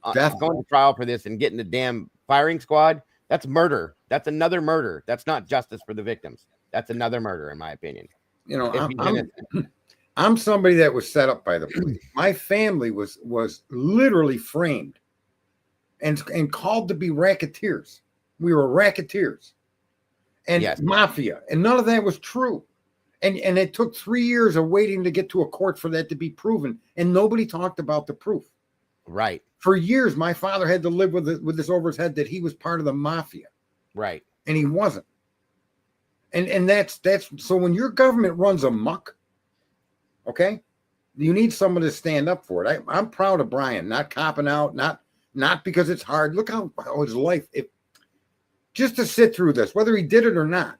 going to trial for this and getting the damn firing squad, that's murder. That's another murder. That's not justice for the victims. That's another murder, in my opinion. You know, I'm somebody that was set up by the police. My family was literally framed and called to be racketeers. We were racketeers and mafia, and none of that was true. And it took 3 years of waiting to get to a court for that to be proven, and nobody talked about the proof. Right. For years, my father had to live with this over his head that he was part of the mafia. Right. And he wasn't. And that's so when your government runs amok, okay, you need someone to stand up for it. I'm proud of Brian, not copping out, not because it's hard. Look how his life, just to sit through this, whether he did it or not,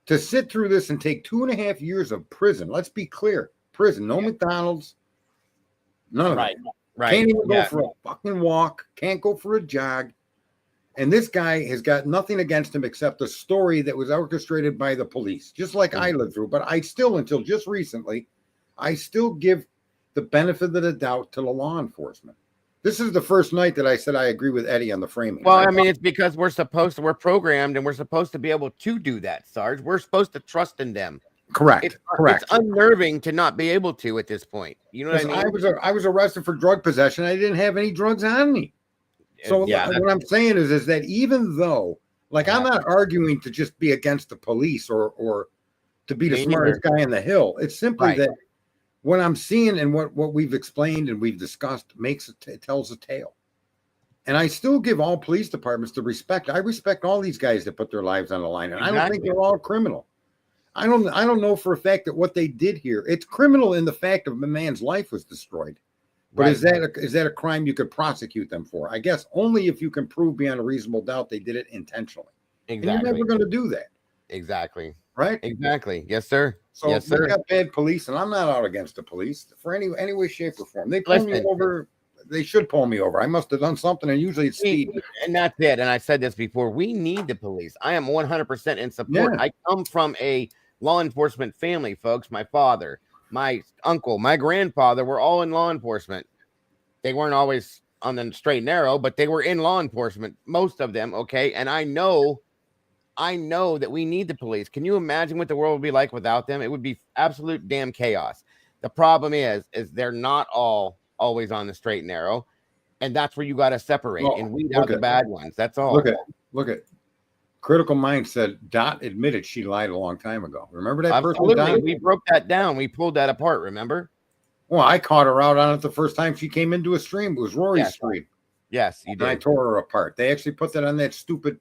to sit through this and take 2.5 years of prison. Let's be clear, prison, no McDonald's, none of it. Right. Can't even go for a fucking walk. Can't go for a jog. And this guy has got nothing against him except a story that was orchestrated by the police, just like I lived through. But I still, until just recently, I still give the benefit of the doubt to the law enforcement. This is the first night that I said I agree with Eddie on the framing. Well, I mean, it's because we're programmed and we're supposed to be able to do that, Sarge. We're supposed to trust in them. Correct. It's unnerving to not be able to at this point. You know what I mean? I was arrested for drug possession. I didn't have any drugs on me. So what I'm saying is that even though, like, I'm not arguing to just be against the police or to be the smartest guy in the hill. It's simply that what I'm seeing and what we've explained and we've discussed it tells a tale. And I still give all police departments the respect. I respect all these guys that put their lives on the line, and I don't think they're all criminal. I don't know for a fact that what they did here, it's criminal in the fact of a man's life was destroyed. But is that a crime you could prosecute them for? I guess only if you can prove beyond a reasonable doubt they did it intentionally. Exactly. And you're never going to do that. Exactly. Right? Exactly. Yes, sir. So yes, sir. We got bad police, and I'm not out against the police for any way, shape, or form. They pull me over. They should pull me over. I must have done something, and usually it's speed. And that's it. And I said this before. We need the police. I am 100% in support. Yeah. I come from a law enforcement family, folks. My father, my uncle, my grandfather were all in law enforcement. They weren't always on the straight and narrow, but they were in law enforcement, most of them. Okay. And I know that we need the police. Can you imagine what the world would be like without them? It would be absolute damn chaos. The problem is they're not all always on the straight and narrow. And that's where you got to separate and weed out the bad ones. That's all. Look at Critical Mind said Dot admitted she lied a long time ago. Remember that Absolutely. person? We broke that down. We pulled that apart. Remember? Well, I caught her out on it the first time she came into a stream. It was Rory's stream. Yes, you did. And I tore her apart. They actually put that on that stupid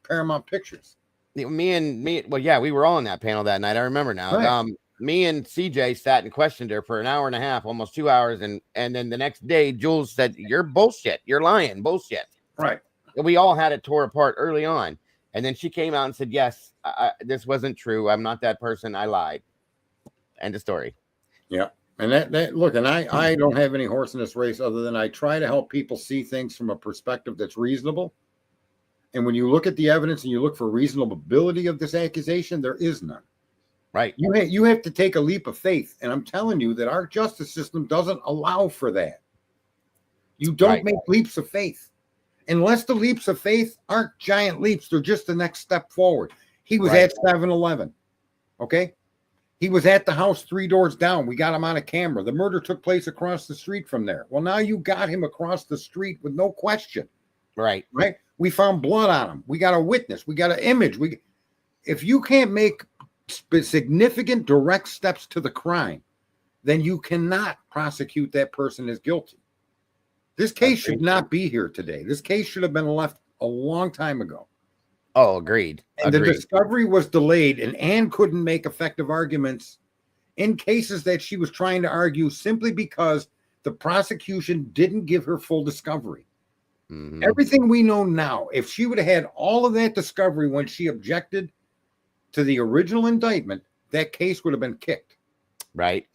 Paramount Pictures. Well, yeah, we were all on that panel that night. I remember now. Right. Me and CJ sat and questioned her for an hour and a half, almost 2 hours. And then the next day, Jules said, "You're bullshit. You're lying. Bullshit." Right. And we all had it tore apart early on. And then she came out and said, "Yes, this wasn't true. I'm not that person. I lied." End of story. Yeah. And that look, and I don't have any horse in this race other than I try to help people see things from a perspective that's reasonable. And when you look at the evidence and you look for reasonability of this accusation, there is none. Right. You have to take a leap of faith. And I'm telling you that our justice system doesn't allow for that. You don't make leaps of faith. Unless the leaps of faith aren't giant leaps, they're just the next step forward. He was at 7-Eleven. Okay? He was at the house 3 doors down. We got him on a camera. The murder took place across the street from there. Well, now you got him across the street with no question. Right. We found blood on him. We got a witness. We got an image. If you can't make significant direct steps to the crime, then you cannot prosecute that person as guilty. This case should not be here today. This case should have been left a long time ago. Oh, agreed. And the discovery was delayed, and Anne couldn't make effective arguments in cases that she was trying to argue simply because the prosecution didn't give her full discovery. Mm-hmm. Everything we know now, if she would have had all of that discovery when she objected to the original indictment, that case would have been kicked. Right.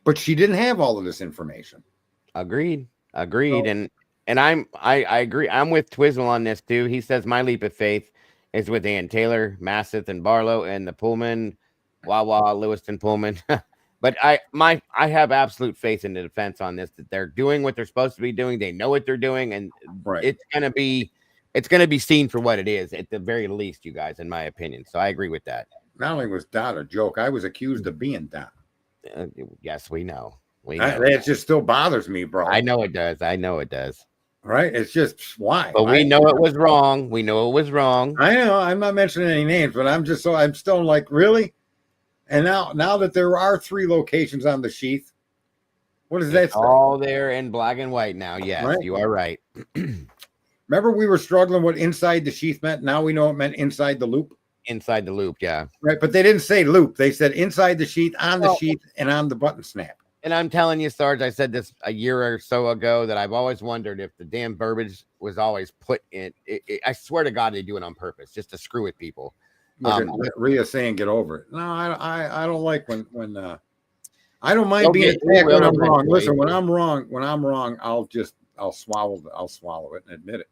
But she didn't have all of this information. Agreed. So, and I agree. I'm with Twizzle on this too. He says my leap of faith is with Ann Taylor, Masseth, and Barlow, and the Pullman, Wawa, Lewiston Pullman. But I have absolute faith in the defense on this, that they're doing what they're supposed to be doing. They know what they're doing, and it's gonna be seen for what it is at the very least, you guys, in my opinion. So I agree with that. Not only was Dot a joke, I was accused of being Dot. Yes, we know. That just still bothers me, bro. I know it does. Right? It's just why. But we know it was wrong. We know it was wrong. I know. I'm not mentioning any names, but I'm still like, really? And now that there are 3 locations on the sheath, what does that say? All there in black and white now. Yes, right? You are right. Remember we were struggling what inside the sheath meant? Now we know it meant inside the loop. Inside the loop, yeah. Right, but they didn't say loop. They said inside the sheath, on the sheath, and on the button snap. And I'm telling you, Sarge, I said this a year or so ago that I've always wondered if the damn verbiage was always put in. I swear to God, they do it on purpose, just to screw with people. Rhea saying, "Get over it." No, I don't like when I don't mind being attacked when I'm wrong. Listen, when I'm wrong, I'll swallow it and admit it.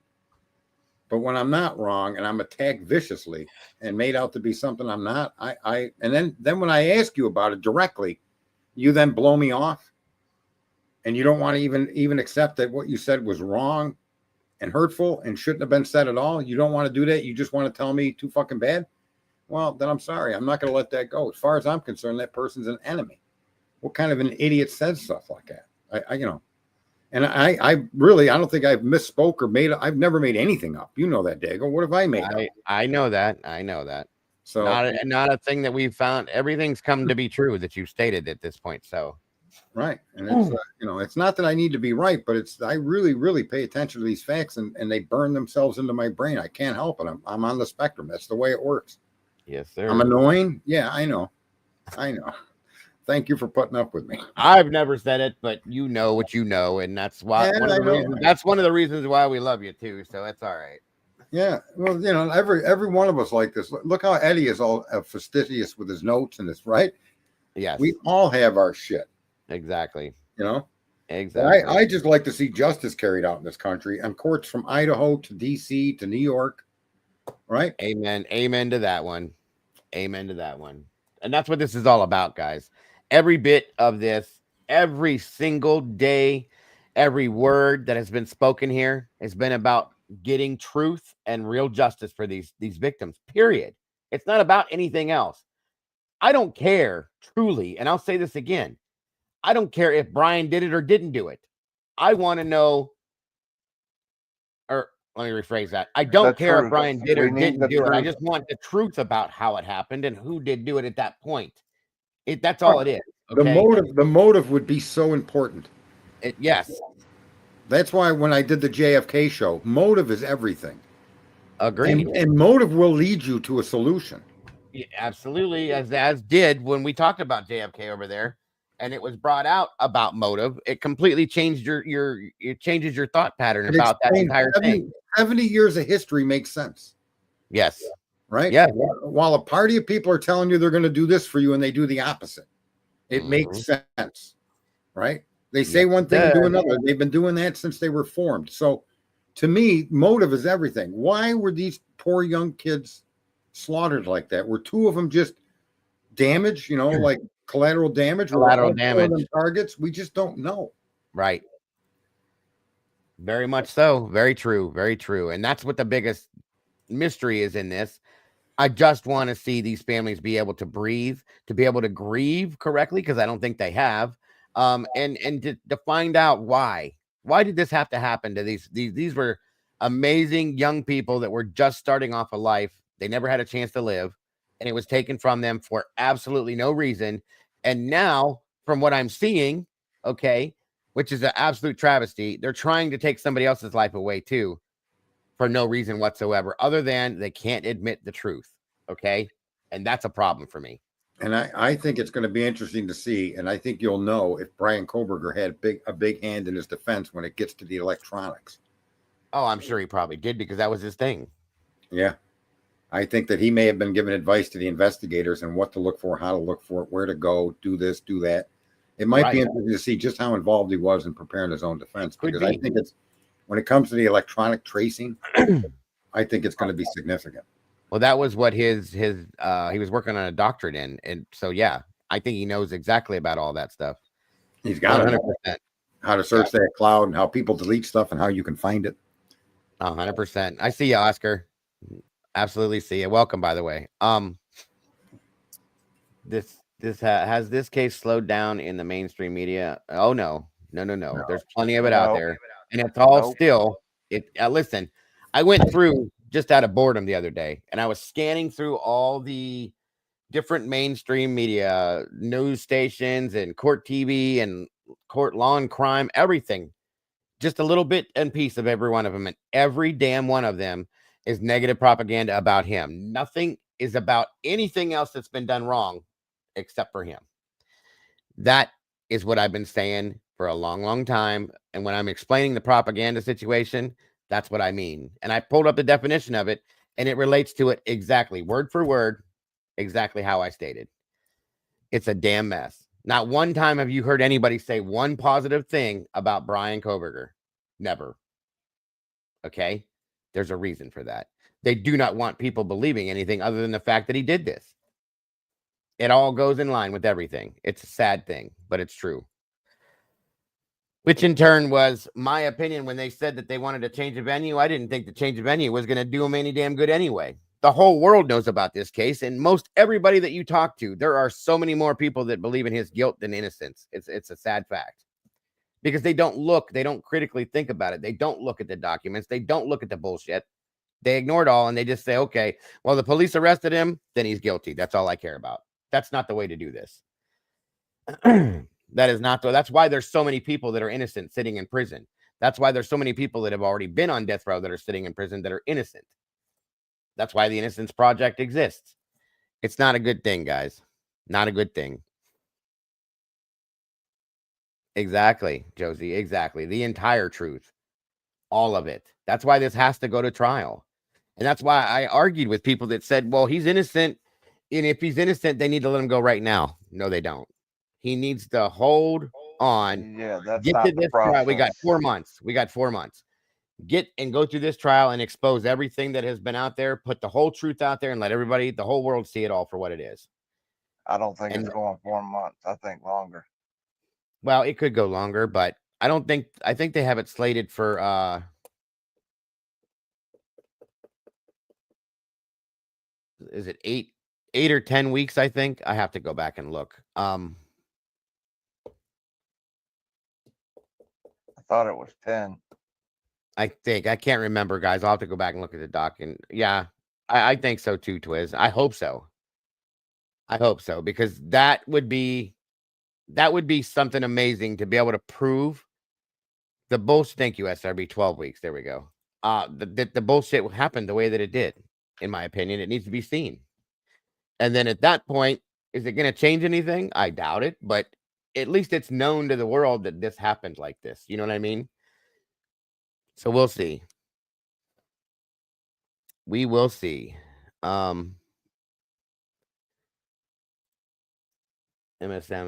But when I'm not wrong and I'm attacked viciously and made out to be something I'm not, and then when I ask you about it directly, you then blow me off, and you don't want to even accept that what you said was wrong and hurtful and shouldn't have been said at all. You don't want to do that. You just want to tell me too fucking bad. Well, then I'm sorry. I'm not going to let that go. As far as I'm concerned, that person's an enemy. What kind of an idiot says stuff like that? And I really, I don't think I've misspoke or I've never made anything up. You know that, Dago. What have I made up? I know that. So not a thing that we've found. Everything's come to be true that you stated at this point. So, right. And it's, it's not that I need to be right, but I really, really pay attention to these facts and they burn themselves into my brain. I can't help it. I'm on the spectrum. That's the way it works. Yes, sir. I'm annoying. Yeah, I know. Thank you for putting up with me. I've never said it, but you know what you know, and that's why. That's one of the reasons why we love you too. So that's all right. Yeah, well, every one of us like this. Look how Eddie is all fastidious with his notes and this, right? Yes, we all have our shit. Exactly. Exactly. I just like to see justice carried out in this country on courts from Idaho to DC to New York. Right. Amen. Amen to that one. Amen to that one. And that's what this is all about, guys. Every bit of this, every single day, every word that has been spoken here has been about getting truth and real justice for these victims, period. It's not about anything else. I don't care, truly, and I'll say this again. I don't care if Brian did it or didn't do it. I want to know, or let me rephrase that. I don't care if Brian did or didn't do it. I just want the truth about how it happened and who did do it at that point. That's all it is. Okay? The motive would be so important. Yes. That's why when I did the JFK show, motive is everything. Agreed. And motive will lead you to a solution. Yeah, absolutely. As did when we talked about JFK over there, and it was brought out about motive. It completely changed it changes your thought pattern about that entire thing. 70 years of history makes sense. Yes. Right? Yeah. While a party of people are telling you they're going to do this for you and they do the opposite. It makes sense. Right? They say one thing and do another. They've been doing that since they were formed. So to me, motive is everything. Why were these poor young kids slaughtered like that? Were 2 of them just damaged, like collateral damage? Collateral damage. Targets? We just don't know. Right. Very much so. Very true. Very true. And that's what the biggest mystery is in this. I just want to see these families be able to breathe, to be able to grieve correctly, because I don't think they have. And to find out why did this have to happen to these were amazing young people that were just starting off a life. They never had a chance to live. and it was taken from them for absolutely no reason. And now, from what I'm seeing, okay, which is an absolute travesty, they're trying to take somebody else's life away too for no reason whatsoever, other than they can't admit the truth. Okay. And that's a problem for me. And I think it's going to be interesting to see, and I think you'll know if Brian Koberger had a big hand in his defense when it gets to the electronics. Oh, I'm sure he probably did, because that was his thing. Yeah. I think that he may have been giving advice to the investigators and what to look for, how to look for it, where to go, do this, do that. It might be interesting to see just how involved he was in preparing his own defense, because I think it's, when it comes to the electronic tracing, I think it's going to be significant. Well, that was what he was working on a doctorate in. And so, yeah, I think he knows exactly about all that stuff. He's got 100%. How to search that cloud and how people delete stuff and how you can find it. 100%. I see you, Oscar. Absolutely see you. Welcome, by the way. Has this case slowed down in the mainstream media? Oh, no. There's plenty of it out there. And it's all still, listen, I went through just out of boredom the other day, and I was scanning through all the different mainstream media, news stations and court TV and court law and crime, everything, just a little bit and piece of every one of them. And every damn one of them is negative propaganda about him. Nothing is about anything else that's been done wrong except for him. That is what I've been saying for a long, long time. And when I'm explaining the propaganda situation, that's what I mean. And I pulled up the definition of it, and it relates to it exactly, word for word, exactly how I stated. It's a damn mess. Not one time have you heard anybody say one positive thing about Brian Koberger. Never. Okay? There's a reason for that. They do not want people believing anything other than the fact that he did this. It all goes in line with everything. It's a sad thing, but it's true. Which in turn was my opinion when they said that they wanted to change the venue. I didn't think the change of venue was going to do them any damn good anyway. The whole world knows about this case, and most everybody that you talk to, there are so many more people that believe in his guilt than innocence. It's a sad fact, because they don't critically think about it. They don't look at the documents. They don't look at the bullshit. They ignore it all, and they just say, okay, well, the police arrested him, then he's guilty. That's all I care about. That's not the way to do this. That is not the. That's why there's so many people that are innocent sitting in prison. That's why there's so many people that have already been on death row that are sitting in prison that are innocent. That's why the Innocence Project exists. It's not a good thing, guys. Not a good thing. Exactly, Josie. Exactly. The entire truth. All of it. That's why this has to go to trial. And that's why I argued with people that said, well, he's innocent. And if he's innocent, they need to let him go right now. No, they don't. He needs to hold on. Yeah, that's get not to the this process. trial. We got 4 months. Get and go through this trial and expose everything that has been out there. Put the whole truth out there and let everybody, the whole world, see it all for what it is. I don't think it's going 4 months. I think longer. Well, it could go longer, but I think they have it slated for is it 8 or 10 weeks? I think I have to go back and look. I thought it was 10. I can't remember, guys. I'll have to go back and look at the doc. And yeah, I think so too, Twiz. I hope so. Because that would be something amazing to be able to prove the bullshit. Thank you, SRB. 12 weeks. There we go. The bullshit happened the way that it did. In my opinion, it needs to be seen. And then at that point, is it going to change anything? I doubt it, but at least it's known to the world that this happened like this. You know what I mean? So we'll see. We will see. MSM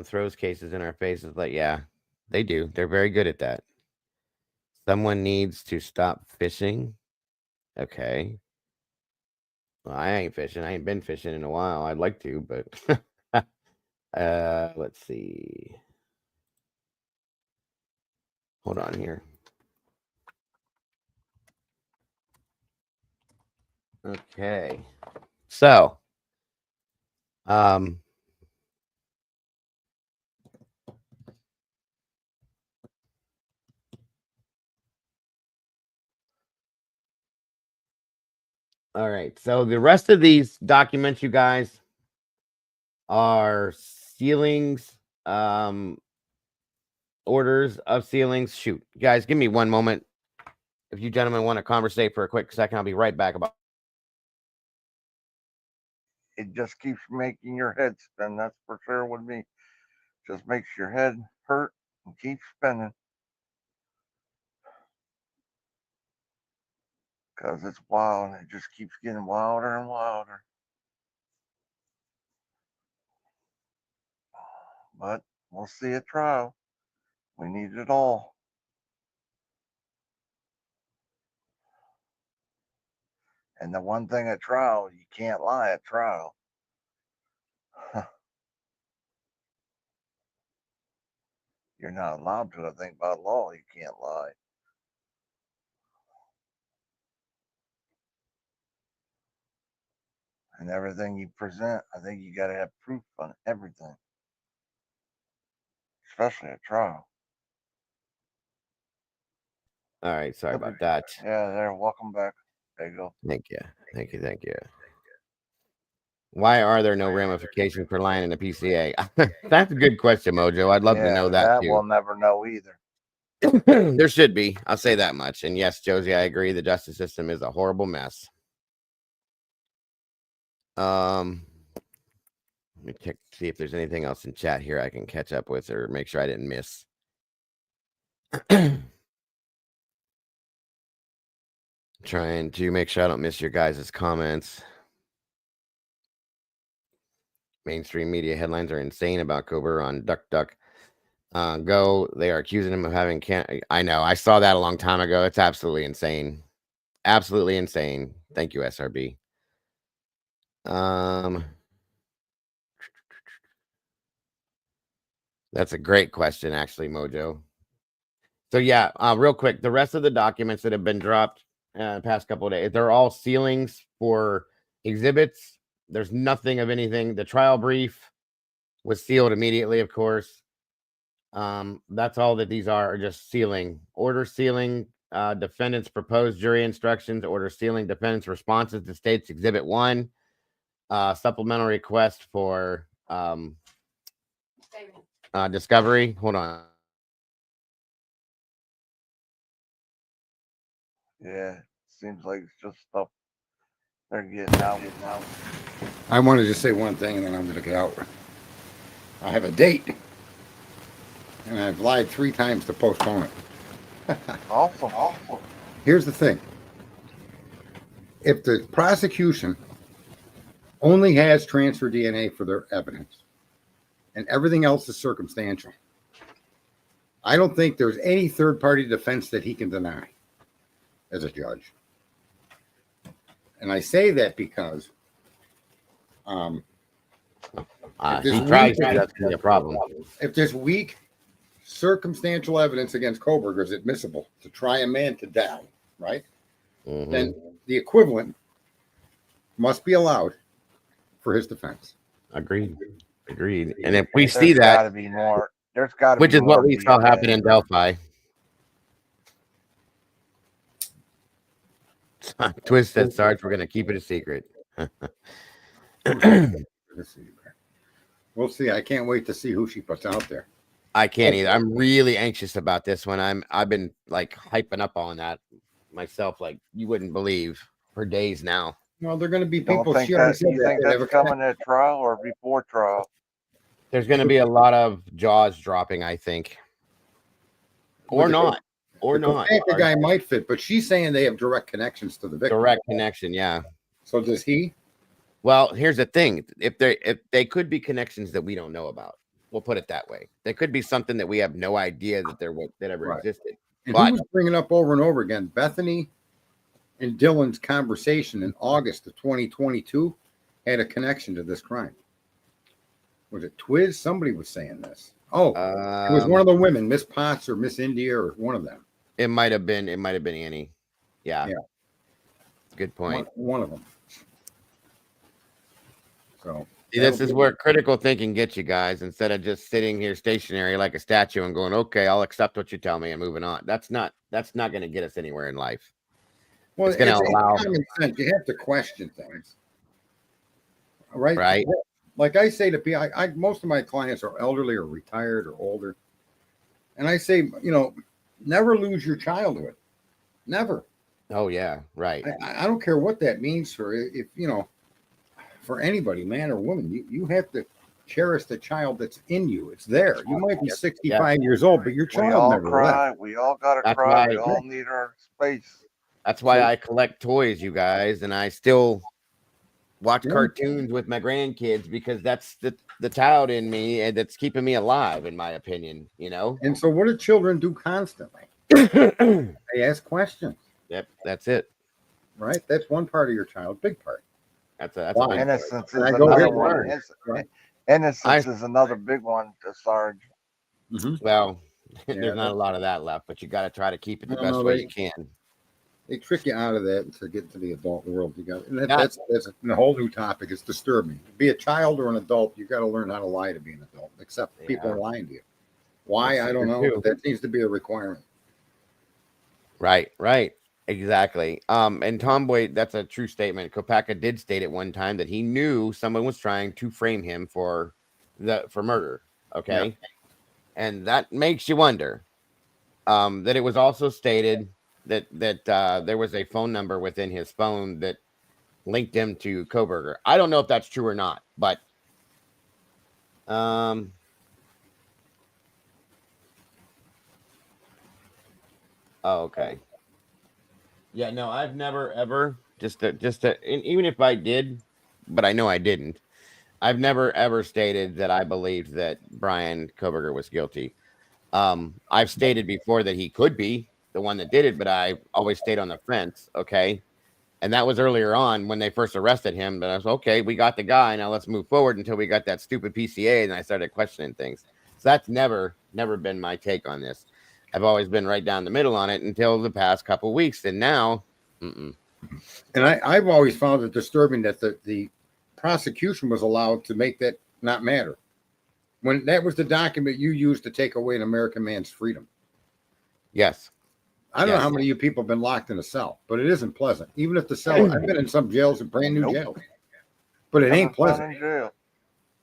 throws cases in our faces like, yeah, they do. They're very good at that. Someone needs to stop fishing. Okay. Well, I ain't fishing. I ain't been fishing in a while. I'd like to, but let's see. Hold on here. Okay. So, All right. So the rest of these documents, you guys, are ceilings, orders of ceilings. Shoot, guys, give me one moment. If you gentlemen want to conversate for a quick second, I'll be right back. About It just keeps making your head spin. That's for sure with me. Just makes your head hurt and keeps spinning. Because it's wild and it just keeps getting wilder and wilder. But we'll see at trial. We need it all. And the one thing at trial, you can't lie at trial. You're not allowed to. I think by law, you can't lie. And everything you present, I think you got to have proof on everything, especially at trial. all right. Sorry about that. Yeah, there. Welcome back. There you go. Thank you. Thank you. Thank you. Why are there no ramifications for lying in a PCA? That's a good question, Mojo. I'd love to know that too. We'll never know either. There should be. I'll say that much. And yes, Josie, I agree. The justice system is a horrible mess. Let me check, see if there's anything else in chat here I can catch up with or make sure I didn't miss. Trying to make sure I don't miss your guys' comments. Mainstream media headlines are insane about Kober on Duck Duck Go. They are accusing him of having I know. I saw that a long time ago. It's absolutely insane. Absolutely insane. Thank you, SRB. That's a great question, actually, Mojo. So yeah, real quick, the rest of the documents that have been dropped the past couple of days, they're all ceilings for exhibits. There's nothing of anything. The trial brief was sealed immediately, of course. That's all that these are just sealing. Order sealing defendants' proposed jury instructions, order sealing defendants' responses to state's exhibit 1, supplemental request for discovery. Hold on. Yeah, seems like it's just stuff they're getting out now. I want to just say one thing and then I'm going to get out. I have a date and I've lied 3 times to postpone it. Awesome. Here's the thing. If the prosecution only has transfer DNA for their evidence and everything else is circumstantial, I don't think there's any third-party defense that he can deny as a judge. And I say that because He tries to, that's going to be a problem. If there's weak circumstantial evidence against Koberger is admissible to try a man to die, right? Mm-hmm. Then the equivalent must be allowed for his defense. Agreed. And if we see that, gotta be more. There's got to, which be is what more we saw DNA. happen in Delphi. Twist said, Sarge, we're going to keep it a secret. We'll see. I can't wait to see who she puts out there. I can't either. I'm really anxious about this one. I've been like hyping up on that myself, like you wouldn't believe, for days now. No, they're going to be You people. think that's coming at trial or before trial? There's going to be a lot of jaws dropping, I think, or not. The guy might fit, but she's saying they have direct connections to the victim. Direct connection, yeah. So does he? Well, here's the thing: if they could be connections that we don't know about, we'll put it that way. There could be something that we have no idea that ever existed. And who was bringing up over and over again? Bethany and Dylan's conversation in August of 2022 had a connection to this crime. Was it Twiz? Somebody was saying this. Oh, it was one of the women, Miss Potts or Miss India or one of them. It might have been Annie. Yeah. Good point. One of them. So this is where critical thinking gets you guys, instead of just sitting here stationary like a statue and going, okay, I'll accept what you tell me and moving on. That's not going to get us anywhere in life. Well, it's going to allow. common sense. You have to question things, right? Right. Like I say to people, most of my clients are elderly or retired or older, and I say, never lose your childhood, never. Oh yeah, right. I don't care what that means for anybody, man or woman. You have to cherish the child that's in you. It's there. You might be 65 years old, but your We all child never cry. left. We all gotta That's cry. why- We all need our space. That's why I collect toys, you guys, and I still watch cartoons with my grandkids because that's the child in me and that's keeping me alive, in my opinion. And so, what do children do constantly? They ask questions. Yep, that's it. Right? That's one part of your child, big part. That's a Why? big part. Innocence is And I go another ahead and one. learn, right? Innocence is another big one, Sarge. Well, Yeah, there's not a lot of that left, but you got to try to keep it the best way you can. They trick you out of that to get to the adult world. You got, and that's a whole new topic. It's disturbing. To be a child or an adult, you got to learn how to lie to be an adult. Except people are lying to you. Why? That's I don't know. But that needs to be a requirement. Right. Exactly. And Tomboy, that's a true statement. Kopacka did state at one time that he knew someone was trying to frame him for murder. Okay. Yep. And that makes you wonder. That it was also stated that there was a phone number within his phone that linked him to Kohberger. I don't know if that's true or not, but okay. Yeah, no, I've never ever even if I did, but I know I didn't. I've never ever stated that I believed that Brian Kohberger was guilty. I've stated before that he could be the one that did it, but I always stayed on the fence. Okay. And that was earlier on when they first arrested him. But I was okay, we got the guy. Now let's move forward until we got that stupid PCA. And I started questioning things. So that's never been my take on this. I've always been right down the middle on it until the past couple of weeks. And now, And I've always found it disturbing that the prosecution was allowed to make that not matter. When that was the document you used to take away an American man's freedom. Yes. I don't know how many of you people have been locked in a cell, but it isn't pleasant. Even if the cell, I've been in some jails, brand new jails, but it ain't pleasant.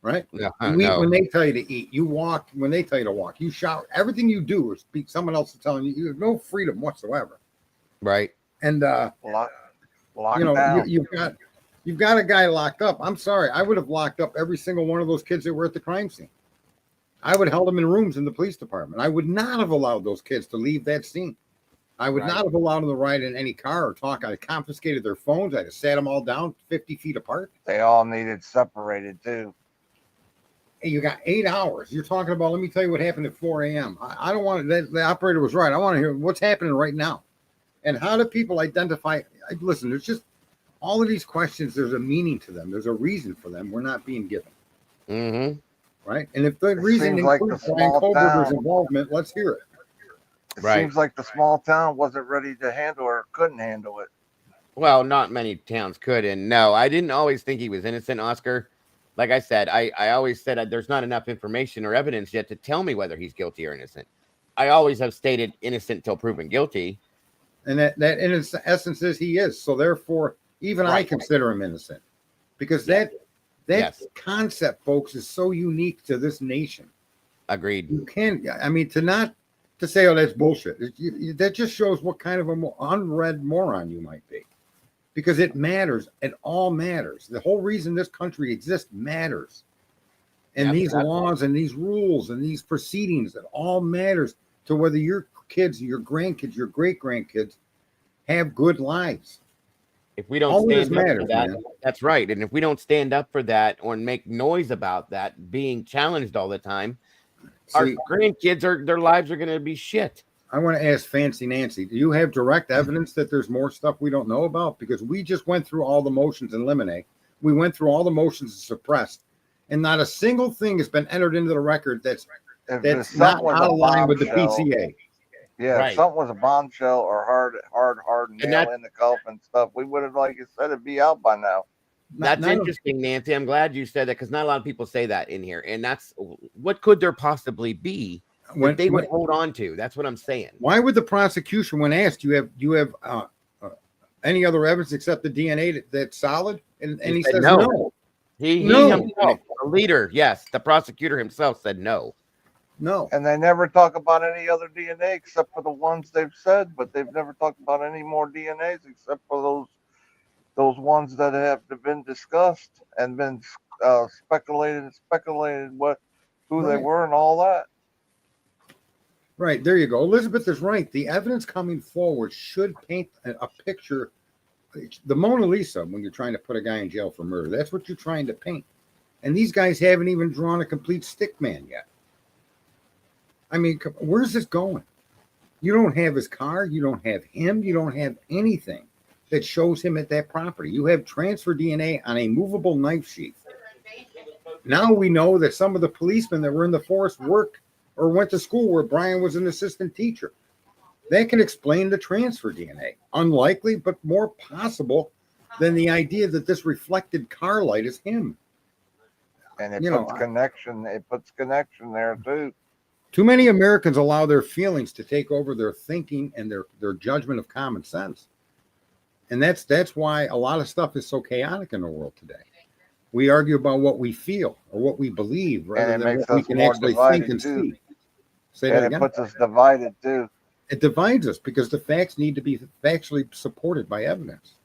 Right? No, When they tell you to eat, you walk. When they tell you to walk, you shower. Everything you do is someone else is telling you. You have no freedom whatsoever. Right. And you've got a guy locked up. I'm sorry, I would have locked up every single one of those kids that were at the crime scene. I would have held them in rooms in the police department. I would not have allowed those kids to leave that scene. I would not have allowed them to ride in any car or talk. I confiscated their phones. I'd have sat them all down 50 feet apart. They all needed separated too. Hey, you got 8 hours. You're talking about, let me tell you what happened at 4 a.m. I don't want to, the operator was right. I want to hear what's happening right now. And how do people identify? Listen, there's just all of these questions. There's a meaning to them. There's a reason for them. We're not being given. Mm-hmm. Right. And if the reason includes Brian Kohberger's involvement, let's hear it. It seems like the small town wasn't ready to handle or couldn't handle it. Well, not many towns could. And no, I didn't always think he was innocent, Oscar. Like I said, I always said there's not enough information or evidence yet to tell me whether he's guilty or innocent. I always have stated innocent till proven guilty. And that in its essence is he is. So therefore, even I consider him innocent. Because that concept, folks, is so unique to this nation. Agreed. You can't, to say, oh, that's bullshit. That just shows what kind of an unread moron you might be. Because it matters. It all matters. The whole reason this country exists matters. And these laws and these rules and these proceedings, it all matters to whether your kids, your grandkids, your great-grandkids have good lives. If we don't stand up for that, that's right. And if we don't stand up for that or make noise about that being challenged all the time, our grandkids their lives are going to be shit. I want to ask Fancy Nancy, do you have direct evidence that there's more stuff we don't know about? Because we just went through all the motions in limine. We went through all the motions suppressed, and not a single thing has been entered into the record that's not out of line with the PCA. Yeah, if something was a bombshell or hard nail in the coffin and stuff, we would have, like you said, it'd be out by now. That's interesting, Nancy. I'm glad you said that because not a lot of people say that in here. And that's what could there possibly be that they would hold on to? That's what I'm saying. Why would the prosecution, when asked, you have any other evidence except the DNA that's solid? And he said says no. no. He No. himself, the leader, yes, the prosecutor himself said no. No. And they never talk about any other DNA except for the ones they've said, but they've never talked about any more DNAs except for those ones that have been discussed and been speculated who they Right. were and all that. Right, there you go. Elizabeth is right. The evidence coming forward should paint a picture. The Mona Lisa, when you're trying to put a guy in jail for murder, that's what you're trying to paint. And these guys haven't even drawn a complete stick man yet. I mean, where's this going? You don't have his car. You don't have him. You don't have anything that shows him at that property. You have transfer DNA on a movable knife sheath. Now we know that some of the policemen that were in the force worked or went to school where Brian was an assistant teacher. That can explain the transfer DNA. Unlikely, but more possible than the idea that this reflected car light is him. And it puts connection there too. Too many Americans allow their feelings to take over their thinking and their judgment of common sense. And that's why a lot of stuff is so chaotic in the world today. We argue about what we feel or what we believe rather than what we can actually think and see. Say that again. It puts us divided too. It divides us because the facts need to be factually supported by evidence.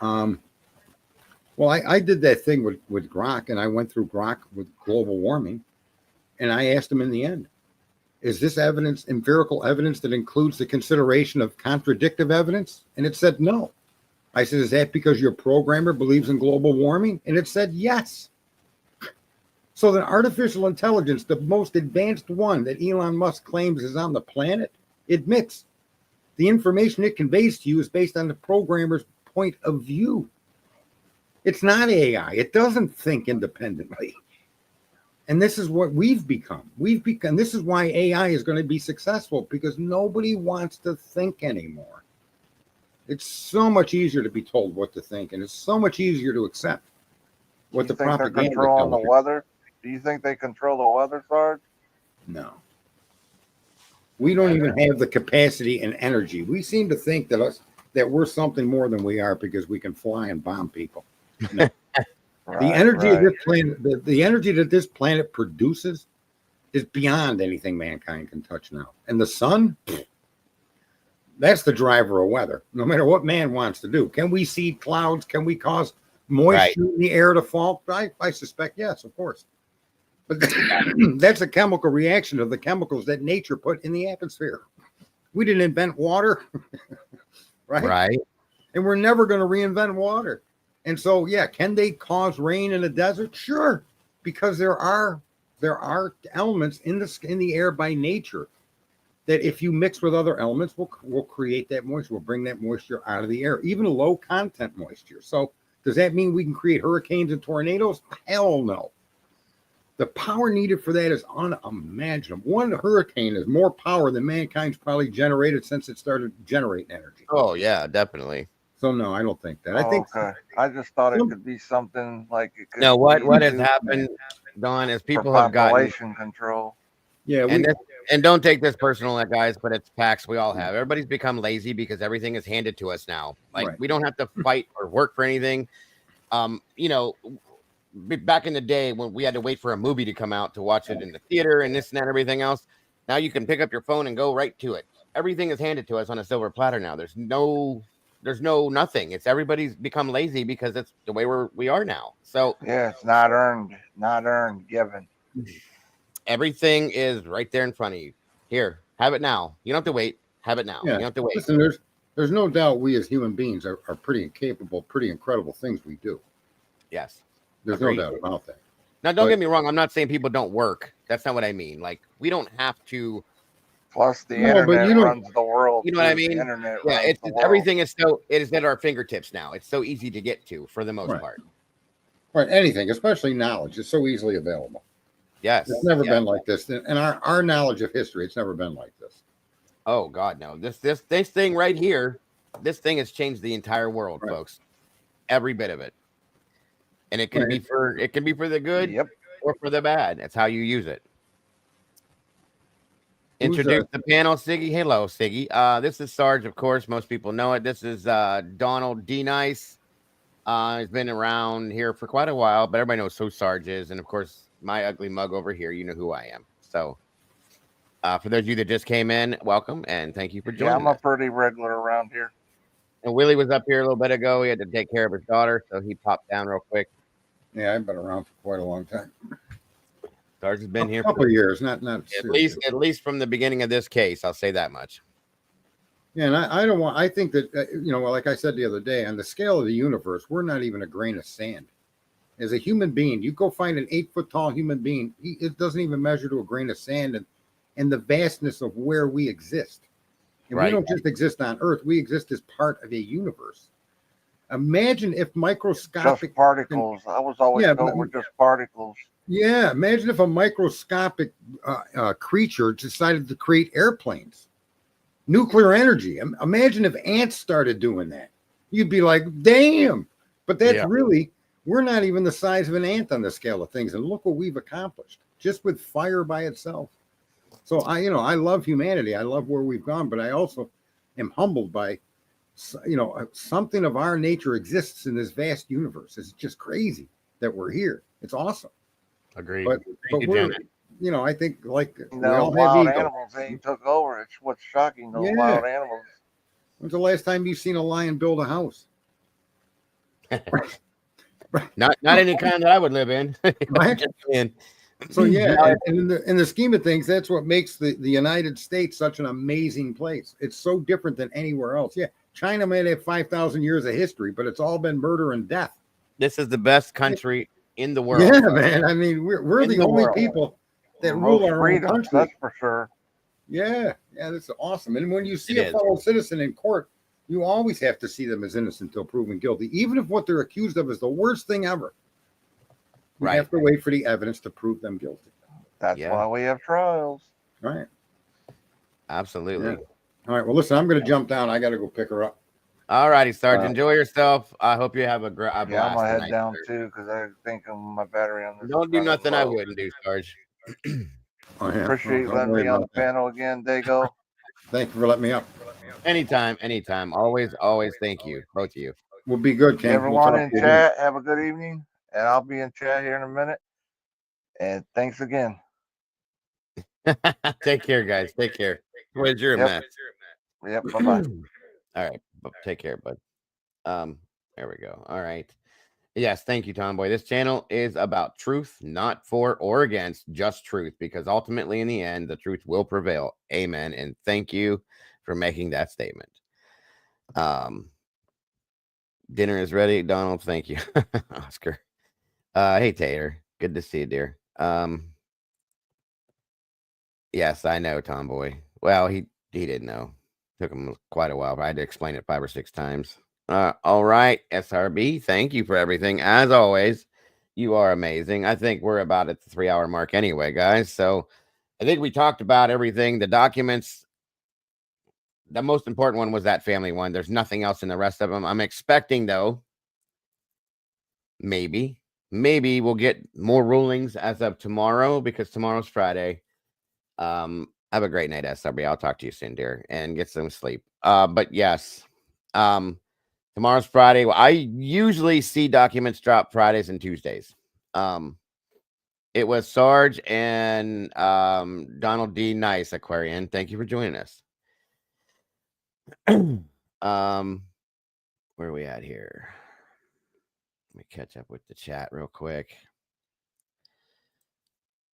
Well, I did that thing with Grok, and I went through Grok with global warming, and I asked him in the end, is this evidence empirical evidence that includes the consideration of contradictive evidence? And it said no. I said, is that because your programmer believes in global warming? And it said yes. So the artificial intelligence, the most advanced one that Elon Musk claims is on the planet, admits the information it conveys to you is based on the programmer's point of view. It's not AI. It doesn't think independently. And this is what we've become. This is why AI is going to be successful, because nobody wants to think anymore. It's so much easier to be told what to think, and it's so much easier to accept what the propaganda. They're controlling the weather? Do you think they control the weather, Sarge? No. We don't even have the capacity and energy. We seem to think that we're something more than we are because we can fly and bomb people. No. The energy of this planet, the energy that this planet produces is beyond anything mankind can touch now. And the sun, that's the driver of weather, no matter what man wants to do. Can we seed clouds? Can we cause moisture in the air to fall? I suspect yes, of course. But that's a chemical reaction of the chemicals that nature put in the atmosphere. We didn't invent water, right? Right. And we're never going to reinvent water. And so, yeah, can they cause rain in a desert? Sure, because there are elements in the air by nature that if you mix with other elements will create that moisture, will bring that moisture out of the air, even low content moisture. So does that mean we can create hurricanes and tornadoes? Hell no. The power needed for that is unimaginable. One hurricane is more power than mankind's probably generated since it started generating energy. Oh, yeah, definitely. So, no, I don't think that. I think. Okay. I just thought it could be something like it could. No, what has happened, Don, is people have gotten population control. Yeah, and don't take this personal, guys, but it's facts we all have. Everybody's become lazy because everything is handed to us now. Like we don't have to fight or work for anything. Back in the day when we had to wait for a movie to come out to watch it in the theater and this and that, everything else. Now you can pick up your phone and go right to it. Everything is handed to us on a silver platter now. There's no nothing. It's everybody's become lazy because it's the way we are now. So yeah, it's not earned, given. Everything is right there in front of you. Here, have it now. You don't have to wait. Have it now. Yeah. You don't have to wait. Listen, there's no doubt we as human beings are pretty incapable, pretty incredible things we do. Yes. There's no doubt about that. Now, don't get me wrong. I'm not saying people don't work. That's not what I mean. Like, we don't have to. Plus, the internet runs the world. You know what I mean? The internet everything is it is at our fingertips now. It's so easy to get to for the most part. Right. Anything, especially knowledge, is so easily available. Yes. It's never been like this. And our knowledge of history, it's never been like this. Oh God, no. This thing right here, this thing has changed the entire world, folks. Every bit of it. And it can be for the good or for the bad. That's how you use it. Introduce the panel, Siggy. Hello, Siggy. This is Sarge, of course. Most people know it. This is Donald D. Nice. He's been around here for quite a while, but everybody knows who Sarge is. And of course, my ugly mug over here, you know who I am. So for those of you that just came in, welcome and thank you for joining. Yeah, I'm a pretty regular around here. And Willie was up here a little bit ago. He had to take care of his daughter, so he popped down real quick. Yeah, I've been around for quite a long time. Sarge has been here a couple of years, not at least from the beginning of this case. I'll say that much. Yeah, and I think that like I said the other day, on the scale of the universe, we're not even a grain of sand. As a human being, you go find an 8-foot tall human being, it doesn't even measure to a grain of sand, and the vastness of where we exist. And we don't just exist on Earth; we exist as part of a universe. Imagine if microscopic just particles. I was always told we're just particles. Yeah, imagine if a microscopic creature decided to create airplanes, nuclear energy. Imagine if ants started doing that. You'd be like, damn. But that's really, we're not even the size of an ant on the scale of things. And look what we've accomplished just with fire by itself. So I love humanity. I love where we've gone, but I also am humbled by, something of our nature exists in this vast universe. It's just crazy that we're here. It's awesome. Agreed. But we're, I think like we all wild have animals ain't took over. It's what's shocking. Those wild animals. When's the last time you've seen a lion build a house? not any kind that I would live in. Right? So and in the scheme of things, that's what makes the United States such an amazing place. It's so different than anywhere else. Yeah, China may have 5,000 years of history, but it's all been murder and death. This is the best country in the world. Yeah, man. I mean, we're the only people that rule our own country. That's for sure. Yeah, that's awesome. And when you see a fellow citizen in court, you always have to see them as innocent until proven guilty, even if what they're accused of is the worst thing ever. You have to wait for the evidence to prove them guilty. That's why we have trials. Right. Absolutely. Yeah. All right. Well, listen, I'm going to jump down. I got to go pick her up. All righty, Sarge. Enjoy yourself. I hope you have a great blast. Yeah, I'm going to head down too because I think my battery on this. Don't do nothing I wouldn't do, Sarge. Appreciate you letting me on the panel again, Dago. Thank you for letting me up. Anytime. Always thank you. Both of you. We'll be good, Ken. Everyone in chat, have a good evening. And I'll be in chat here in a minute. And thanks again. Take care, guys. Take care. Where's your mess? Yep. Bye-bye. All right. Take care, bud. There we go. All right. Yes. Thank you, Tomboy. This channel is about truth, not for or against, just truth, because ultimately in the end, the truth will prevail. Amen. And thank you for making that statement. Dinner is ready, Donald. Thank you. Oscar. Hey Tater, good to see you, dear. Yes, I know, Tomboy. Well, he didn't know. Took him quite a while. I had to explain it 5 or 6 times. All right, SRB. Thank you for everything. As always, you are amazing. I think we're about at the 3-hour mark anyway, guys. So I think we talked about everything. The documents. The most important one was that family one. There's nothing else in the rest of them. I'm expecting, though, maybe we'll get more rulings as of tomorrow because tomorrow's Friday. Have a great night, SRB. I'll talk to you soon, dear, and get some sleep. But yes, tomorrow's Friday. Well, I usually see documents drop Fridays and Tuesdays. It was Sarge and Donald D. Nice, Aquarian. Thank you for joining us. Where are we at here? Let me catch up with the chat real quick.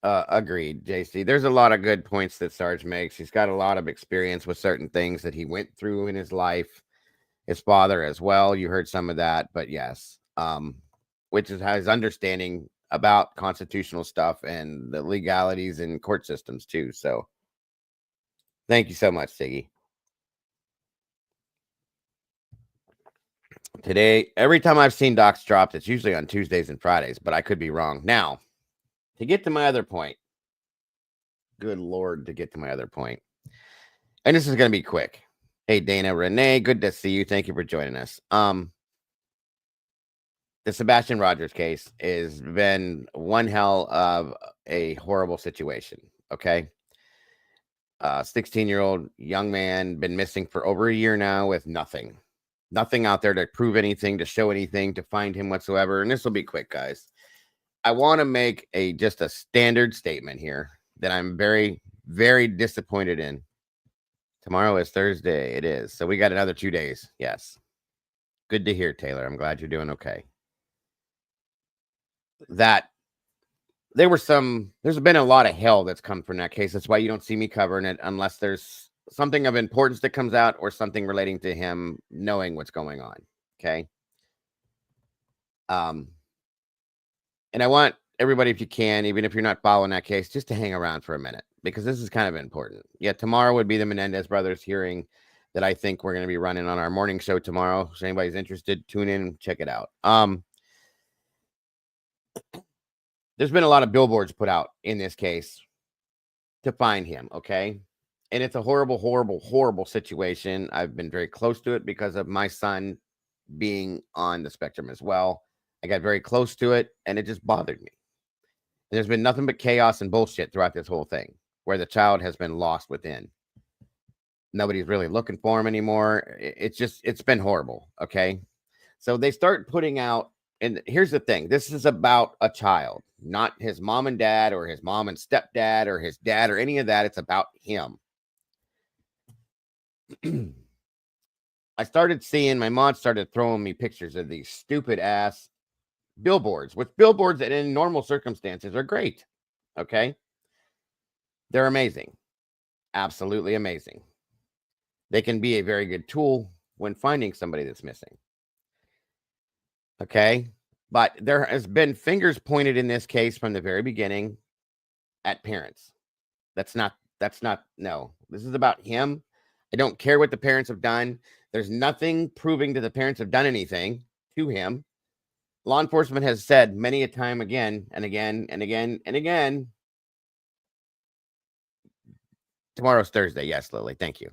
Agreed, JC. There's a lot of good points that Sarge makes. He's got a lot of experience with certain things that he went through in his life. His father as well. You heard some of that, but yes. Which is his understanding about constitutional stuff and the legalities in court systems too. So thank you so much, Siggy. Today, every time I've seen docs dropped, it's usually on Tuesdays and Fridays, but I could be wrong. Now, to get to my other point, good Lord, to get to my other point, and this is going to be quick. Hey, Dana Renee, good to see you. Thank you for joining us. The Sebastian Rogers case has been one hell of a horrible situation. Okay. 16-year-old young man, been missing for over a year now with nothing out there to prove anything, to show anything, to find him whatsoever. And this will be quick, guys. I want to make just a standard statement here that I'm very, very disappointed in. Tomorrow is Thursday. It is. So we got another 2 days. Yes. Good to hear, Taylor. I'm glad you're doing okay. There's been a lot of hell that's come from that case. That's why you don't see me covering it unless there's something of importance that comes out or something relating to him knowing what's going on. Okay. And I want everybody, if you can, even if you're not following that case, just to hang around for a minute, because this is kind of important. Yeah, tomorrow would be the Menendez brothers hearing that I think we're going to be running on our morning show tomorrow. So anybody's interested, tune in, check it out. There's been a lot of billboards put out in this case to find him, okay? And it's a horrible, horrible, horrible situation. I've been very close to it because of my son being on the spectrum as well. I got very close to it, and it just bothered me. And there's been nothing but chaos and bullshit throughout this whole thing, where the child has been lost within. Nobody's really looking for him anymore. It's been horrible, okay? So they start putting out, and here's the thing. This is about a child, not his mom and dad or his mom and stepdad or his dad or any of that. It's about him. I started seeing, my mom started throwing me pictures of these stupid ass billboards, which billboards that in normal circumstances are great. Okay. They're amazing. Absolutely amazing. They can be a very good tool when finding somebody that's missing. Okay. But there has been fingers pointed in this case from the very beginning at parents. No, this is about him. I don't care what the parents have done. There's nothing proving that the parents have done anything to him. Law enforcement has said many a time again and again and again and again. Tomorrow's Thursday. Yes, Lily. Thank you.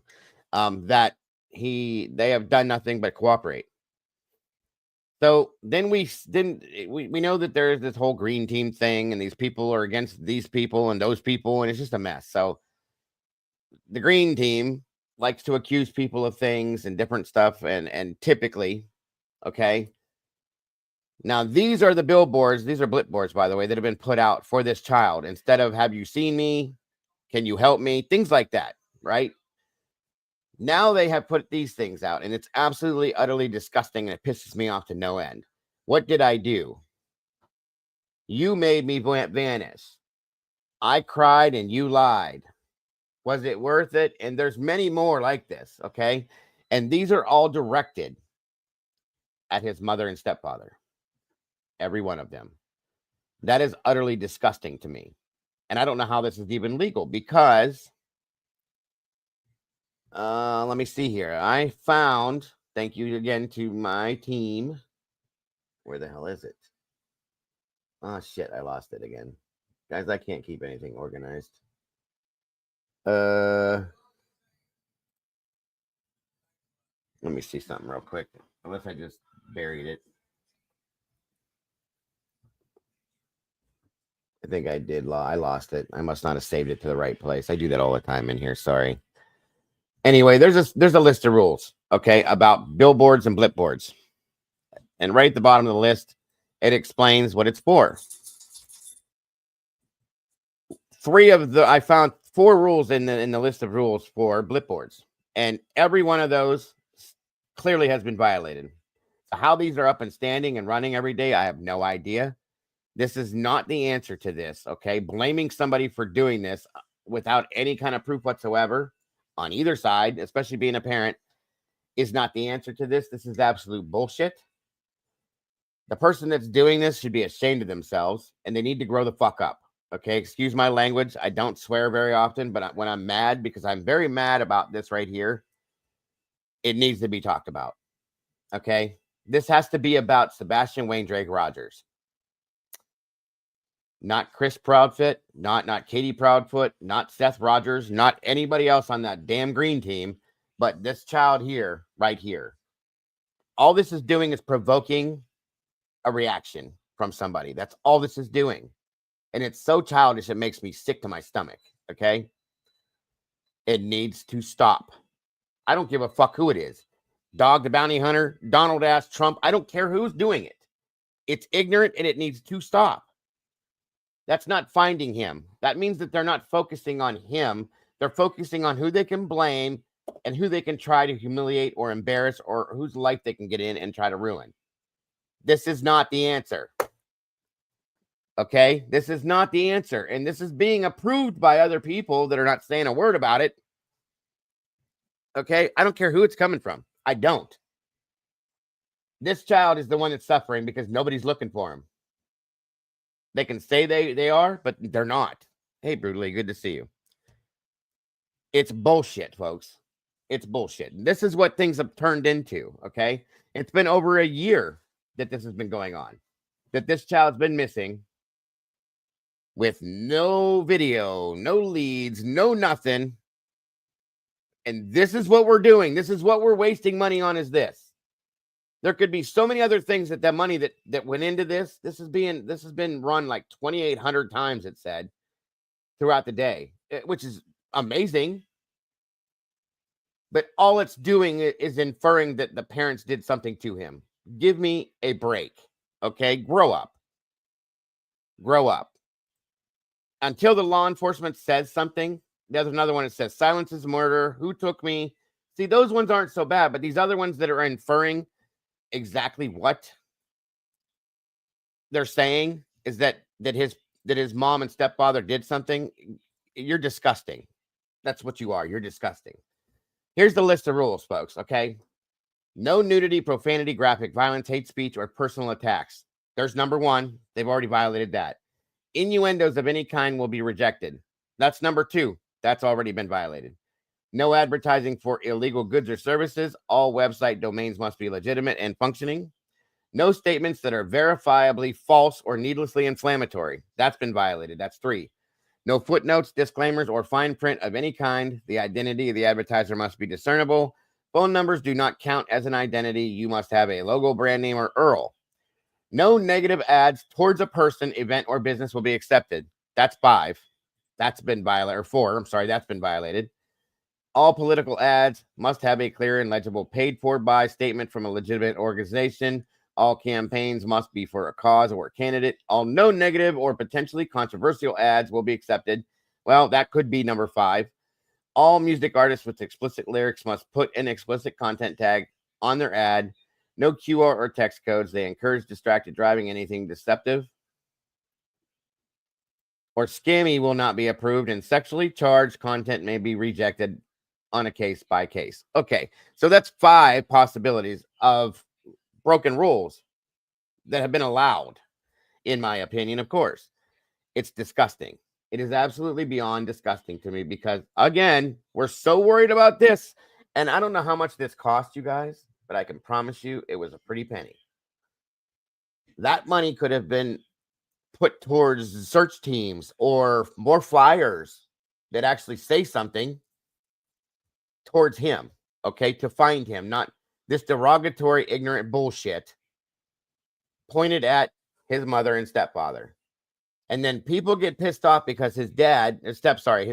That they have done nothing but cooperate. So then we know that there's this whole green team thing, and these people are against these people and those people, and it's just a mess. So the green team likes to accuse people of things and different stuff, and typically, okay. Now these are the billboards. These are blipboards, by the way, that have been put out for this child. Instead of "Have you seen me? Can you help me?" Things like that, right? Now they have put these things out, and it's absolutely, utterly disgusting, and it pisses me off to no end. What did I do? You made me vanish. I cried and you lied. Was it worth it? And there's many more like this, okay? And these are all directed at his mother and stepfather. Every one of them. That is utterly disgusting to me. And I don't know how this is even legal, because let me see here. I found, thank you again to my team. Where the hell is it? Oh, shit, I lost it again. Guys, I can't keep anything organized. Let me see something real quick. Unless I just buried it. I think I did. I lost it. I must not have saved it to the right place. I do that all the time in here. Sorry. Anyway, there's a list of rules, okay, about billboards and blipboards. And right at the bottom of the list, it explains what it's for. I found 4 rules in the list of rules for blipboards, and every one of those clearly has been violated. So how these are up and standing and running every day, I have no idea. This is not the answer to this, okay? Blaming somebody for doing this without any kind of proof whatsoever on either side, especially being a parent, is not the answer to this. This is absolute bullshit. The person that's doing this should be ashamed of themselves, and they need to grow the fuck up, okay? Excuse my language. I don't swear very often, but when I'm mad, because I'm very mad about this right here, it needs to be talked about, okay? This has to be about Sebastian Wayne Drake Rogers. Not Chris Proudfoot, not Katie Proudfoot, not Seth Rogers, not anybody else on that damn green team, but this child here, right here. All this is doing is provoking a reaction from somebody. That's all this is doing. And it's so childish, it makes me sick to my stomach, okay? It needs to stop. I don't give a fuck who it is. Dog the Bounty Hunter, Donald Ass, Trump. I don't care who's doing it. It's ignorant and it needs to stop. That's not finding him. That means that they're not focusing on him. They're focusing on who they can blame and who they can try to humiliate or embarrass or whose life they can get in and try to ruin. This is not the answer. Okay? This is not the answer. And this is being approved by other people that are not saying a word about it. Okay? I don't care who it's coming from. I don't. This child is the one that's suffering because nobody's looking for him. They can say they are, but they're not. Hey, Brutally, good to see you. It's bullshit, folks. It's bullshit. This is what things have turned into, okay? It's been over a year that this has been going on, that this child's been missing with no video, no leads, no nothing. And this is what we're doing. This is what we're wasting money on is this. There could be so many other things that money that went into this. This has been run like 2,800 times, it said, throughout the day, which is amazing. But all it's doing is inferring that the parents did something to him. Give me a break. Okay? Grow up. Grow up. Until the law enforcement says something, there's another one that says silence is murder. Who took me? See, those ones aren't so bad, but these other ones that are inferring exactly what they're saying is that his mom and stepfather did something. You're disgusting. That's what you are. You're disgusting. Here's the list of rules, folks, okay? No nudity, profanity, graphic violence, hate speech, or personal attacks. There's number one. They've already violated that. Innuendos of any kind will be rejected. That's number two. That's already been violated. No advertising for illegal goods or services. All website domains must be legitimate and functioning. No statements that are verifiably false or needlessly inflammatory. That's been violated. That's three. No footnotes, disclaimers, or fine print of any kind. The identity of the advertiser must be discernible. Phone numbers do not count as an identity. You must have a logo, brand name, or URL. No negative ads towards a person, event, or business will be accepted. That's 5. That's been violated. Or 4. I'm sorry, that's been violated. All political ads must have a clear and legible paid for by statement from a legitimate organization. All campaigns must be for a cause or a candidate. All no negative or potentially controversial ads will be accepted. Well, that could be number 5. All music artists with explicit lyrics must put an explicit content tag on their ad. No QR or text codes. They encourage distracted driving. Anything deceptive or scammy will not be approved, and sexually charged content may be rejected on a case by case. Okay, so that's 5 possibilities of broken rules that have been allowed, in my opinion. Of course, it's disgusting. It is absolutely beyond disgusting to me because, again, we're so worried about this. And I don't know how much this cost you guys, but I can promise you it was a pretty penny. That money could have been put towards search teams or more flyers that actually say something towards him, okay, to find him, not this derogatory, ignorant bullshit pointed at his mother and stepfather. And then people get pissed off because his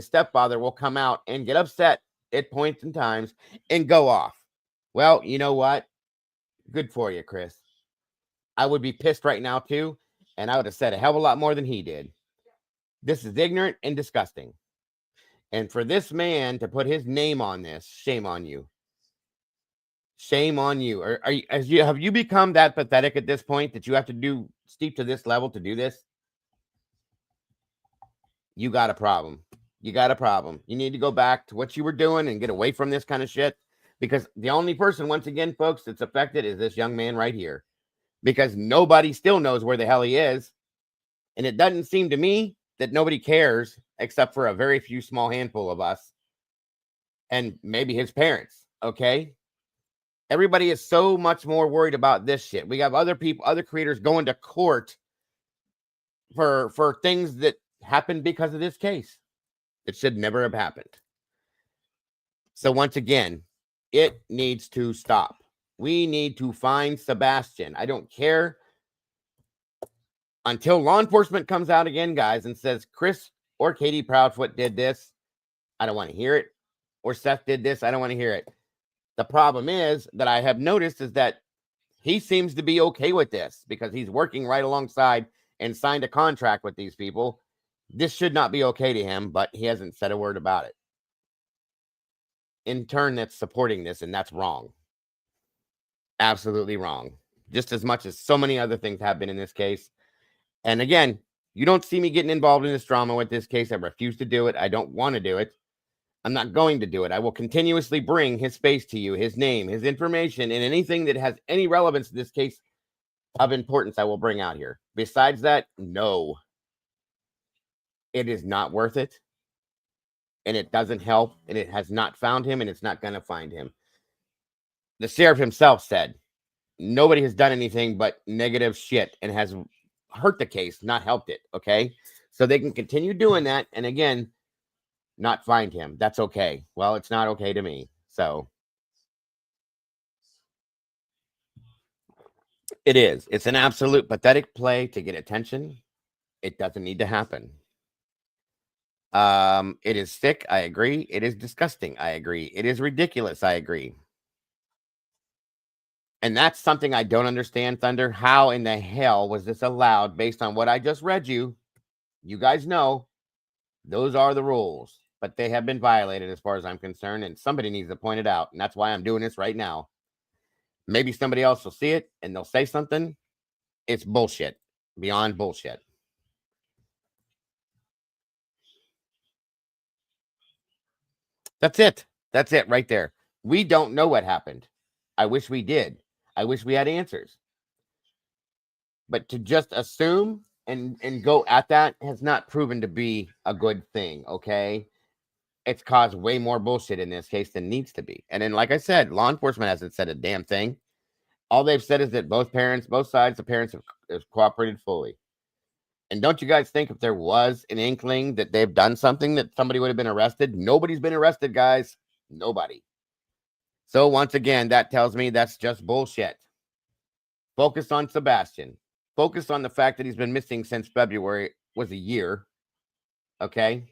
stepfather will come out and get upset at points in times and go off. Well, you know what? Good for you, Chris. I would be pissed right now too, and I would have said a hell of a lot more than he did. This is ignorant and disgusting. And for this man to put his name on this, shame on you. Shame on you. Have you become that pathetic at this point that you have to steep to this level to do this? You got a problem. You got a problem. You need to go back to what you were doing and get away from this kind of shit. Because the only person, once again, folks, that's affected is this young man right here. Because nobody still knows where the hell he is. And it doesn't seem to me that nobody cares except for a very few small handful of us. And maybe his parents, okay? Everybody is so much more worried about this shit. We have other people, other creators going to court for things that happened because of this case. It should never have happened. So once again, it needs to stop. We need to find Sebastian. I don't care until law enforcement comes out again, guys, and says Chris or Katie Proudfoot did this. I don't want to hear it. or Seth did this. I don't want to hear it. The problem is that I have noticed is that he seems to be okay with this because he's working right alongside and signed a contract with these people. This should not be okay to him, but he hasn't said a word about it. In turn, that's supporting this, and that's wrong. Absolutely wrong. Just as much as so many other things have been in this case. And again, you don't see me getting involved in this drama with this case. I refuse to do it. I don't want to do it. I'm not going to do it. I will continuously bring his face to you, his name, his information, and anything that has any relevance to this case of importance I will bring out here. Besides that, no. It is not worth it. And it doesn't help. And it has not found him, and it's not going to find him. The sheriff himself said, nobody has done anything but negative shit and has hurt the case, not helped it, okay? So they can continue doing that, and again, not find him. That's okay. Well, it's not okay to me. So it is. It's an absolute pathetic play to get attention. It doesn't need to happen. It is sick. I agree. It is disgusting. I agree. It is ridiculous. I agree. And that's something I don't understand, Thunder. How in the hell was this allowed based on what I just read you? You guys know those are the rules, but they have been violated as far as I'm concerned, and somebody needs to point it out, and that's why I'm doing this right now. Maybe somebody else will see it, and they'll say something. It's bullshit. Beyond bullshit. That's it. That's it right there. We don't know what happened. I wish we did. I wish we had answers. But to just assume and go at that has not proven to be a good thing, okay? It's caused way more bullshit in this case than needs to be. And then, like I said, law enforcement hasn't said a damn thing. All they've said is that both sides, the parents have cooperated fully. And don't you guys think if there was an inkling that they've done something that somebody would have been arrested? Nobody's been arrested, guys. Nobody. So once again, that tells me that's just bullshit. Focus on Sebastian. Focus on the fact that he's been missing since February. Was a year. Okay.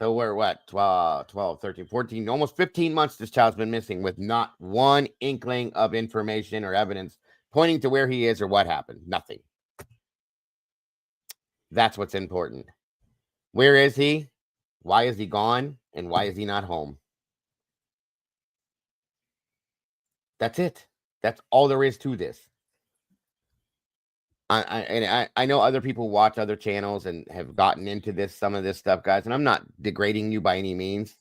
So we're what? 12, 13, 14, almost 15 months this child's been missing with not one inkling of information or evidence pointing to where he is or what happened. Nothing. That's what's important. Where is he? Why is he gone? And why is he not home? That's it. That's all there is to this. I know other people watch other channels and have gotten into some of this stuff, guys, and I'm not degrading you by any means.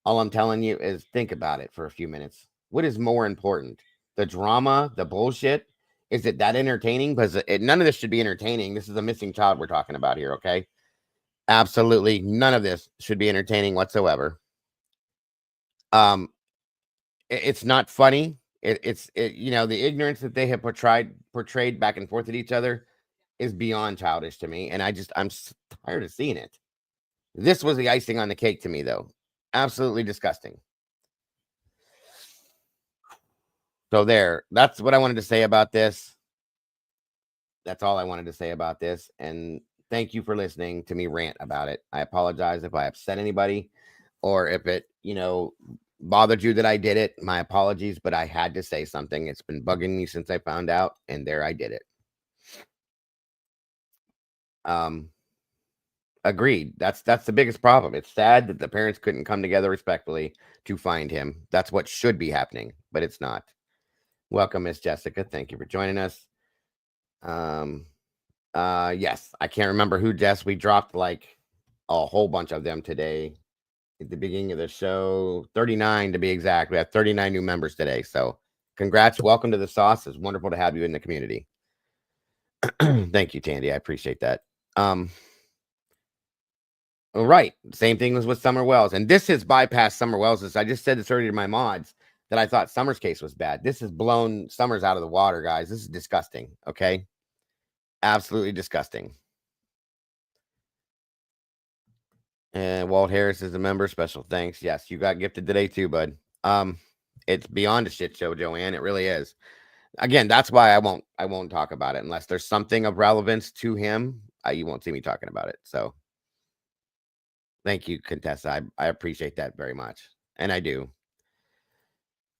All I'm telling you is think about it for a few minutes. What is more important? The drama, the bullshit? Is it that entertaining? Because none of this should be entertaining. This is a missing child we're talking about here, okay? Absolutely none of this should be entertaining whatsoever. It's not funny. It's you know, the ignorance that they have portrayed back and forth at each other is beyond childish to me, and I'm tired of seeing it. This was the icing on the cake to me, though. Absolutely disgusting. So that's what I wanted to say about this. That's all I wanted to say about this, and thank you for listening to me rant about it. I apologize if I upset anybody or if it, bothered you that I did it. My apologies, but I had to say something. It's been bugging me since I found out, and there I did it. Agreed. That's the biggest problem. It's sad that the parents couldn't come together respectfully to find him. That's what should be happening, but it's not. Welcome, Miss Jessica. Thank you for joining us. Yes, I can't remember who, Jess. We dropped like a whole bunch of them today. At the beginning of the show, 39 to be exact. We have 39 new members today. So congrats. Welcome to the sauce. It's wonderful to have you in the community. Thank you, Tandy. I appreciate that. All right. Same thing was with Summer Wells. And this has bypassed Summer Wells. I just said this earlier to my mods that I thought Summer's case was bad. This has blown Summer's out of the water, guys. This is disgusting. Okay. Absolutely disgusting. And Walt Harris is a member. Special thanks. Yes, you got gifted today too, bud. It's beyond a shit show, Joanne. It really is. Again, that's why I won't talk about it unless there's something of relevance to him. You won't see me talking about it. So Thank you, Contessa. I appreciate that very much. And I do.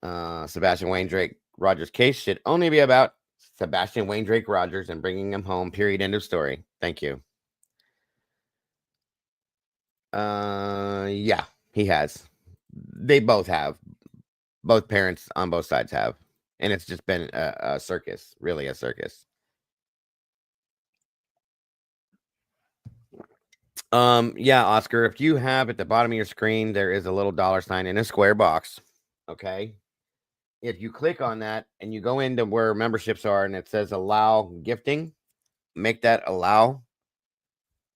Sebastian Wayne Drake Rogers case should only be about Sebastian Wayne Drake Rogers and bringing him home. Period. End of story. Thank you. Yeah, he has. They both have. Both parents on both sides have. And it's just been a circus, really a circus. Yeah, Oscar, if you have at the bottom of your screen, there is a little $sign in a square box. Okay. If you click on that and you go into where memberships are and it says allow gifting, make that allow.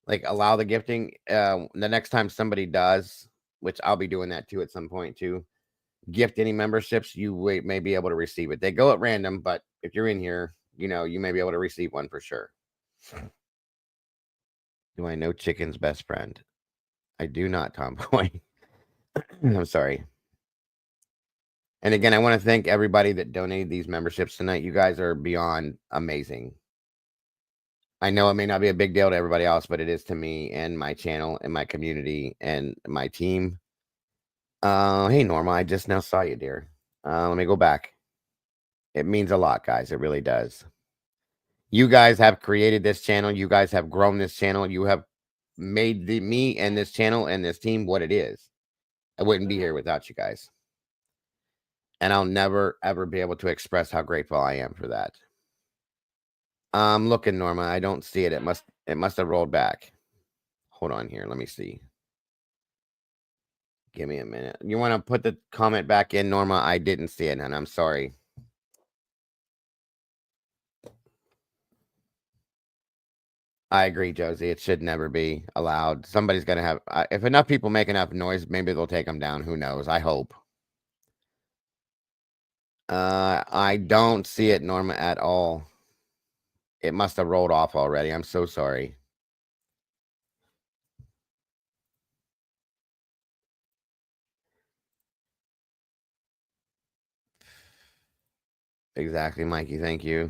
Like allow the gifting. The next time somebody does, which I'll be doing that too at some point too, gift any memberships, you may be able to receive it. They go at random, but if you're in here, you know, you may be able to receive one for sure. Do I know Chicken's best friend? I do not, Tomboy. I'm sorry. And again, I want to thank everybody that donated these memberships tonight. You guys are beyond amazing. I know it may not be a big deal to everybody else, but it is to me and my channel and my community and my team. Hey, Norma, I just now saw you, dear. Let me go back. It means a lot, guys. It really does. You guys have created this channel. You guys have grown this channel. You have made me and this channel and this team what it is. I wouldn't be here without you guys. And I'll never, ever be able to express how grateful I am for that. I'm looking, Norma. I don't see it. It must have rolled back. Hold on here. Let me see. Give me a minute. You want to put the comment back in, Norma? I didn't see it, and I'm sorry. I agree, Josie. It should never be allowed. Somebody's going to have... if enough people make enough noise, maybe they'll take them down. Who knows? I hope. I don't see it, Norma, at all. It must have rolled off already. I'm so sorry. Exactly, Mikey. Thank you.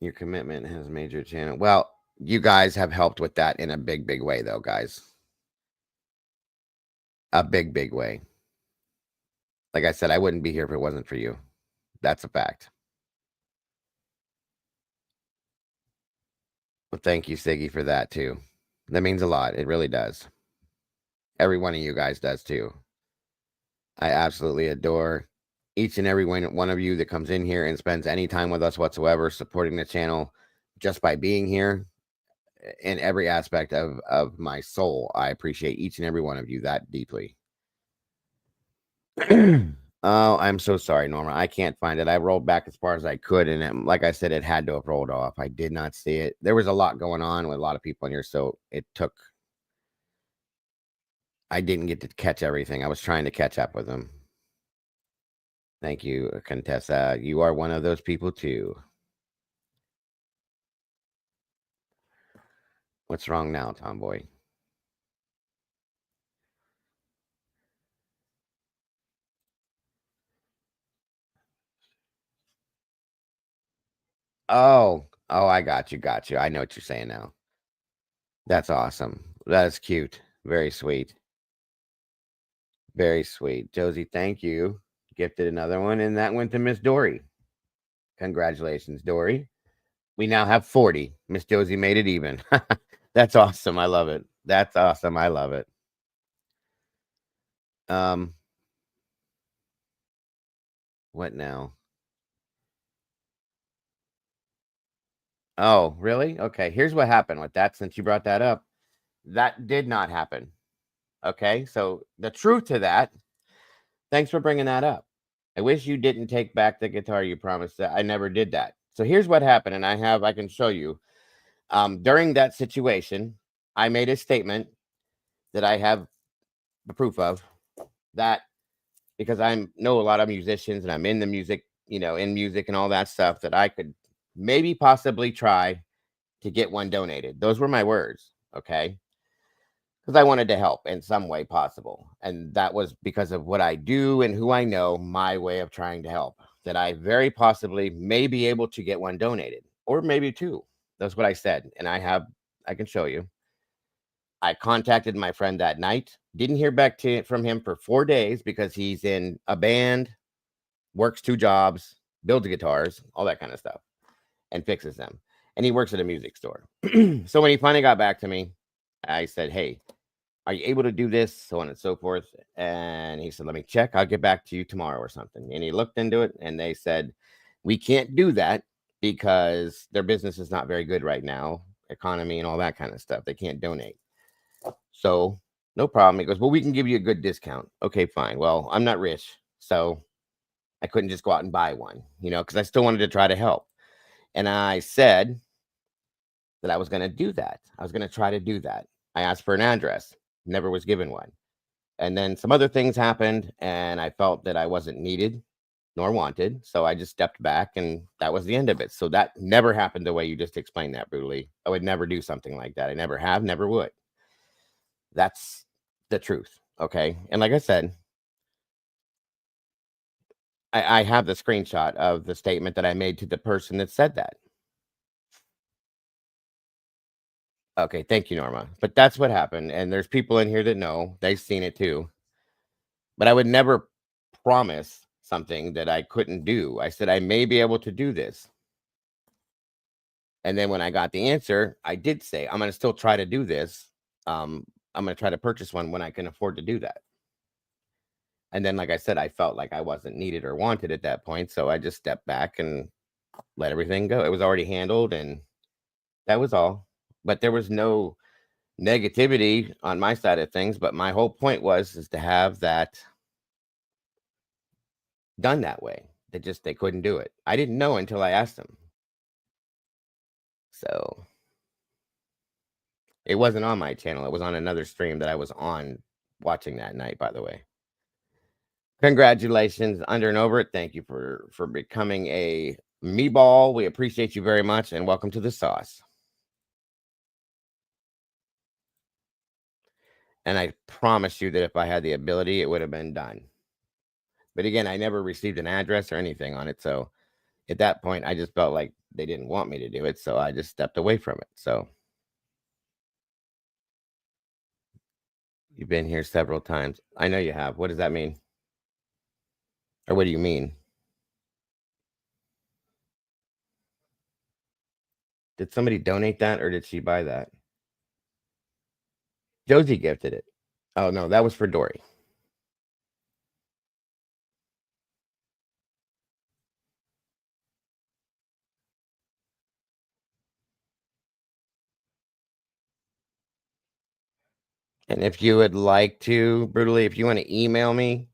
Your commitment has made your channel. Well, you guys have helped with that in a big, big way, though, guys. A big, big way. Like I said, I wouldn't be here if it wasn't for you. That's a fact. Well, thank you, Siggy, for that, too. That means a lot. It really does. Every one of you guys does, too. I absolutely adore each and every one of you that comes in here and spends any time with us whatsoever, supporting the channel just by being here in every aspect of my soul. I appreciate each and every one of you that deeply. Oh, I'm so sorry, Norma. I can't find it. I rolled back as far as I could, and like I said, it had to have rolled off. I did not see it. There was a lot going on with a lot of people in here, so it took... I didn't get to catch everything. I was trying to catch up with them. Thank you, Contessa. You are one of those people, too. What's wrong now, Tomboy? Oh, I got you. I know what you're saying now. That's awesome. That is cute. Very sweet. Very sweet. Josie, thank you. Gifted another one, and that went to Miss Dory. Congratulations, Dory. We now have 40. Miss Josie made it even. That's awesome. I love it. That's awesome. I love it. What now? Oh, really? Okay. Here's what happened with that. Since you brought that up, that did not happen. Okay. So the truth to that, thanks for bringing that up. I wish you didn't take back the guitar you promised. That I never did that. So here's what happened. And I can show you. During that situation, I made a statement that I have the proof of, that because I know a lot of musicians and I'm in the music, in music and all that stuff, that I could maybe possibly try to get one donated. Those were my words. Okay. Because I wanted to help in some way possible. And that was because of what I do and who I know, my way of trying to help, that I very possibly may be able to get one donated, or maybe two. That's what I said. And I can show you. I contacted my friend that night. Didn't hear back from him for 4 days because he's in a band, works 2 jobs, builds guitars, all that kind of stuff, and fixes them. And he works at a music store. So when he finally got back to me, I said, hey, are you able to do this? So on and so forth. And he said, let me check. I'll get back to you tomorrow or something. And he looked into it and they said, we can't do that because their business is not very good right now, economy and all that kind of stuff. They can't donate. So no problem. He goes, well, we can give you a good discount. Okay, fine. Well, I'm not rich, so I couldn't just go out and buy one, because I still wanted to try to help. And I said that I was going to do that. I was going to try to do that. I asked for an address, never was given one. And then some other things happened and I felt that I wasn't needed nor wanted. So I just stepped back and that was the end of it. So that never happened the way you just explained that, brutally. I would never do something like that. I never have, never would. That's the truth. Okay. And like I said, I have the screenshot of the statement that I made to the person that said that. Okay. Thank you, Norma. But that's what happened. And there's people in here that know, they've seen it too. But I would never promise something that I couldn't do. I said, I may be able to do this. And then when I got the answer, I did say, I'm going to still try to do this. I'm going to try to purchase one when I can afford to do that. And then, like I said, I felt like I wasn't needed or wanted at that point. So I just stepped back and let everything go. It was already handled and that was all. But there was no negativity on my side of things. But my whole point is to have that done that way. They couldn't do it. I didn't know until I asked them. So it wasn't on my channel. It was on another stream that I was on watching that night, by the way. Congratulations, Under and Over It. Thank you for becoming a meatball. We appreciate you very much, and welcome to the sauce. And I promise you that if I had the ability, it would have been done. But again, I never received an address or anything on it. So at that point, I just felt like they didn't want me to do it. So I just stepped away from it. So you've been here several times. I know you have. What does that mean? Or what do you mean? Did somebody donate that or did she buy that? Josie gifted it. Oh, no, that was for Dory. And if you would like to, brutally, if you want to email me,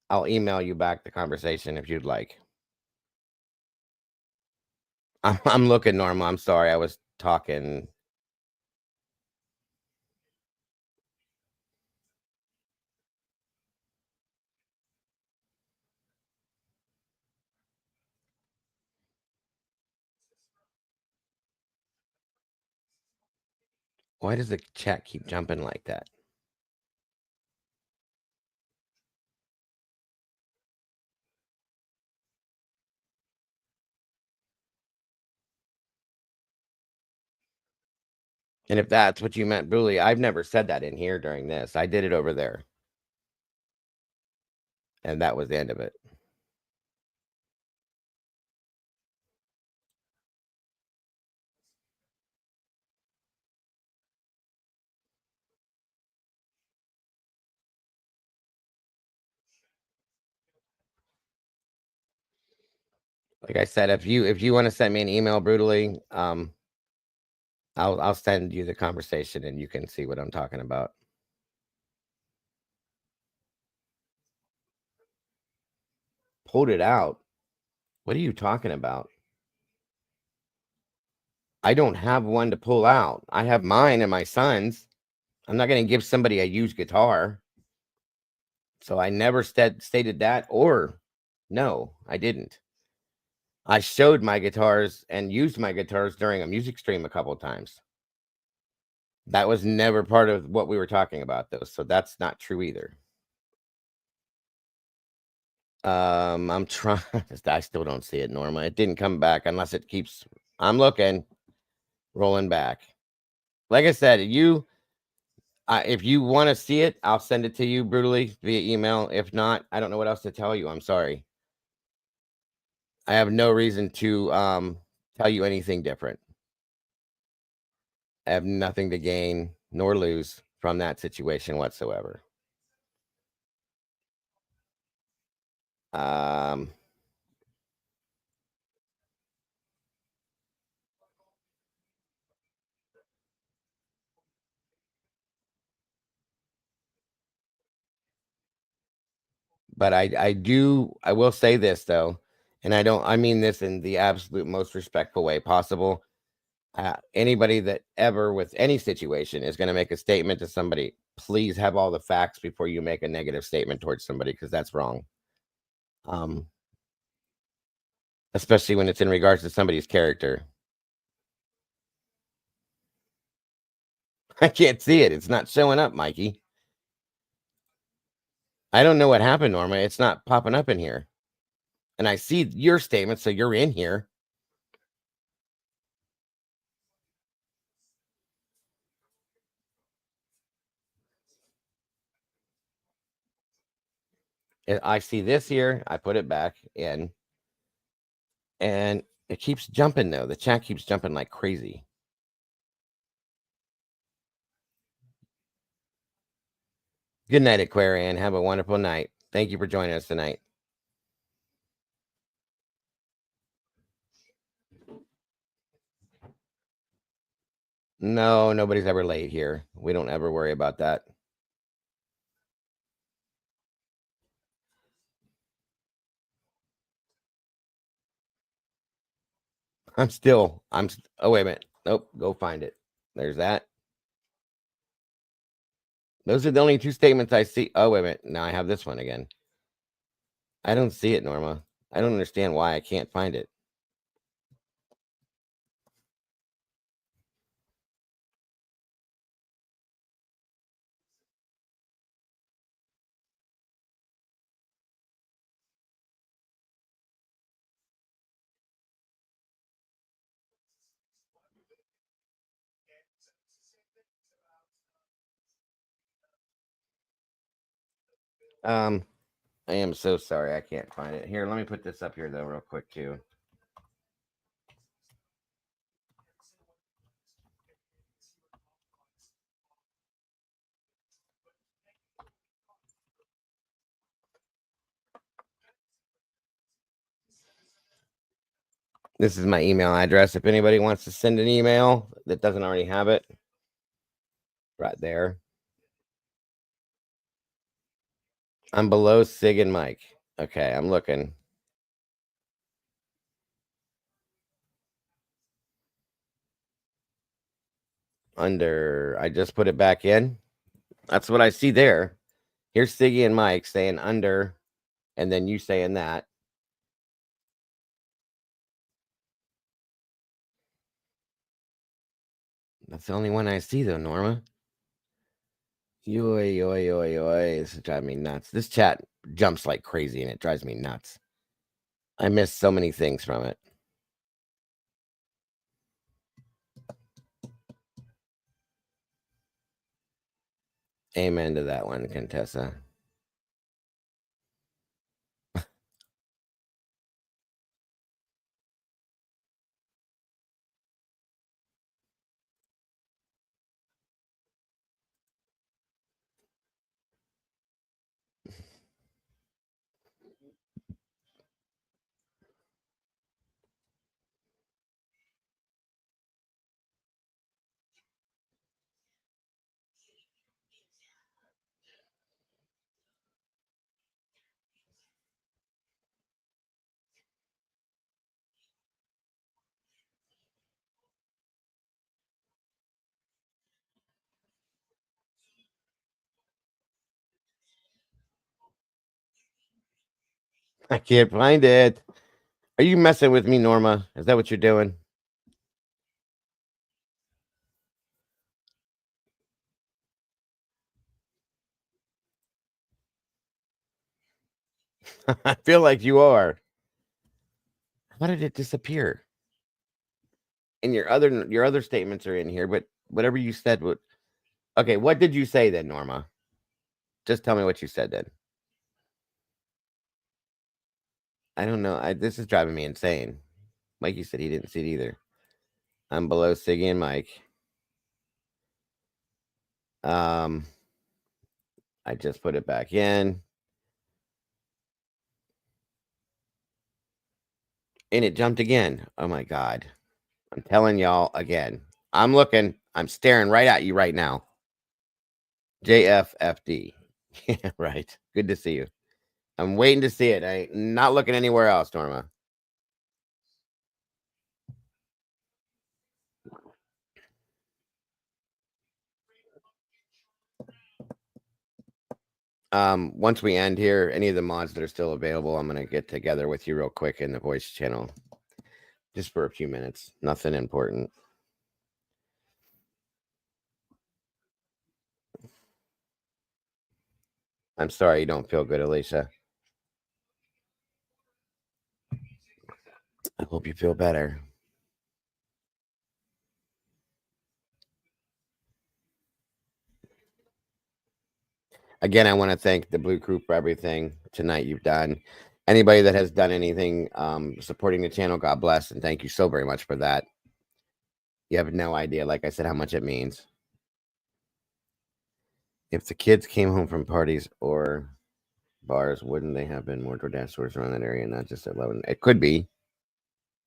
I'll email you back the conversation if you'd like. I'm looking, Norma. I'm sorry. I was talking. Why does the chat keep jumping like that? And if that's what you meant, brutally, I've never said that in here during this. I did it over there. And that was the end of it. Like I said, if you want to send me an email, brutally, I'll send you the conversation and you can see what I'm talking about. Pulled it out. What are you talking about? I don't have one to pull out. I have mine and my son's. I'm not going to give somebody a used guitar. So I never stated that, or no, I didn't. I showed my guitars and used my guitars during a music stream a couple of times. That was never part of what we were talking about, though. So that's not true either. I'm trying. I still don't see it, Norma. It didn't come back unless it keeps. I'm looking. rolling back. Like I said, if you want to see it, I'll send it to you brutally via email. If not, I don't know what else to tell you. I'm sorry. I have no reason to tell you anything different. I have nothing to gain nor lose from that situation whatsoever. But I will say this though, and I mean this in the absolute most respectful way possible. Anybody that ever with any situation is going to make a statement to somebody, please have all the facts before you make a negative statement towards somebody, because that's wrong. Especially when it's in regards to somebody's character. I can't see it. It's not showing up, Mikey. I don't know what happened, Norma. It's not popping up in here. And I see your statement, so you're in here. I see this here. I put it back in. And it keeps jumping, though. The chat keeps jumping like crazy. Good night, Aquarian. Have a wonderful night. Thank you for joining us tonight. No, nobody's ever late here. We don't ever worry about that. Oh, wait a minute. Nope, go find it. There's that. Those are the only two statements I see. Oh, wait a minute. Now I have this one again. I don't see it, Norma. I don't understand why I can't find it. I am so sorry I can't find it. Here, let me put this up here, though, real quick, too. This is my email address. If anybody wants to send an email that doesn't already have it, right there. I'm below Sig and Mike. Okay, I'm looking. I just put it back in. That's what I see there. Here's Siggy and Mike saying under, and then you saying that. That's the only one I see, though, Norma. Yoy. This is driving me nuts. This chat jumps like crazy, and it drives me nuts. I miss so many things from it. Amen to that one, Contessa. I can't find it. Are you messing with me, Norma? Is that what you're doing? I feel like you are. How did it disappear? And your other statements are in here, but whatever you said would. Okay, what did you say then, Norma? Just tell me what you said then. I don't know. This is driving me insane. Mikey said he didn't see it either. I'm below Siggy and Mike. I just put it back in. And it jumped again. Oh my God. I'm telling y'all again. I'm looking. I'm staring right at you right now. JFFD. Yeah, right. Good to see you. I'm waiting to see it. I'm not looking anywhere else, Norma. Once we end here, any of the mods that are still available, I'm going to get together with you real quick in the voice channel. Just for a few minutes. Nothing important. I'm sorry you don't feel good, Alicia. I hope you feel better. Again, I want to thank the Blue Crew for everything tonight you've done. Anybody that has done anything supporting the channel, God bless, and thank you so very much for that. You have no idea, like I said, how much it means. If the kids came home from parties or bars, wouldn't they have been more DoorDash stores around that area, not just at 11? It could be.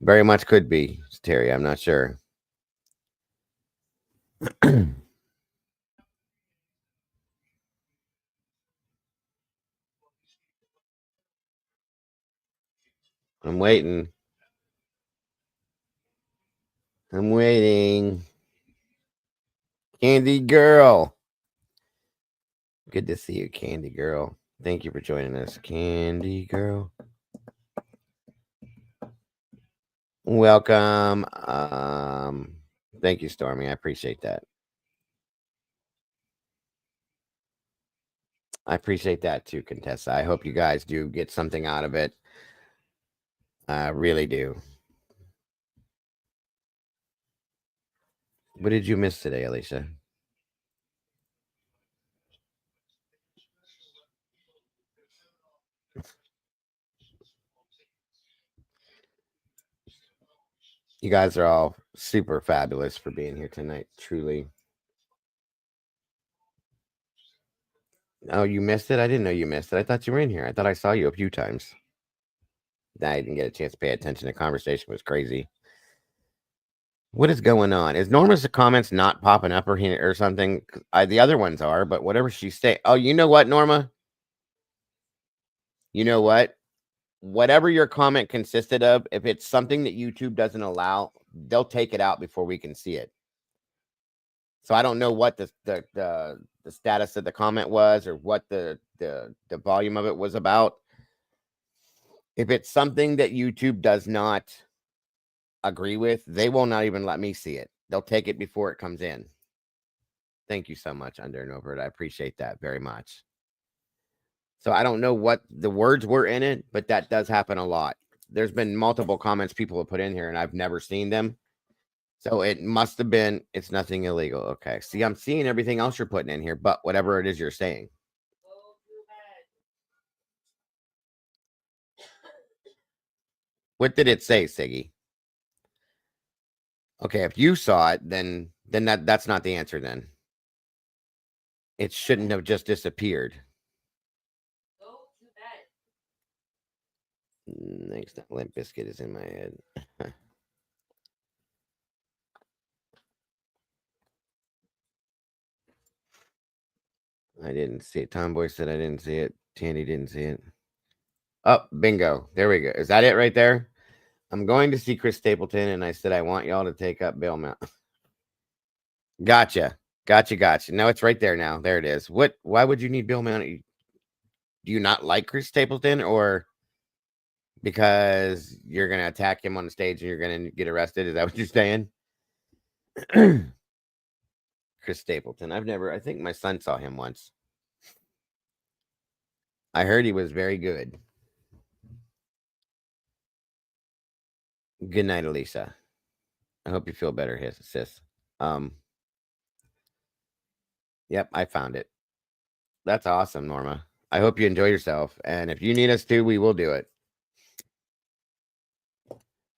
Very much could be, Terry. I'm not sure. I'm waiting. I'm waiting. Candy Girl. Good to see you, Candy Girl. Thank you for joining us, Candy Girl. Welcome. Thank you, Stormy. I appreciate that. I appreciate that too, Contessa. I hope you guys do get something out of it. I really do. What did you miss today, Alicia? You guys are all super fabulous for being here tonight, truly. Oh, you missed it? I didn't know you missed it. I thought you were in here. I thought I saw you a few times. I didn't get a chance to pay attention. The conversation was crazy. What is going on? Is Norma's comments not popping up or something? The other ones are, but whatever she's saying. Oh, you know what, Norma? You know what? Whatever your comment consisted of, if it's something that YouTube doesn't allow, they'll take it out before we can see it. So I don't know what the status of the comment was or what the volume of it was about. If it's something that YouTube does not agree with, they will not even let me see it. They'll take it before it comes in. Thank you so much, Under and Over it. I appreciate that very much. So I don't know what the words were in it, but that does happen a lot. There's been multiple comments people have put in here and I've never seen them. So it must have been, it's nothing illegal. Okay. See, I'm seeing everything else you're putting in here, but whatever it is you're saying. What did it say, Siggy? Okay, if you saw it, then that's not the answer then. It shouldn't have just disappeared. Next, Limp Biscuit is in my head. I didn't see it. Tomboy said I didn't see it. Tandy didn't see it. Oh, bingo. There we go. Is that it right there? I'm going to see Chris Stapleton, and I said I want y'all to take up bail mount. Gotcha. No, it's right there now. There it is. Why would you need bail mount? Do you not like Chris Stapleton, or because you're going to attack him on the stage and you're going to get arrested? Is that what you're saying? Chris Stapleton. I think my son saw him once. I heard he was very good. Good night, Elisa. I hope you feel better, sis. Yep, I found it. That's awesome, Norma. I hope you enjoy yourself. And if you need us to, we will do it.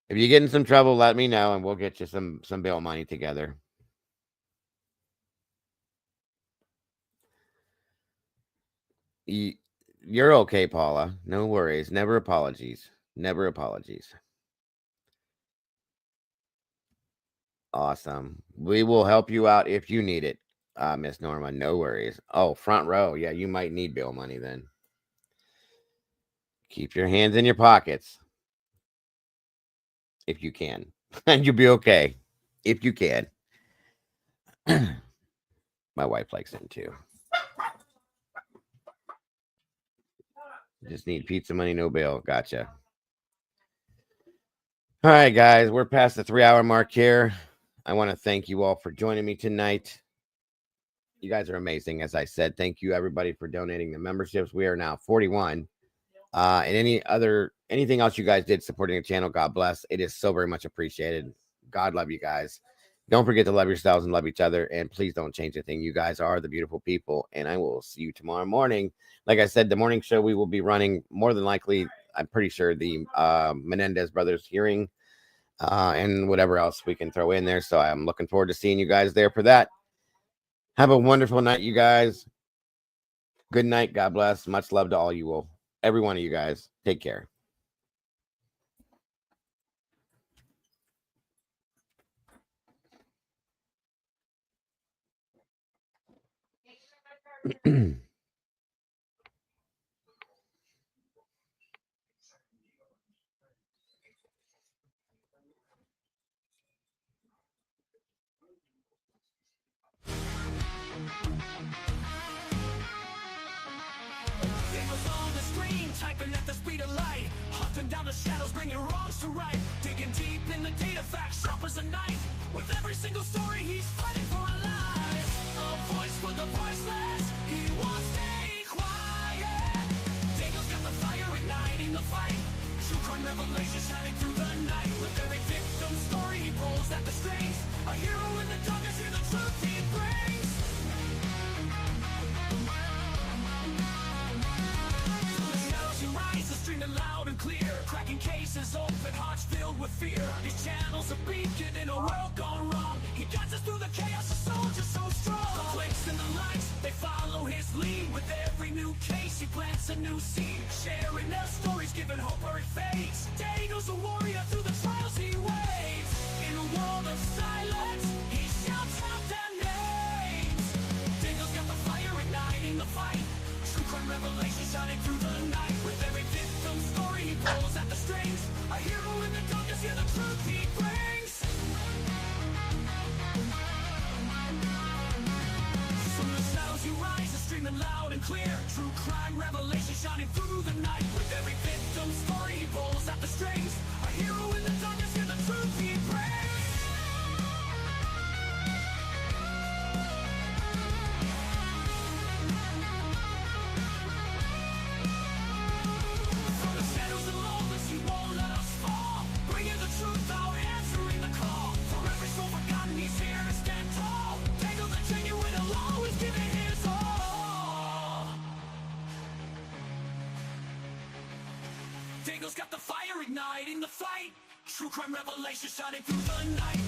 If you get in some trouble, let me know and we'll get you some bail money together. You're okay, Paula. No worries. Never apologies. Never apologies. Awesome. We will help you out if you need it, Miss Norma. No worries. Oh, front row. Yeah, you might need bail money then. Keep your hands in your pockets. If you can. And you'll be okay. If you can. My wife likes it too. Just need pizza money, no bail. Gotcha. All right, guys. We're past the 3-hour mark here. I want to thank you all for joining me tonight. You guys are amazing. As I said, thank you everybody for donating the memberships. We are now 41. And anything else you guys did supporting the channel, God bless. It is so very much appreciated. God love you guys. Don't forget to love yourselves and love each other. And please don't change a thing. You guys are the beautiful people. And I will see you tomorrow morning. Like I said, the morning show we will be running more than likely. I'm pretty sure the Menendez brothers hearing and whatever else we can throw in there. So I'm looking forward to seeing you guys there for that. Have a wonderful night, you guys. Good night. God bless. Much love to all you all. Every one of you guys. Take care. Typing at the speed of light, hunting down the shadows, bringing wrongs to right, digging deep in the data, facts sharp as a knife. With every single story, he's fighting for a life. A voice for the voiceless, he won't stay quiet. Daniel's got the fire igniting the fight. True crime revelation shining through the night. With every victim story, he pulls at the strings. A hero in the darkness, hear the truth he brings. Streaming loud and clear, cracking cases, open hearts filled with fear. His channel's a beacon in a world gone wrong. He guides us through the chaos, a soldier so strong. The clicks and the likes, they follow his lead. With every new case, he plants a new seed. Sharing their stories, giving hope where it fades. Daniel's a warrior through the trials he waits. In a world of silence, he shouts out their names. Daniel's got the fire igniting the fight. True crime revelation shining through the night. With every victim story, he pulls at the strings. A hero in the darkness, hear the truth he brings. From the shadows you rise, are streaming loud and clear. True crime revelation shining through the night. With every victim story, he pulls at the strings. A hero in the darkness, hear the truth he brings. Truth out, answering the call. For every soul forgotten, he's here to stand tall. Daniel the genuine, will always give it his all. Daniel's got the fire igniting the fight. True crime revelation shining through the night.